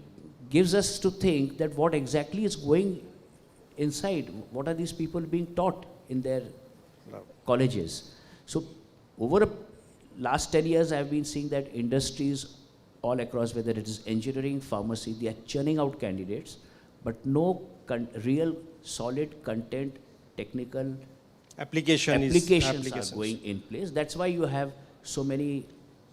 gives us to think that what exactly is going inside, what are these people being taught in their colleges. So over the last 10 years, I've been seeing that industries all across, whether it is engineering, pharmacy, they are churning out candidates, but no real solid content, technical applications are going in place. That's why you have so many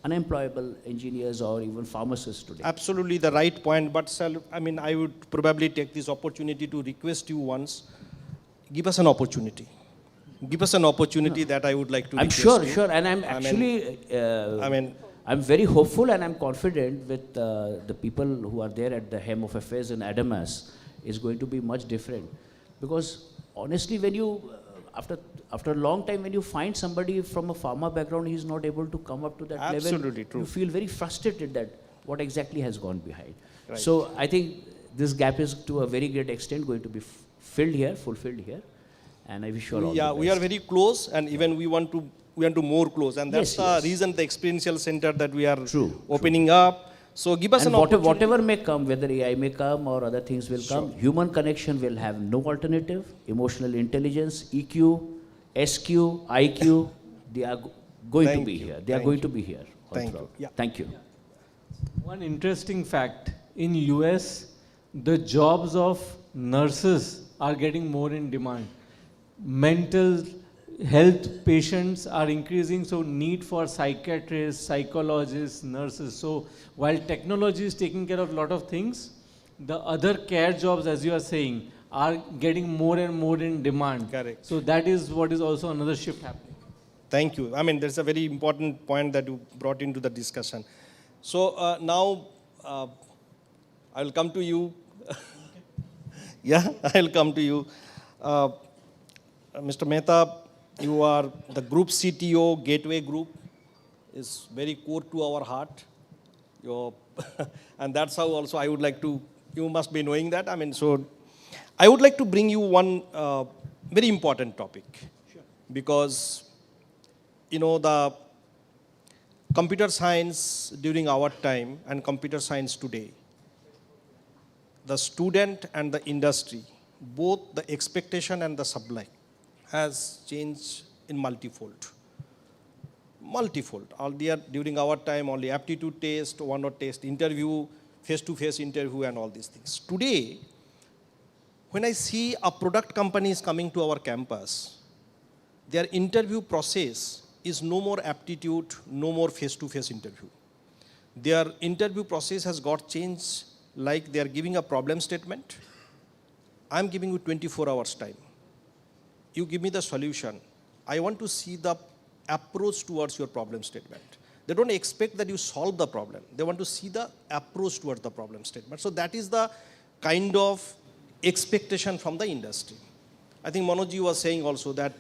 unemployable engineers or even pharmacists today. Absolutely the right point, but sir, I mean, I would probably take this opportunity to request you once, give us an opportunity. Give us an opportunity that I would like to request Sure, and I'm actually, I'm very hopeful and I'm confident with the people who are there at the helm of affairs in Adamas is going to be much different. Because honestly, when you, after a long time, when you find somebody from a pharma background, he's not able to come up to that level. Absolutely true. You feel very frustrated that what exactly has gone behind. Right. So I think this gap is to a very great extent going to be fulfilled here. And I wish you all the best. We are very close, and even we want to more close, and that's the reason the experiential center that we are opening up. So give us an opportunity. Whatever may come, whether AI may come or other things will come, human connection will have no alternative. Emotional intelligence, EQ, SQ, IQ, they are going to be here. They are going to be here. Thank you. Yeah. Thank you. One interesting fact, in US, the jobs of nurses are getting more in demand. Mental health patients are increasing, so need for psychiatrists, psychologists, nurses. So while technology is taking care of a lot of things, the other care jobs, as you are saying, are getting more and more in demand. Correct. So that is what is also another shift happening. Thank you. I mean, there's a very important point that you brought into the discussion. So now I'll come to you. Yeah, I'll come to you. Mr. Mehta, you are the group CTO, Gateway Group, is very core to our heart. And that's how also I would like to, you must be knowing that. I mean, so I would like to bring you one very important topic. Sure. Because, you know, the computer science during our time and computer science today, the student and the industry, both the expectation and the supply has changed in multifold. During our time, only aptitude test, one-word test, interview, face-to-face interview, and all these things. Today, when I see a product company is coming to our campus, their interview process is no more aptitude, no more face-to-face interview. Their interview process has got changed, like they are giving a problem statement. I'm giving you 24 hours time. You give me the solution. I want to see the approach towards your problem statement. They don't expect that you solve the problem. They want to see the approach towards the problem statement. So that is the kind of expectation from the industry. I think Manojji was saying also that,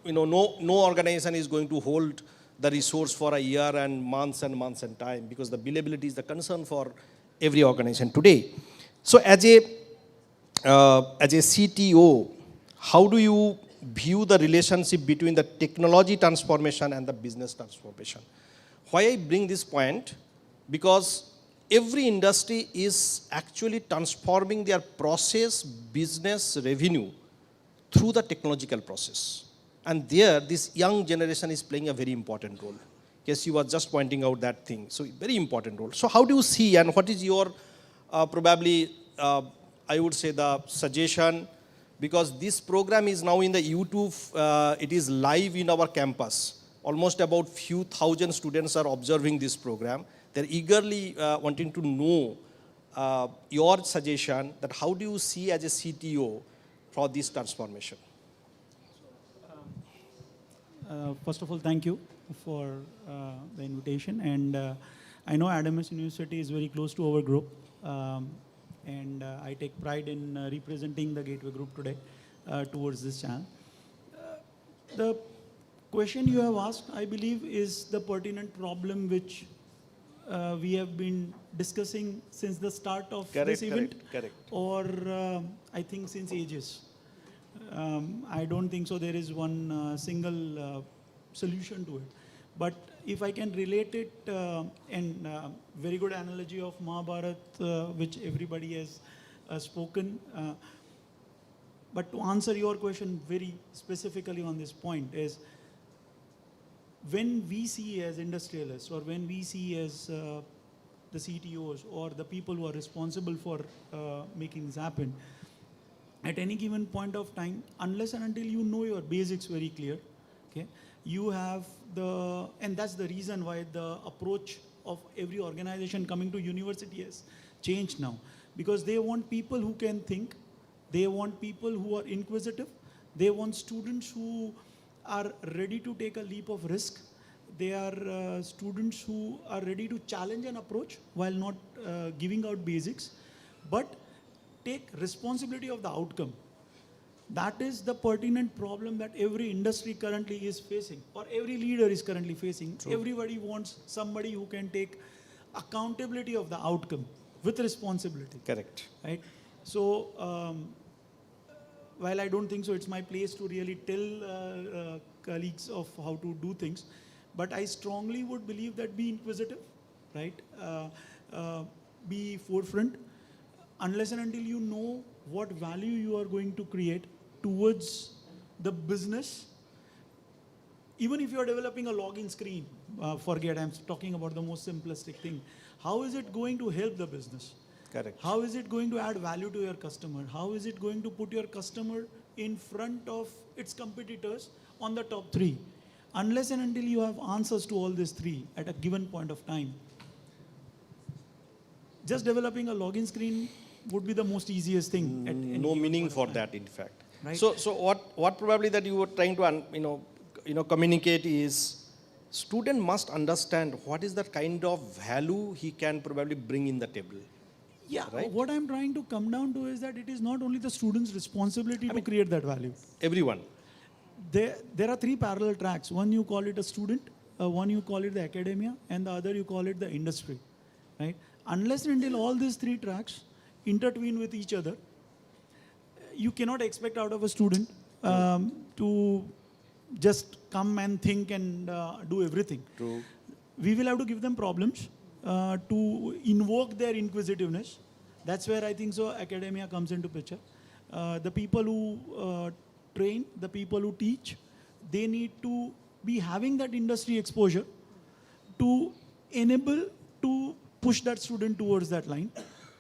you know, no organization is going to hold the resource for a year and months and time, because the billability is the concern for every organization today. So as a CTO, how do you view the relationship between the technology transformation and the business transformation? Why I bring this point? Because every industry is actually transforming their process, business, revenue through the technological process. And there, this young generation is playing a very important role. Yes, you were just pointing out that thing. So very important role. So how do you see, and what is your probably, I would say, the suggestion? Because this program is now in the YouTube, it is live in our campus. Almost about few thousand students are observing this program. They're eagerly wanting to know your suggestion that how do you see as a CTO for this transformation? First of all, thank you for the invitation. And I know Adamas University is very close to our group. And I take pride in representing the Gateway Group today towards this channel. The question you have asked, I believe, is the pertinent problem which we have been discussing since the start of this event. Correct. Or I think since ages. I don't think so there is one single solution to it. But if I can relate it, and very good analogy of Mahabharata, which everybody has spoken. But to answer your question very specifically on this point is, when we see as industrialists, or when we see as the CTOs or the people who are responsible for making this happen, at any given point of time, unless and until you know your basics very clear, okay, you have and that's the reason why the approach of every organization coming to university has changed now. Because they want people who can think, they want people who are inquisitive, they want students who are ready to take a leap of risk. They are students who are ready to challenge an approach while not giving out basics, but take responsibility of the outcome. That is the pertinent problem that every industry currently is facing, or every leader is currently facing. True. Everybody wants somebody who can take accountability of the outcome with responsibility. Correct. Right? So, while I don't think so it's my place to really tell colleagues of how to do things, but I strongly would believe that be inquisitive, right? Be forefront. Unless and until you know what value you are going to create towards the business, even if you are developing a login screen, forget, I'm talking about the most simplistic thing. How is it going to help the business? Correct. How is it going to add value to your customer? How is it going to put your customer in front of its competitors on the top 3? Unless and until you have answers to all these 3 at a given point of time, just developing a login screen would be the most easiest thing. No meaning for that, in fact. Right? So what probably that you were trying to communicate is, student must understand what is the kind of value he can probably bring in the table. Yeah, right? What I'm trying to come down to is that it is not only the student's responsibility to create that value. Everyone. There are 3 parallel tracks. One you call it a student, one you call it the academia, and the other you call it the industry. Right? Unless and until all these 3 tracks intertwine with each other, you cannot expect out of a student to just come and think and do everything. True. We will have to give them problems to invoke their inquisitiveness. That's where I think so academia comes into picture. The people who train, the people who teach, they need to be having that industry exposure to enable to push that student towards that line,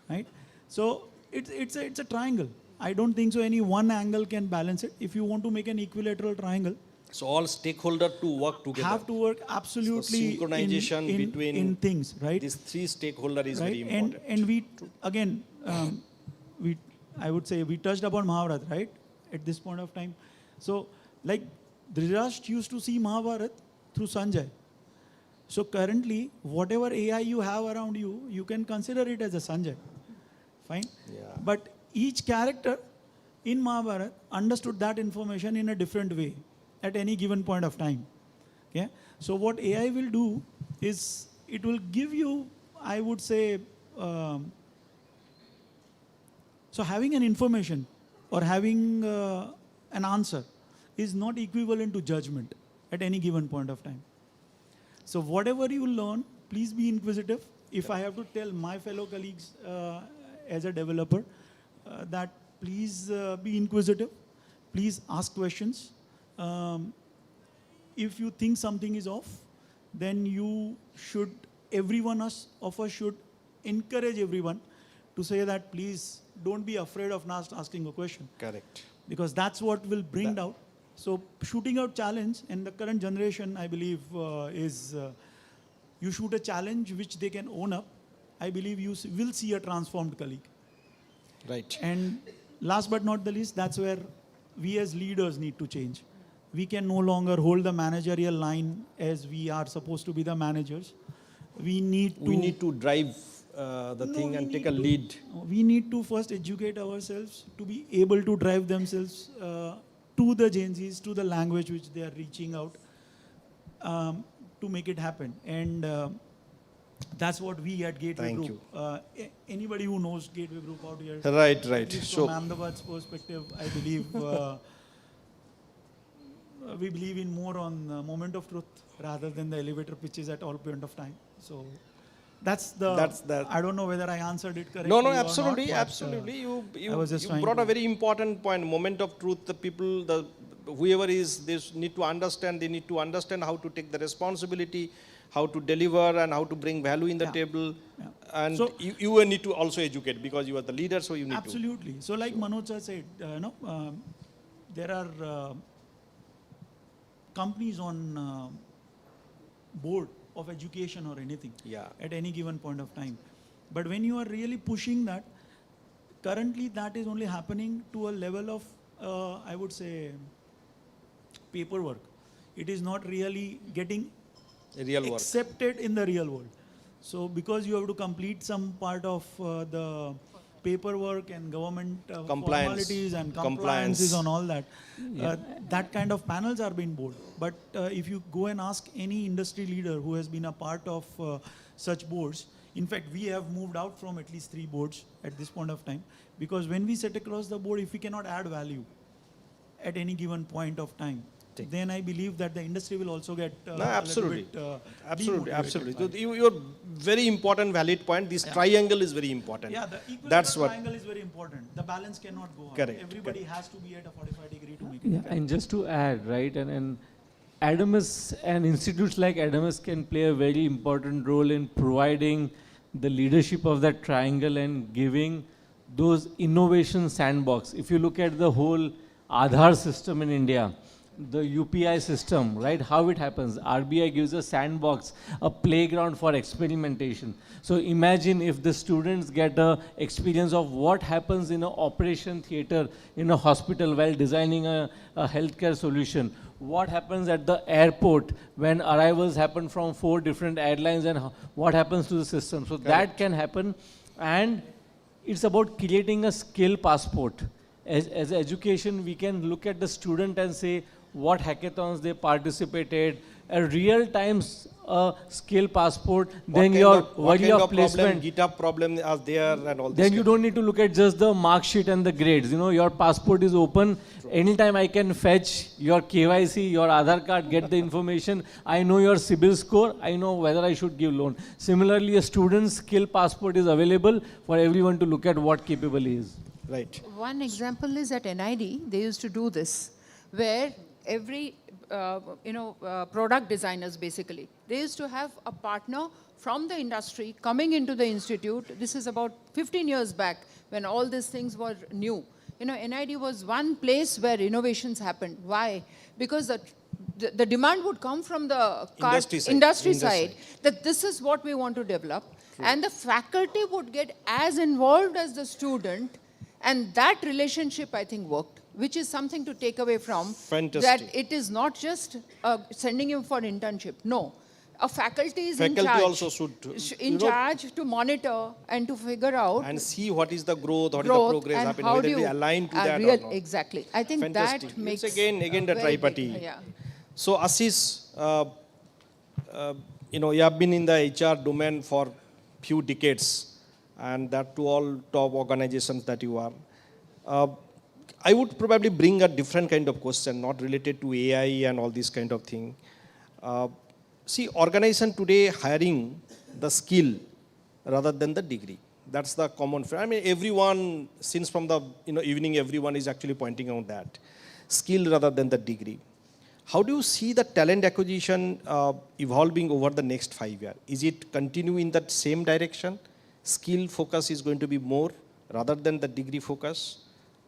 right? So it's a triangle. I don't think so any one angle can balance it. If you want to make an equilateral triangle, so all stakeholders to work together. Have to work absolutely so synchronization in things, right? These 3 stakeholders is right? very important. And we, again, I would say we touched upon Mahabharata, right? At this point of time. So, like, Dhritarashtra used to see Mahabharata through Sanjay. So currently, whatever AI you have around you, you can consider it as a Sanjay. Fine? Yeah. But each character in Mahabharata understood that information in a different way at any given point of time. Okay? So what AI will do is, it will give you, I would say, so having an information or having an answer is not equivalent to judgment at any given point of time. So whatever you learn, please be inquisitive. If I have to tell my fellow colleagues as a developer that please be inquisitive, please ask questions. If you think something is off, then you should, everyone of us should encourage everyone to say that please don't be afraid of not asking a question. Correct. Because that's what will bring out. So shooting out challenge, and the current generation, I believe, is you shoot a challenge which they can own up. I believe you will see a transformed colleague. Right. And last but not the least, that's where we as leaders need to change. we can no longer hold the managerial line as we are supposed to be the managers. We need to drive the thing and take a lead. We need to first educate ourselves to be able to drive themselves to the Gen Zs, to the language which they are reaching out, to make it happen. And that's what we at Gateway Thank Group, anybody who knows Gateway Group out here, Right. at least from Ahmedabad's perspective, I believe we believe in more on moment of truth rather than the elevator pitches at all point of time. So that's the. I don't know whether I answered it correctly. No, or absolutely, not, but, absolutely. You trying brought to- a very important point. Moment of truth. The people, whoever is, they need to understand. They need to understand how to take the responsibility, how to deliver, and how to bring value in the table. And So- you need to also educate because you are the leader, so you need to. Absolutely. So like Manoj sir said, there are companies on board of education or anything at any given point of time. But when you are really pushing that, currently that is only happening to a level of, I would say, paperwork. It is not really getting Real work. accepted in the real world. So because you have to complete some part of the paperwork and government formalities and compliances on all that, that kind of panels are being board. But if you go and ask any industry leader who has been a part of such boards, in fact, we have moved out from at least 3 boards at this point of time, because when we sit across the board, if we cannot add value at any given point of time, then I believe that the industry will also get absolutely. a little bit Absolutely, demotivated absolutely. by So your very important valid point. This triangle is very important. Yeah, the equilibrium That's what. triangle is very important. The balance cannot go on. Correct, Everybody has to be at a 45 degree to make it Yeah, happen. and just to add, right, and Adamas and institutes like Adamas can play a very important role in providing the leadership of that triangle and giving those innovation sandbox. If you look at the whole Aadhaar system in India, the UPI system, right, how it happens. RBI gives a sandbox, a playground for experimentation. So imagine if the students get a experience of what happens in an operation theater in a hospital while designing a healthcare solution. What happens at the airport when arrivals happen from 4 different airlines, and what happens to the system. So that can happen, and it's about creating a skill passport. As education, we can look at the student and say what hackathons they participated, a real-time skill passport, then your worry of placement. GitHub problem are there and all this. Then you don't need to look at just the mark sheet and the grades. You know, your passport is open. Anytime I can fetch your KYC, your Aadhaar card, get the information. I know your CIBIL score. I know whether I should give loan. Similarly, a student's skill passport is available for everyone to look at what capable he is. Right. One example is at NID, they used to do this, where every, product designers basically, they used to have a partner from the industry coming into the institute. This is about 15 years back when all these things were new. NID was one place where innovations happened. Why? Because the demand would come from the industry side, that this is what we want to develop. True. And the faculty would get as involved as the student, and that relationship, I think, worked, which is something to take away from. Fantastic. That it is not just sending you for internship. No. A faculty is in charge. Faculty also should charge to monitor and to figure out. And see what is the growth, what is the progress happening, whether they align to that or not. Exactly. I think Fantastic. that makes it's again the tri-party. Yeah. So Ashish, you have been in the HR domain for few decades, and that to all top organizations that you are. I would probably bring a different kind of question, not related to AI and all this kind of thing. See, organization today hiring the skill rather than the degree. That's the common. I mean, everyone, since from the evening, everyone is actually pointing out that skill rather than the degree. How do you see the talent acquisition evolving over the next 5 years? Is it continue in that same direction? Skill focus is going to be more rather than the degree focus?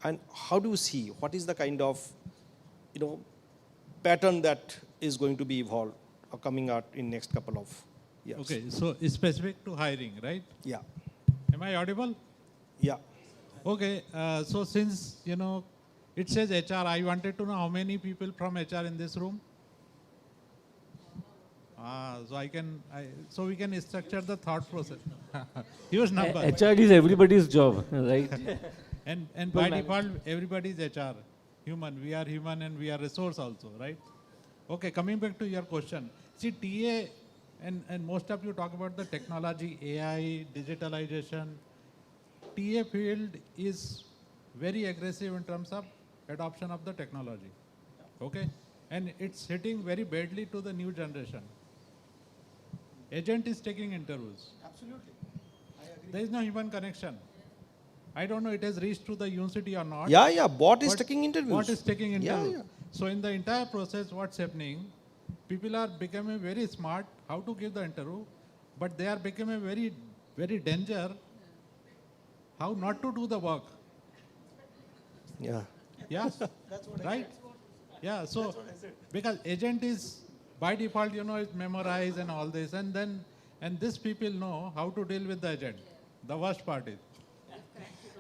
And how do you see, what is the kind of pattern that is going to be evolved or coming out in next couple of years? Okay, so it's specific to hiring, right? Yeah. Am I audible? Yeah. Okay, so since, It says HR. I wanted to know how many people from HR in this room. So we can structure the thought process. Huge number. HR is everybody's job, right? and by default, everybody is HR, human. We are human and we are resource also, right? Okay, coming back to your question. See, TA, and most of you talk about the technology, AI, digitalization. TA field is very aggressive in terms of adoption of the technology, okay? And it's hitting very badly to the new generation. Agent is taking interviews. Absolutely. I agree. There is no human connection. I don't know it has reached to the university or not. Yeah, bot is taking interviews. Bot is taking interviews. Yeah. So in the entire process, what's happening, people are becoming very smart how to give the interview, but they are becoming very, very danger how not to do the work. Yeah. Yes, That's what right? Yeah, so because agent is by default, it's memorized and all this, and these people know how to deal with the agent. The worst part is.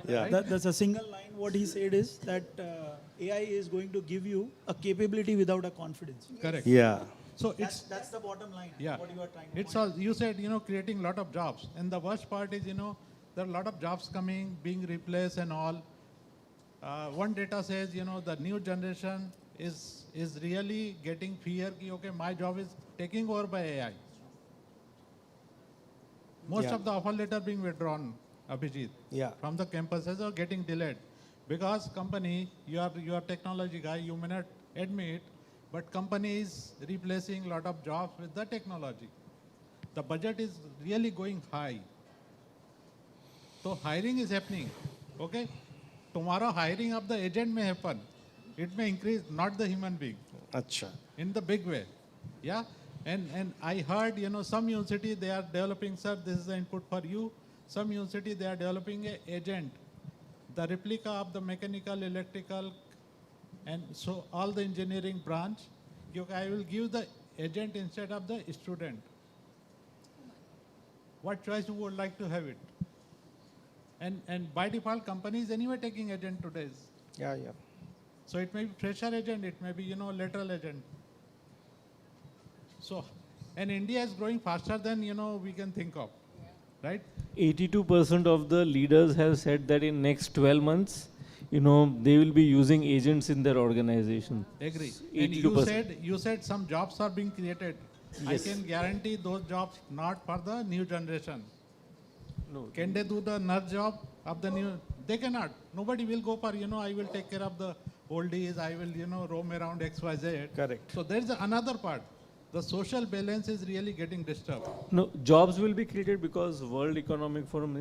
Yeah. That's a single line. What he said is that AI is going to give you a capability without a confidence. Correct. Yeah. So That's the bottom line. Yeah. What you are trying to It's point all, you said, creating a lot of jobs. And the worst part is, there are a lot of jobs coming, being replaced and all. One data says, the new generation is really getting fear, okay, my job is taking over by AI. Most of the offer letter being withdrawn, Abhijit, from the campuses are getting delayed. Because company, you are technology guy, you may not admit, but company is replacing a lot of jobs with the technology. The budget is really going high. So hiring is happening, okay? Tomorrow hiring of the agent may happen. It may increase, not the human being. Acha. In the big way, yeah? And I heard, some university, they are developing, sir, this is the input for you. Some university, they are developing an agent, the replica of the mechanical, electrical, and so all the engineering branch, I will give the agent instead of the student. What choice you would like to have it? And by default, companies anyway taking agent today. Yeah. So it may be fresher agent, it may be, lateral agent. So, and India is growing faster than, we can think of, right? 82% of the leaders have said that in next 12 months, they will be using agents in their organization. Agree. 82%. And you said some jobs are being created. Yes. I can guarantee those jobs not for the new generation. No. Can they do the nurse job of the new? They cannot. Nobody will go for, I will take care of the oldies, I will, roam around XYZ. Correct. So there's another part. The social balance is really getting disturbed. No, jobs will be created because World Economic Forum,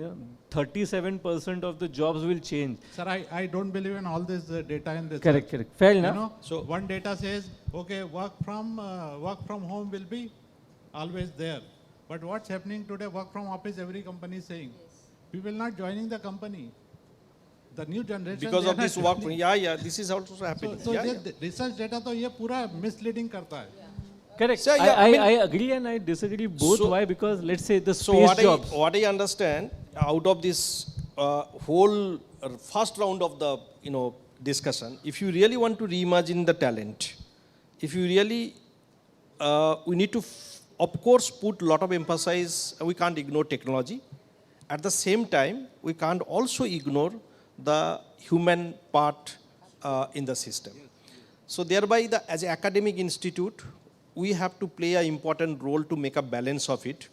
37% of the jobs will change. Sir, I don't believe in all this data in this. Correct. Fair enough. So one data says, okay, work from home will be always there. But what's happening today, work from office, every company is saying. People not joining the company. The new generation. Because of this work, this is also happening. So the research data to ye pura misleading karta hai. Correct. So, I agree and I disagree both. Why? Because let's say the space jobs. What I understand out of this whole first round of the discussion, if you really want to reimagine the talent, if you really, we need to, of course, put a lot of emphasis. We can't ignore technology. At the same time, we can't also ignore the human part in the system. So thereby, as an academic institute, we have to play an important role to make a balance of it.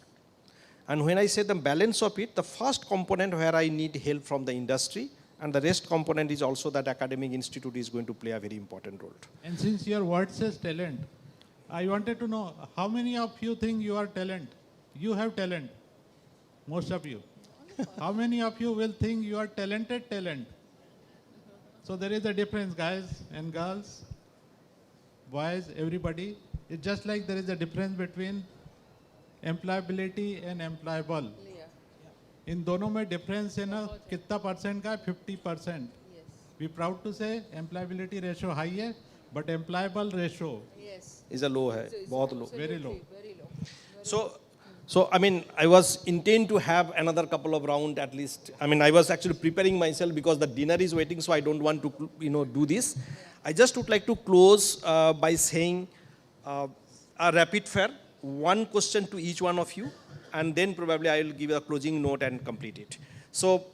And when I say the balance of it, the first component where I need help from the industry, and the rest component is also that academic institute is going to play a very important role. And since your word says talent, I wanted to know, how many of you think you are talent? You have talent, most of you. How many of you will think you are talented talent? So there is a difference, guys and girls, boys, everybody. It's just like there is a difference between employability and employable. In dono mein difference है ना कितना percent का 50%. We proud to say employability ratio high है, but employable ratio is a low है, बहुत low. Very low. So, I mean, I was intent to have another couple of rounds at least. I mean, I was actually preparing myself because the dinner is waiting, so I don't want to, do this. I just would like to close by saying a rapid fire, one question to each one of you, and then probably I will give a closing note and complete it. So,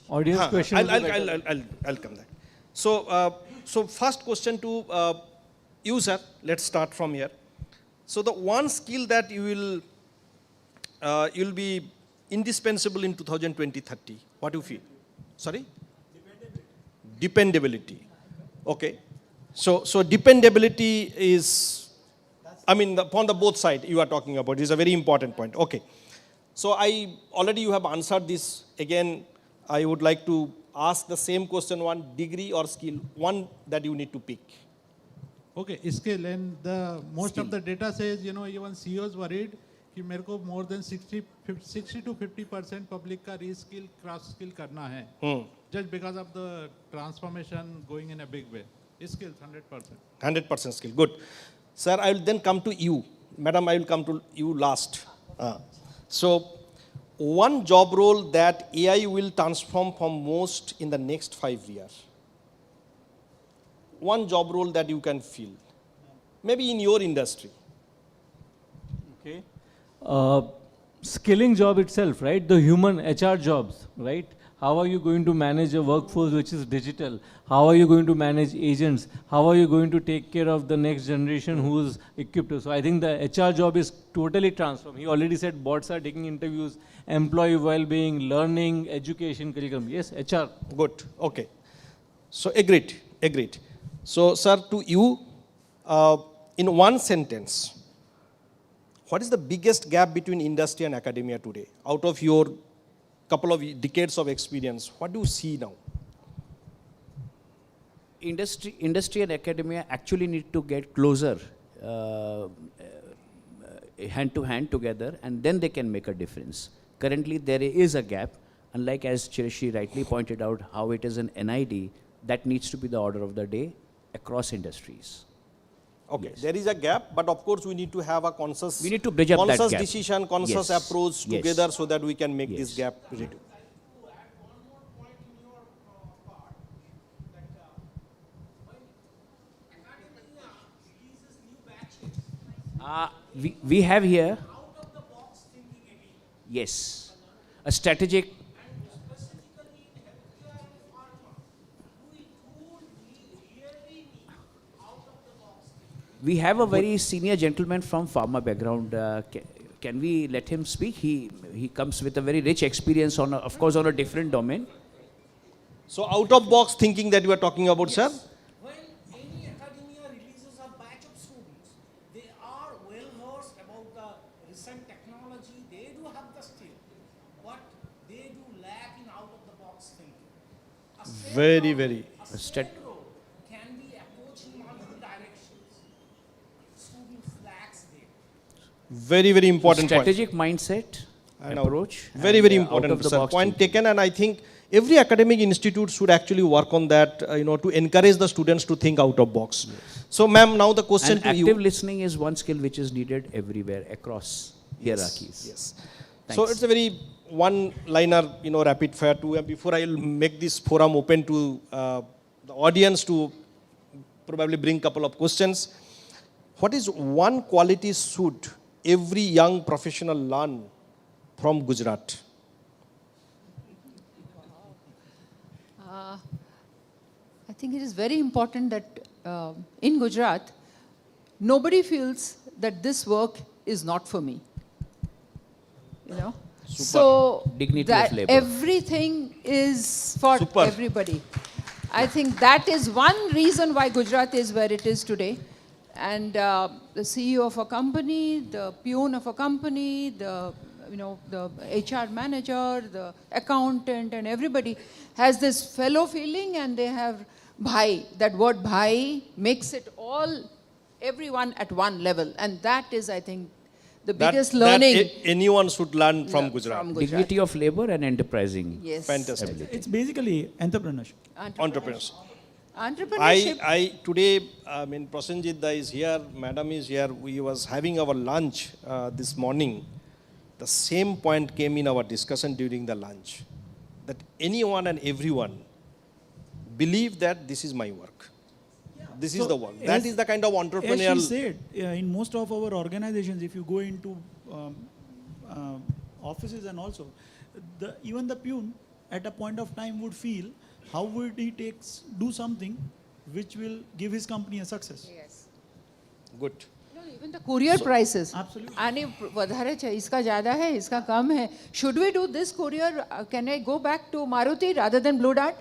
Audience question. I'll come back. So, so first question to you, sir. Let's start from here. So the one skill that you will be indispensable in 2020-30. What do you feel? Sorry? Dependability. Okay. So dependability is, I mean, upon the both sides you are talking about is a very important point. Okay. So already you have answered this. Again, I would like to ask the same question, one degree or skill, one that you need to pick. Okay, skill, and most of the data says, even CEOs worried कि मेरे को more than 60 to 50% public का reskill, cross skill करना है. Just because of the transformation going in a big way. Skills 100%. 100% skill. Good. Sir, I will then come to you. Madam, I will come to you last. So, one job role that AI will transform from most in the next 5 years. One job role that you can feel, maybe in your industry. Okay. Skilling job itself, right? The human HR jobs, right? How are you going to manage a workforce which is digital? How are you going to manage agents? How are you going to take care of the next generation who is equipped? So I think the HR job is totally transformed. He already said bots are taking interviews, employee well-being, learning, education, curriculum. Yes, HR. Good. Okay. So agreed. So, sir, to you, in one sentence, what is the biggest gap between industry and academia today? Out of your couple of decades of experience, what do you see now? Industry and academia actually need to get closer, hand to hand together, and then they can make a difference. Currently, there is a gap, unlike as Chirishi rightly pointed out, how it is an NID, that needs to be the order of the day across industries. Okay, yes. There is a gap, but of course we need to have a conscious, we need to bridge up that gap. Decision, conscious approach together so that we can make this gap reduce. We have here, yes, a strategic. We have a very senior gentleman from pharma background. Can we let him speak? He comes with a very rich experience on, of course, on a different domain. So out of box thinking that you are talking about, sir? When any academia releases a batch of students, they are well versed about the recent technology. They do have the skill, but they do lack in out of the box thinking. Very. Can be approached in multiple directions. Students lacks there. Very important strategic point. Mindset, approach. Very important, sir. Point taken, and I think every academic institute should actually work on that, to encourage the students to think out of box. Yes. So, ma'am, now the question to you. Active listening is one skill which is needed everywhere across hierarchies. Yes. So it's a very one-liner, rapid fire too. And before I will make this forum open to the audience to probably bring a couple of questions. What is one quality should every young professional learn from Gujarat? I think it is very important that in Gujarat, nobody feels that this work is not for me. Super. So Dignity that of labor. everything is for everybody. I think that is one reason why Gujarat is where it is today. And the CEO of a company, the peon of a company, the HR manager, the accountant, and everybody has this fellow feeling, and they have bhai. That word bhai makes it all, everyone at one level. And that is, I think, the biggest learning. That anyone should learn from Gujarat. Dignity of labor and enterprising. Yes. Fantastic. ability. It's basically entrepreneurship. Entrepreneurship. Entrepreneurship. Today, I mean, Prasenjit Da is here, Madam is here. We was having our lunch this morning. The same point came in our discussion during the lunch, that anyone and everyone believe that this is my work. This is the work. That is the kind of entrepreneurial. As she said, in most of our organizations, if you go into offices and also, even the peon at a point of time would feel, how would he do something which will give his company a success? Yes. Good. Even the courier prices. Absolutely. And vadhare cha, iska zyada hai, iska kam hai. Should we do this courier? Can I go back to Maruti rather than Blue Dart?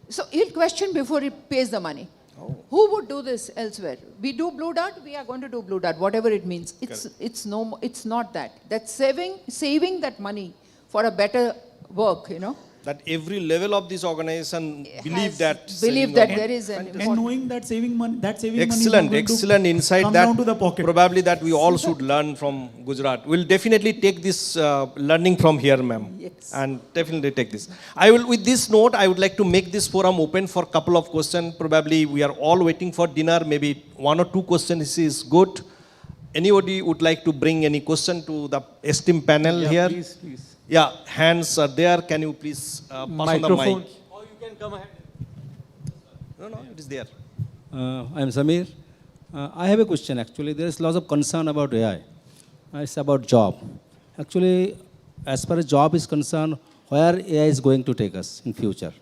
So he'll question before he pays the money. Oh. Who would do this elsewhere? We do Blue Dart, we are going to do Blue Dart, whatever it means. It's not that. That's saving that money for a better work, you know. That every level of this organization believe that there is an And knowing that saving money, excellent insight come that down to the pocket. probably that we all should learn from Gujarat. We'll definitely take this learning from here, ma'am. Yes. And definitely take this. I will, with this note, I would like to make this forum open for a couple of questions. Probably we are all waiting for dinner. Maybe 1 or 2 questions is good. Anybody would like to bring any question to the esteemed panel here? Please. Yeah, hands are there. Can you please pass on the Microphone. mic? Or you can come ahead. No, it is there. I am Samir. I have a question actually. There is lots of concern about AI. It's about job. Actually, as far as job is concerned, where AI is going to take us in future?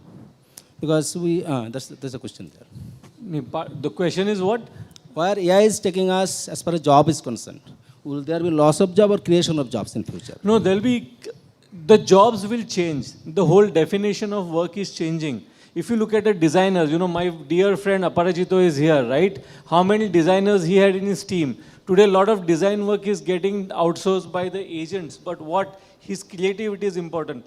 Because there's a question there. The question is what? Where AI is taking us as far as job is concerned? Will there be loss of job or creation of jobs in future? No, the jobs will change. The whole definition of work is changing. If you look at the designers, my dear friend Aparajito is here, right? How many designers he had in his team? Today, a lot of design work is getting outsourced by the agents. But his creativity is important.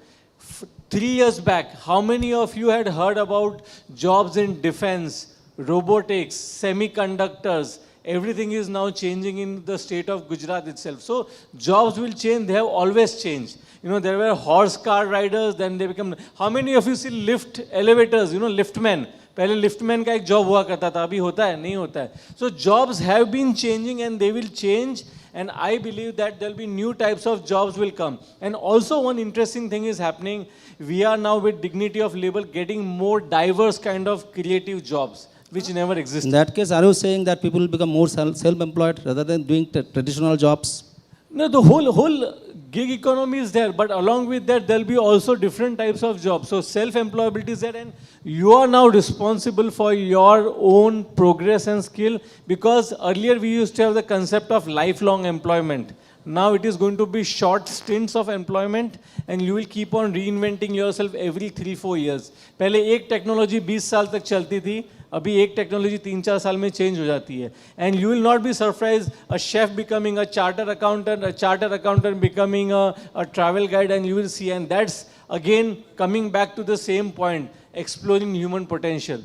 3 years back, how many of you had heard about jobs in defense, robotics, semiconductors? Everything is now changing in the state of Gujarat itself. So jobs will change. They have always changed. There were horse car riders, then they become... How many of you see lift elevators, liftmen? पहले liftman का एक job हुआ करता था, अभी होता है, नहीं होता है. So jobs have been changing and they will change. And I believe that there will be new types of jobs will come. And also one interesting thing is happening. We are now with dignity of labor getting more diverse kind of creative jobs, which never existed. In that case, are you saying that people will become more self-employed rather than doing traditional jobs? No, the whole gig economy is there, but along with that, there'll be also different types of jobs. So self-employability is there, and you are now responsible for your own progress and skill, because earlier we used to have the concept of lifelong employment. Now it is going to be short stints of employment, and you will keep on reinventing yourself every 3-4 years. पहले एक technology 20 साल तक चलती थी, अभी एक technology 3-4 साल में चेंज हो जाती है. And you will not be surprise a chef becoming a charter accountant becoming a travel guide, and you will see, and that's again coming back to the same point, exploring human potential.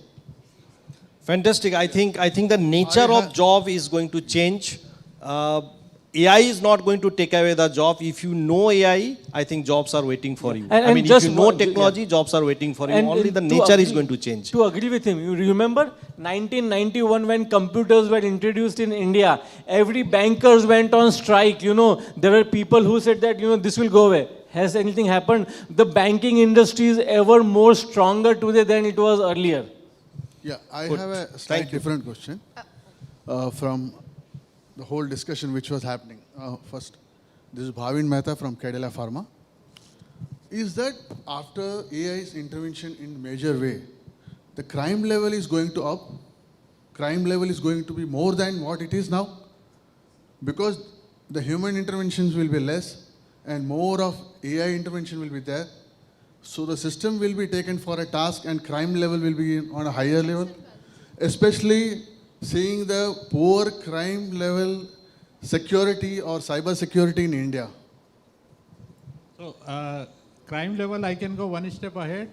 Fantastic. I think the nature of job is going to change. AI is not going to take away the job. If you know AI, I think jobs are waiting for you. And if you know technology, jobs are waiting for you. Only the nature is going to change. To agree with him, you remember 1991 when computers were introduced in India, every bankers went on strike. There were people who said that, this will go away. Has anything happened? The banking industry is ever more stronger today than it was earlier. Yeah, I have a slight different question from the whole discussion which was happening. First, this is Bhavin Mehta from Cadila Pharma. Is that after AI's intervention in major way, the crime level is going to up? Crime level is going to be more than what it is now? Because the human interventions will be less and more of AI intervention will be there. So the system will be taken for a task and crime level will be on a higher level. Especially seeing the poor crime level security or cyber security in India. So, crime level, I can go one step ahead.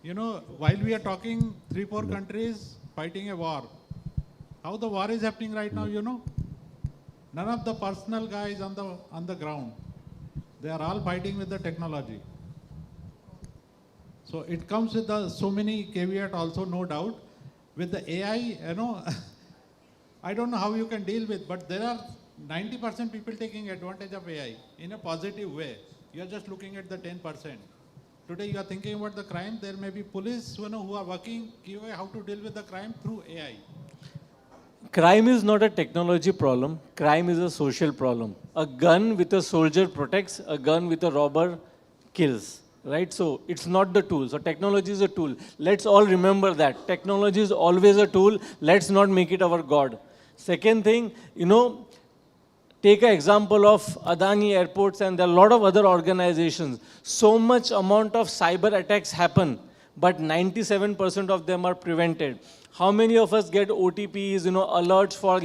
While we are talking 3-4 countries fighting a war, how the war is happening right now, None of the personal guys on the ground. They are all fighting with the technology. So it comes with so many caveat also, no doubt. with the AI, I don't know how you can deal with, but there are 90% people taking advantage of AI in a positive way. You are just looking at the 10%. Today you are thinking about the crime, there may be police who are working how to deal with the crime through AI. Crime is not a technology problem. Crime is a social problem. A gun with a soldier protects, a gun with a robber kills. Right? So it's not the tool. So technology is a tool. Let's all remember that. Technology is always a tool. Let's not make it our God. Second thing, take an example of Adani Airports, and there are a lot of other organizations. So much amount of cyber attacks happen, but 97% of them are prevented. How many of us get OTPs, alerts for,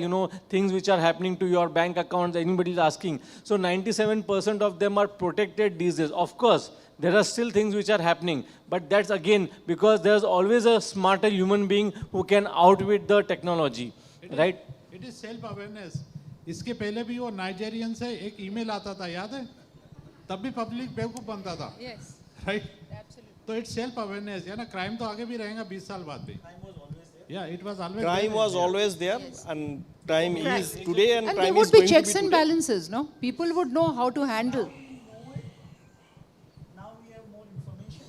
things which are happening to your bank accounts, anybody is asking. So 97% of them are protected these days. Of course, there are still things which are happening, but that's again because there's always a smarter human being who can outwit the technology, right? It is self-awareness. इसके पहले भी वो Nigerian से एक email आता था, याद है? तब भी पब्लिक बेवकूफ बनता था, right? तो it's self-awareness, crime तो आगे भी रहेगा 20 साल बाद भी. Yeah, it was always crime was always there, and crime is today, and crime there would is be going checks to be and today. balances, no? People would know how to handle. Now we have more information,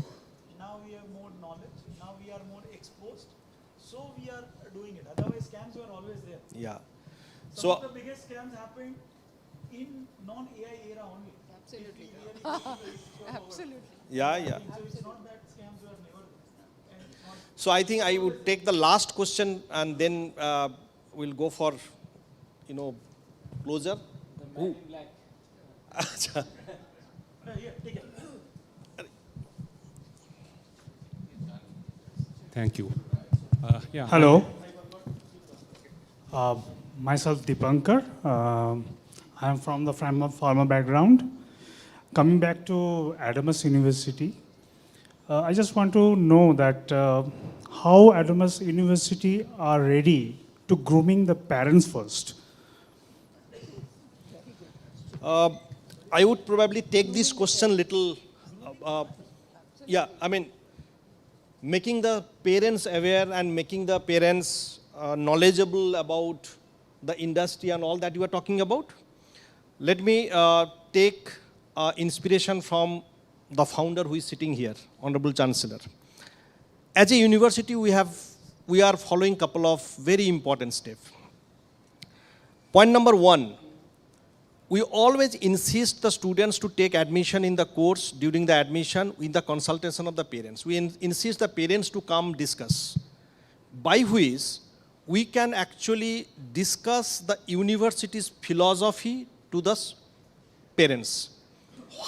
now we have more knowledge, now we are more exposed, so we are doing it. Otherwise, scams were always there. Yeah. Some of the biggest scams happened in non-AI era only. Absolutely. Absolutely. Yeah. So it's not that scams were never. So I think I would take the last question, and then we'll go for, closer. Who? Thank you. Hello. Myself Dipankar. I am from the farmer background. Coming back to Adamas University, I just want to know that how Adamas University are ready to grooming the parents first. I would probably take this question little, making the parents aware and making the parents knowledgeable about the industry and all that you are talking about. Let me take inspiration from the founder who is sitting here, Honorable Chancellor. As a university, we are following a couple of very important steps. Point number one, we always insist the students to take admission in the course during the admission with the consultation of the parents. We insist the parents to come discuss, by which we can actually discuss the university's philosophy to the parents.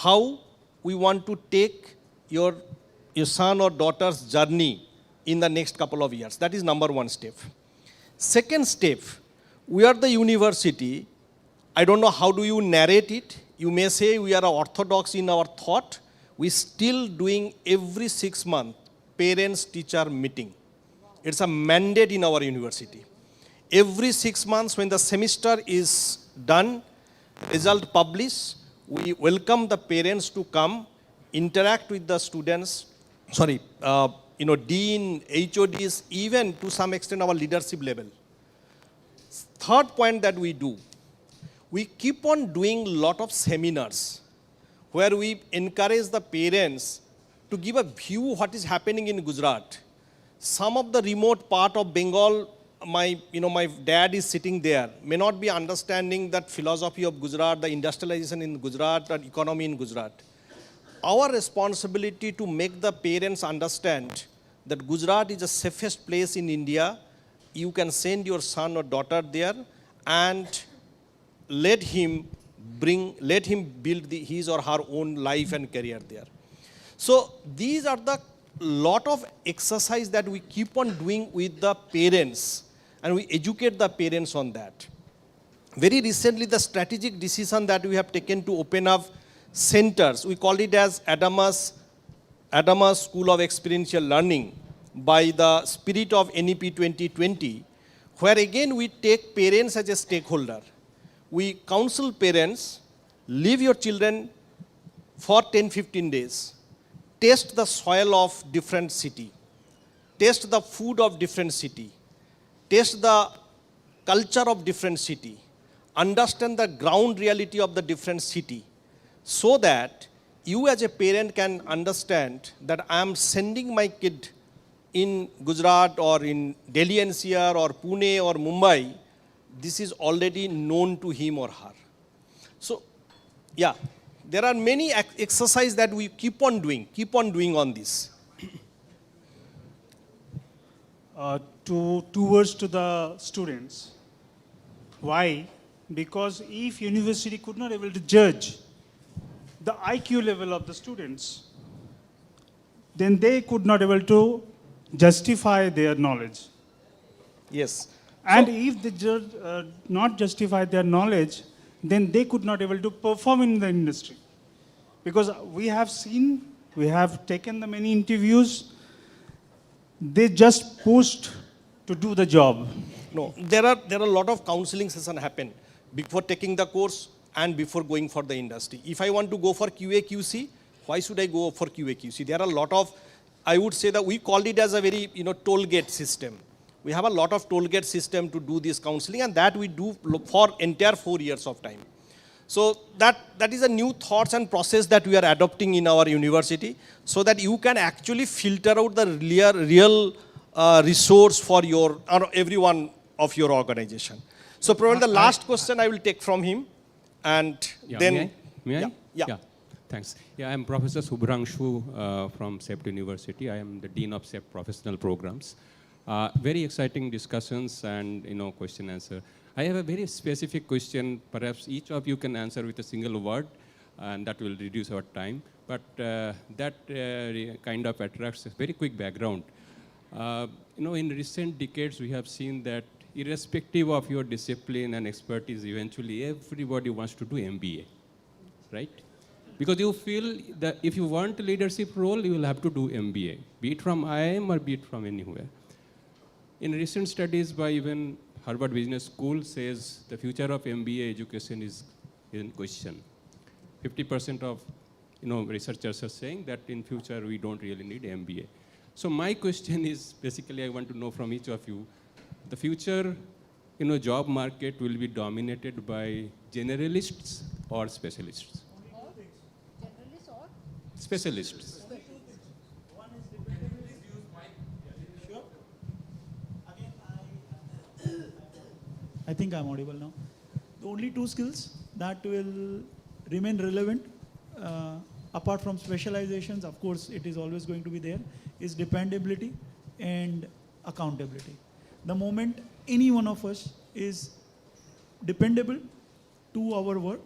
How we want to take your son or daughter's journey in the next couple of years. That is number one step. Second step, we are the university. I don't know how do you narrate it. You may say we are orthodox in our thought. We still doing every 6 months parents-teacher meeting. It's a mandate in our university. Every 6 months when the semester is done, result published, we welcome the parents to come, interact with the students, dean, HODs, even to some extent our leadership level. Third point that we do, we keep on doing lot of seminars where we encourage the parents to give a view what is happening in Gujarat. Some of the remote part of Bengal, my dad is sitting there, may not be understanding that philosophy of Gujarat, the industrialization in Gujarat, the economy in Gujarat. Our responsibility to make the parents understand that Gujarat is the safest place in India. You can send your son or daughter there and let him build his or her own life and career there. So these are the lot of exercise that we keep on doing with the parents, and we educate the parents on that. Very recently, the strategic decision that we have taken to open up centers, we call it as Adamas School of Experiential Learning by the spirit of NEP 2020, where again we take parents as a stakeholder. We counsel parents, leave your children for 10-15 days, taste the soil of different city, taste the food of different city, test the culture of different city, understand the ground reality of the different city, so that you as a parent can understand that I am sending my kid in Gujarat or in Delhi NCR or Pune or Mumbai, this is already known to him or her. So, yeah, there are many exercises that we keep on doing on this. Two words to the students. Why? Because if university could not able to judge the IQ level of the students, then they could not able to justify their knowledge. Yes. And if they not justify their knowledge, then they could not able to perform in the industry. Because we have seen, we have taken the many interviews, they just pushed to do the job. No, there are a lot of counseling sessions happen before taking the course and before going for the industry. If I want to go for QA QC, why should I go for QA QC? There are a lot of, I would say that we called it as a very toll gate system. We have a lot of toll gate system to do this counseling, and that we do for entire 4 years of time. So that is a new thoughts and process that we are adopting in our university, so that you can actually filter out the real resource for your or every one of your organization. So probably the last question I will take from him, and then may I? Yeah. Thanks. Yeah, I'm Professor Subhrangshu from CEPT University. I am the Dean of CEPT Professional Programs. Very exciting discussions and question answer. I have a very specific question. Perhaps each of you can answer with a single word, and that will reduce our time. But that kind of attracts a very quick background. In recent decades, we have seen that irrespective of your discipline and expertise, eventually everybody wants to do MBA, right? Because you feel that if you want a leadership role, you will have to do MBA, be it from IIM or be it from anywhere. In recent studies by even Harvard Business School says the future of MBA education is in question. 50% of researchers are saying that in future we don't really need MBA. So my question is, basically I want to know from each of you, the future job market will be dominated by generalists or specialists? Specialists. I think I'm audible now. The only two skills that will remain relevant, apart from specializations, of course, it is always going to be there, is dependability and accountability. The moment any one of us is dependable to our work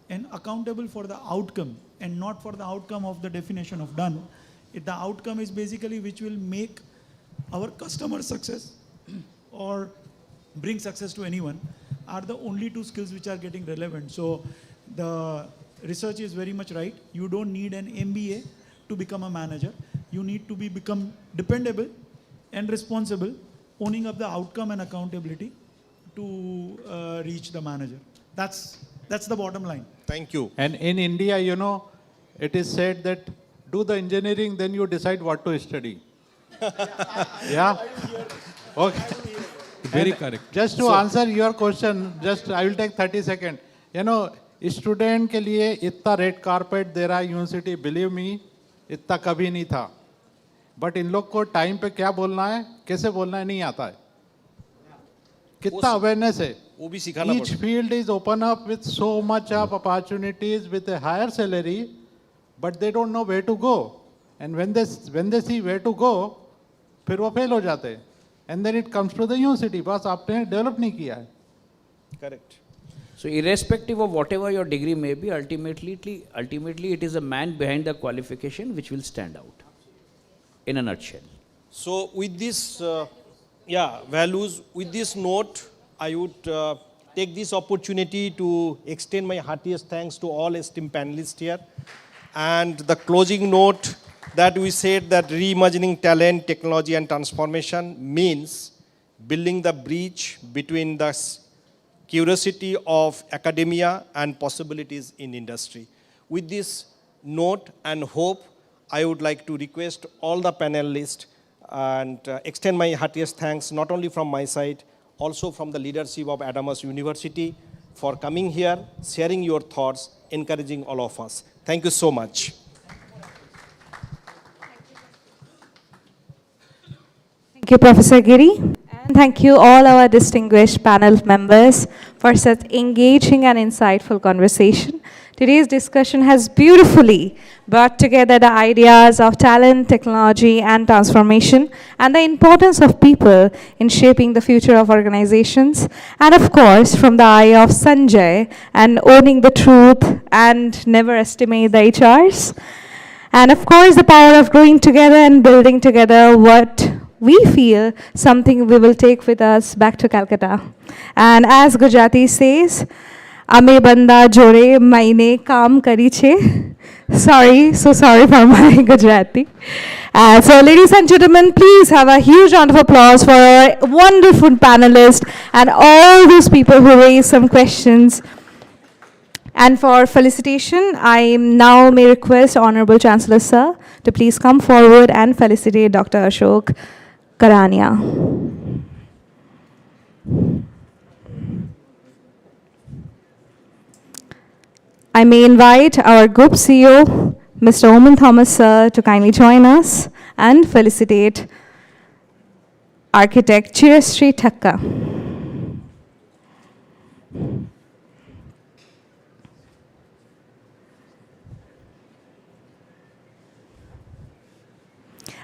and accountable for the outcome and not for the outcome of the definition of done, if the outcome is basically which will make our customer success or bring success to anyone, are the only two skills which are getting relevant. So the research is very much right. You don't need an MBA to become a manager. You need to become dependable and responsible, owning up the outcome and accountability to reach the manager. That's the bottom line. Thank you. And in India, it is said that do the engineering, then you decide what to study. Yeah? Okay. Very correct. Just to answer your question, I will take 30 seconds. Student के लिए इतना red carpet दे रहा है university, believe me, इतना कभी नहीं था. But इन लोग को time पे क्या बोलना है, कैसे बोलना है नहीं आता है. कितना awareness है. Each field is open up with so much of opportunities with a higher salary, but they don't know where to go. And when they see where to go, फिर वो fail हो जाते हैं. And then it comes to the university. बस आपने develop नहीं किया है. Correct. So irrespective of whatever your degree may be, ultimately it is a man behind the qualification which will stand out, in a nutshell. So with this, values, with this note, I would take this opportunity to extend my heartiest thanks to all esteemed panelists here. And the closing note that we said that reimagining talent, technology and transformation means building the bridge between the curiosity of academia and possibilities in industry. With this note and hope, I would like to request all the panelists and extend my heartiest thanks, not only from my side, also from the leadership of Adamas University for coming here, sharing your thoughts, encouraging all of us. Thank you so much. Thank you, Professor Giri. And thank you all our distinguished panel members for such engaging and insightful conversation. Today's discussion has beautifully brought together the ideas of talent, technology, and transformation, and the importance of people in shaping the future of organizations. And of course, from the eye of Sanjay, and owning the truth and never estimate the HRs. And of course, the power of growing together and building together what we feel something we will take with us back to Calcutta. And as Gujarati says, Ame banda jore maine kaam kari che. Sorry, so sorry for my Gujarati. So ladies and gentlemen, please have a huge round of applause for our wonderful panelists and all those people who raised some questions. And for felicitation, I now may request Honorable Chancellor Sir to please come forward and felicitate Dr. Ashok Karania. I may invite our Group CEO, Mr. Oman Thomas Sir, to kindly join us and felicitate Architect Chirasri Thakka.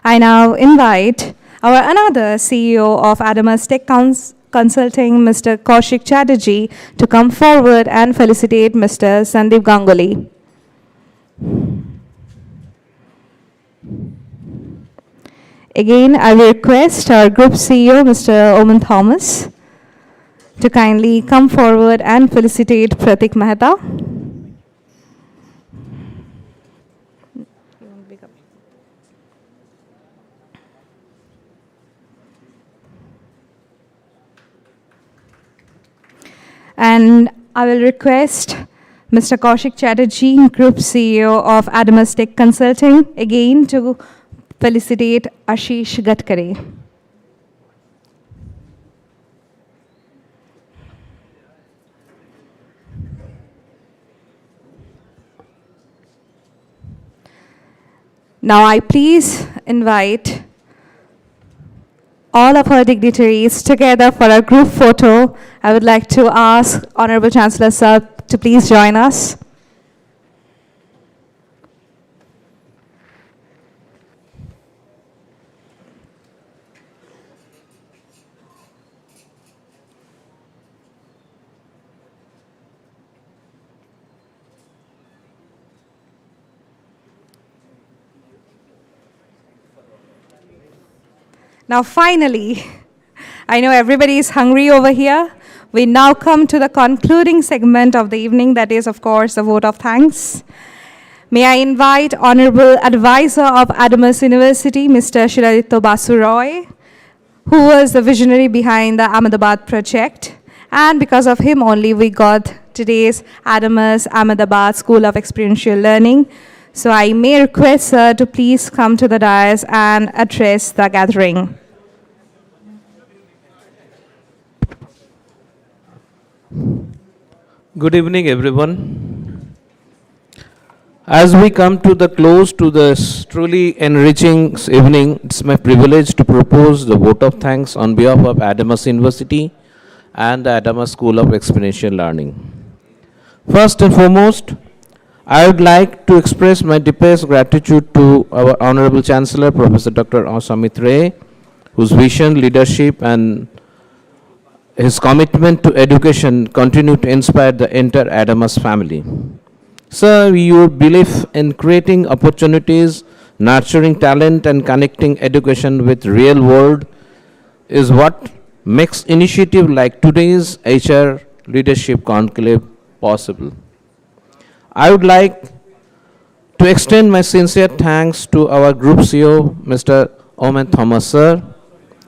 I now invite our another CEO of Adamas Tech Consulting, Mr. Kaushik Chatterjee, to come forward and felicitate Mr. Sandeep Ganguly. Again, I will request our Group CEO, Mr. Oman Thomas, to kindly come forward and felicitate Pratik Mehta. And I will request Mr. Kaushik Chatterjee, Group CEO of Adamas Tech Consulting, again to felicitate Ashish Gatkare. Now I please invite all of our dignitaries together for a group photo. I would like to ask Honorable Chancellor Sir to please join us. Now finally, I know everybody is hungry over here. We now come to the concluding segment of the evening, that is, of course, the vote of thanks. May I invite Honorable Advisor of Adamas University, Mr. Shiladitya Basu Roy, who was the visionary behind the Ahmedabad project. And because of him only, we got today's Adamas Ahmedabad School of Experiential Learning. So I may request Sir to please come to the dais and address the gathering. Good evening, everyone. As we come to the close to this truly enriching evening, it's my privilege to propose the vote of thanks on behalf of Adamas University and the Adamas School of Experiential Learning. First and foremost, I would like to express my deepest gratitude to our Honorable Chancellor, Professor Dr. Samit Ray, whose vision, leadership, and his commitment to education continue to inspire the entire Adamas family. Sir, your belief in creating opportunities, nurturing talent, and connecting education with real world is what makes initiative like today's HR Leadership Conclave possible. I would like to extend my sincere thanks to our Group CEO, Mr. Oman Thomas Sir,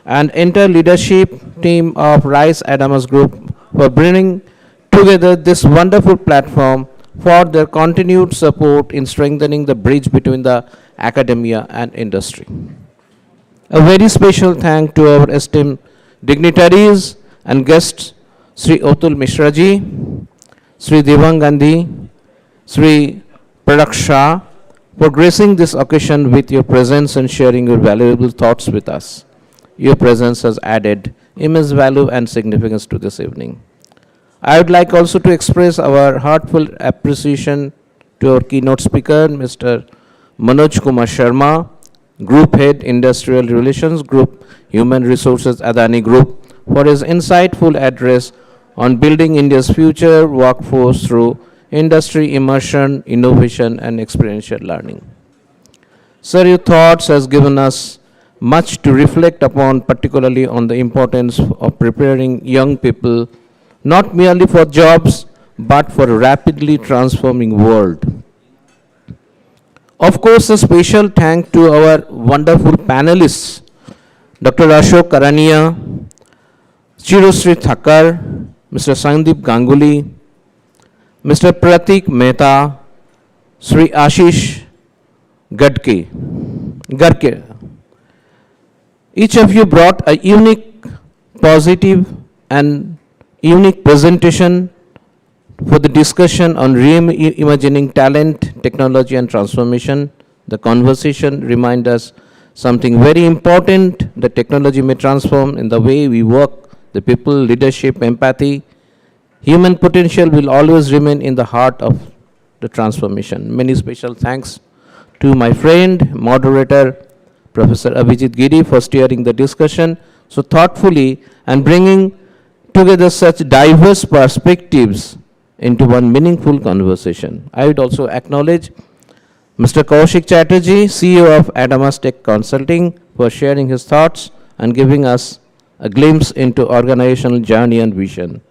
and entire leadership team of Rice Adamas Group for bringing together this wonderful platform for their continued support in strengthening the bridge between the academia and industry. A very special thank to our esteemed dignitaries and guests Sri Otul Mishra ji, Sri Devang Gandhi, Sri Pradak Shah, for gracing this occasion with your presence and sharing your valuable thoughts with us. Your presence has added immense value and significance to this evening. I would like also to express our heartfelt appreciation to our keynote speaker, Mr. Manoj Kumar Sharma, Group Head, Industrial Relations Group, Human Resources, Adani Group, for his insightful address on building India's future workforce through industry immersion, innovation, and experiential learning. Sir, your thoughts has given us much to reflect upon, particularly on the importance of preparing young people, not merely for jobs, but for a rapidly transforming world. Of course, a special thank to our wonderful panelists, Dr. Ashok Karania, Chirusri Thakkar, Mr. Sandeep Ganguly, Mr. Pratik Mehta, Sri Ashish Garke. Each of you brought a unique, positive, and unique presentation for the discussion on reimagining talent, technology, and transformation. The conversation reminds us something very important: that technology may transform in the way we work, the people, leadership, empathy. Human potential will always remain in the heart of the transformation. Many special thanks to my friend, moderator, Professor Abhijit Giri, for steering the discussion so thoughtfully and bringing together such diverse perspectives into one meaningful conversation. I would also acknowledge Mr. Kaushik Chatterjee, CEO of Adamas Tech Consulting, for sharing his thoughts and giving us a glimpse into organizational journey and vision.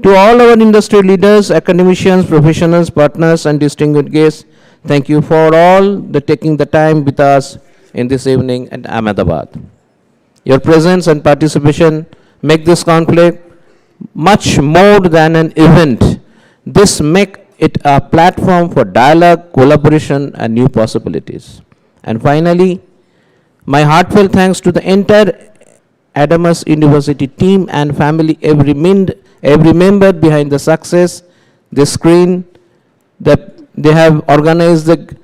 To all our industry leaders, academicians, professionals, partners, and distinguished guests, thank you for all the taking the time with us in this evening at Ahmedabad. Your presence and participation make this conclave much more than an event. This makes it a platform for dialogue, collaboration, and new possibilities. And finally, my heartfelt thanks to the entire Adamas University team and family, every member behind the success, the screen, that they have organized the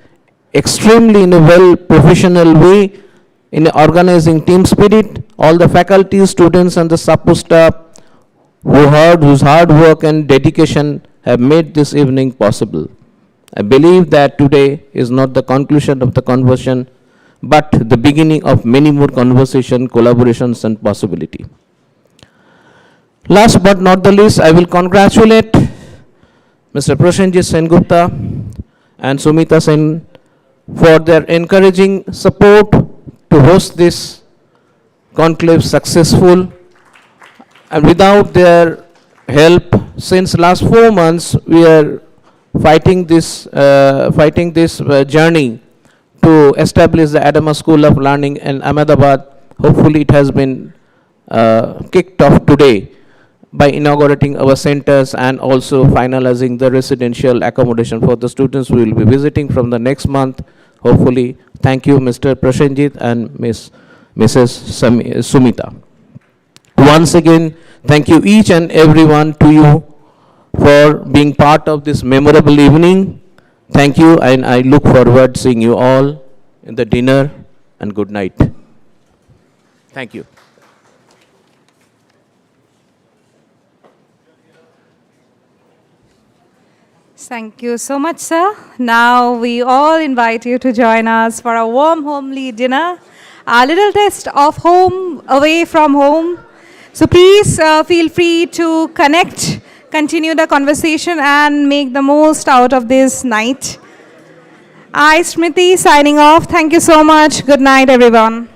extremely in a well professional way in organizing team spirit, all the faculty, students, and the support staff whose hard work and dedication have made this evening possible. I believe that today is not the conclusion of the conversation, but the beginning of many more conversation, collaborations, and possibility. Last but not the least, I will congratulate Mr. Prashanjit Sengupta and Sumita Sen for their encouraging support to host this conclave successful. And without their help, since last 4 months, we are fighting this journey to establish the Adamas School of Learning in Ahmedabad. Hopefully, it has been kicked off today by inaugurating our centers and also finalizing the residential accommodation for the students we will be visiting from the next month. Hopefully, thank you, Mr. Prashanjit and Mrs. Sumita. Once again, thank you each and everyone to you for being part of this memorable evening. Thank you, and I look forward to seeing you all in the dinner, and good night. Thank you. Thank you so much, sir. Now we all invite you to join us for a warm homely dinner, a little taste of home away from home. So please feel free to connect, continue the conversation, and make the most out of this night. I, Smriti, signing off. Thank you so much. Good night, everyone.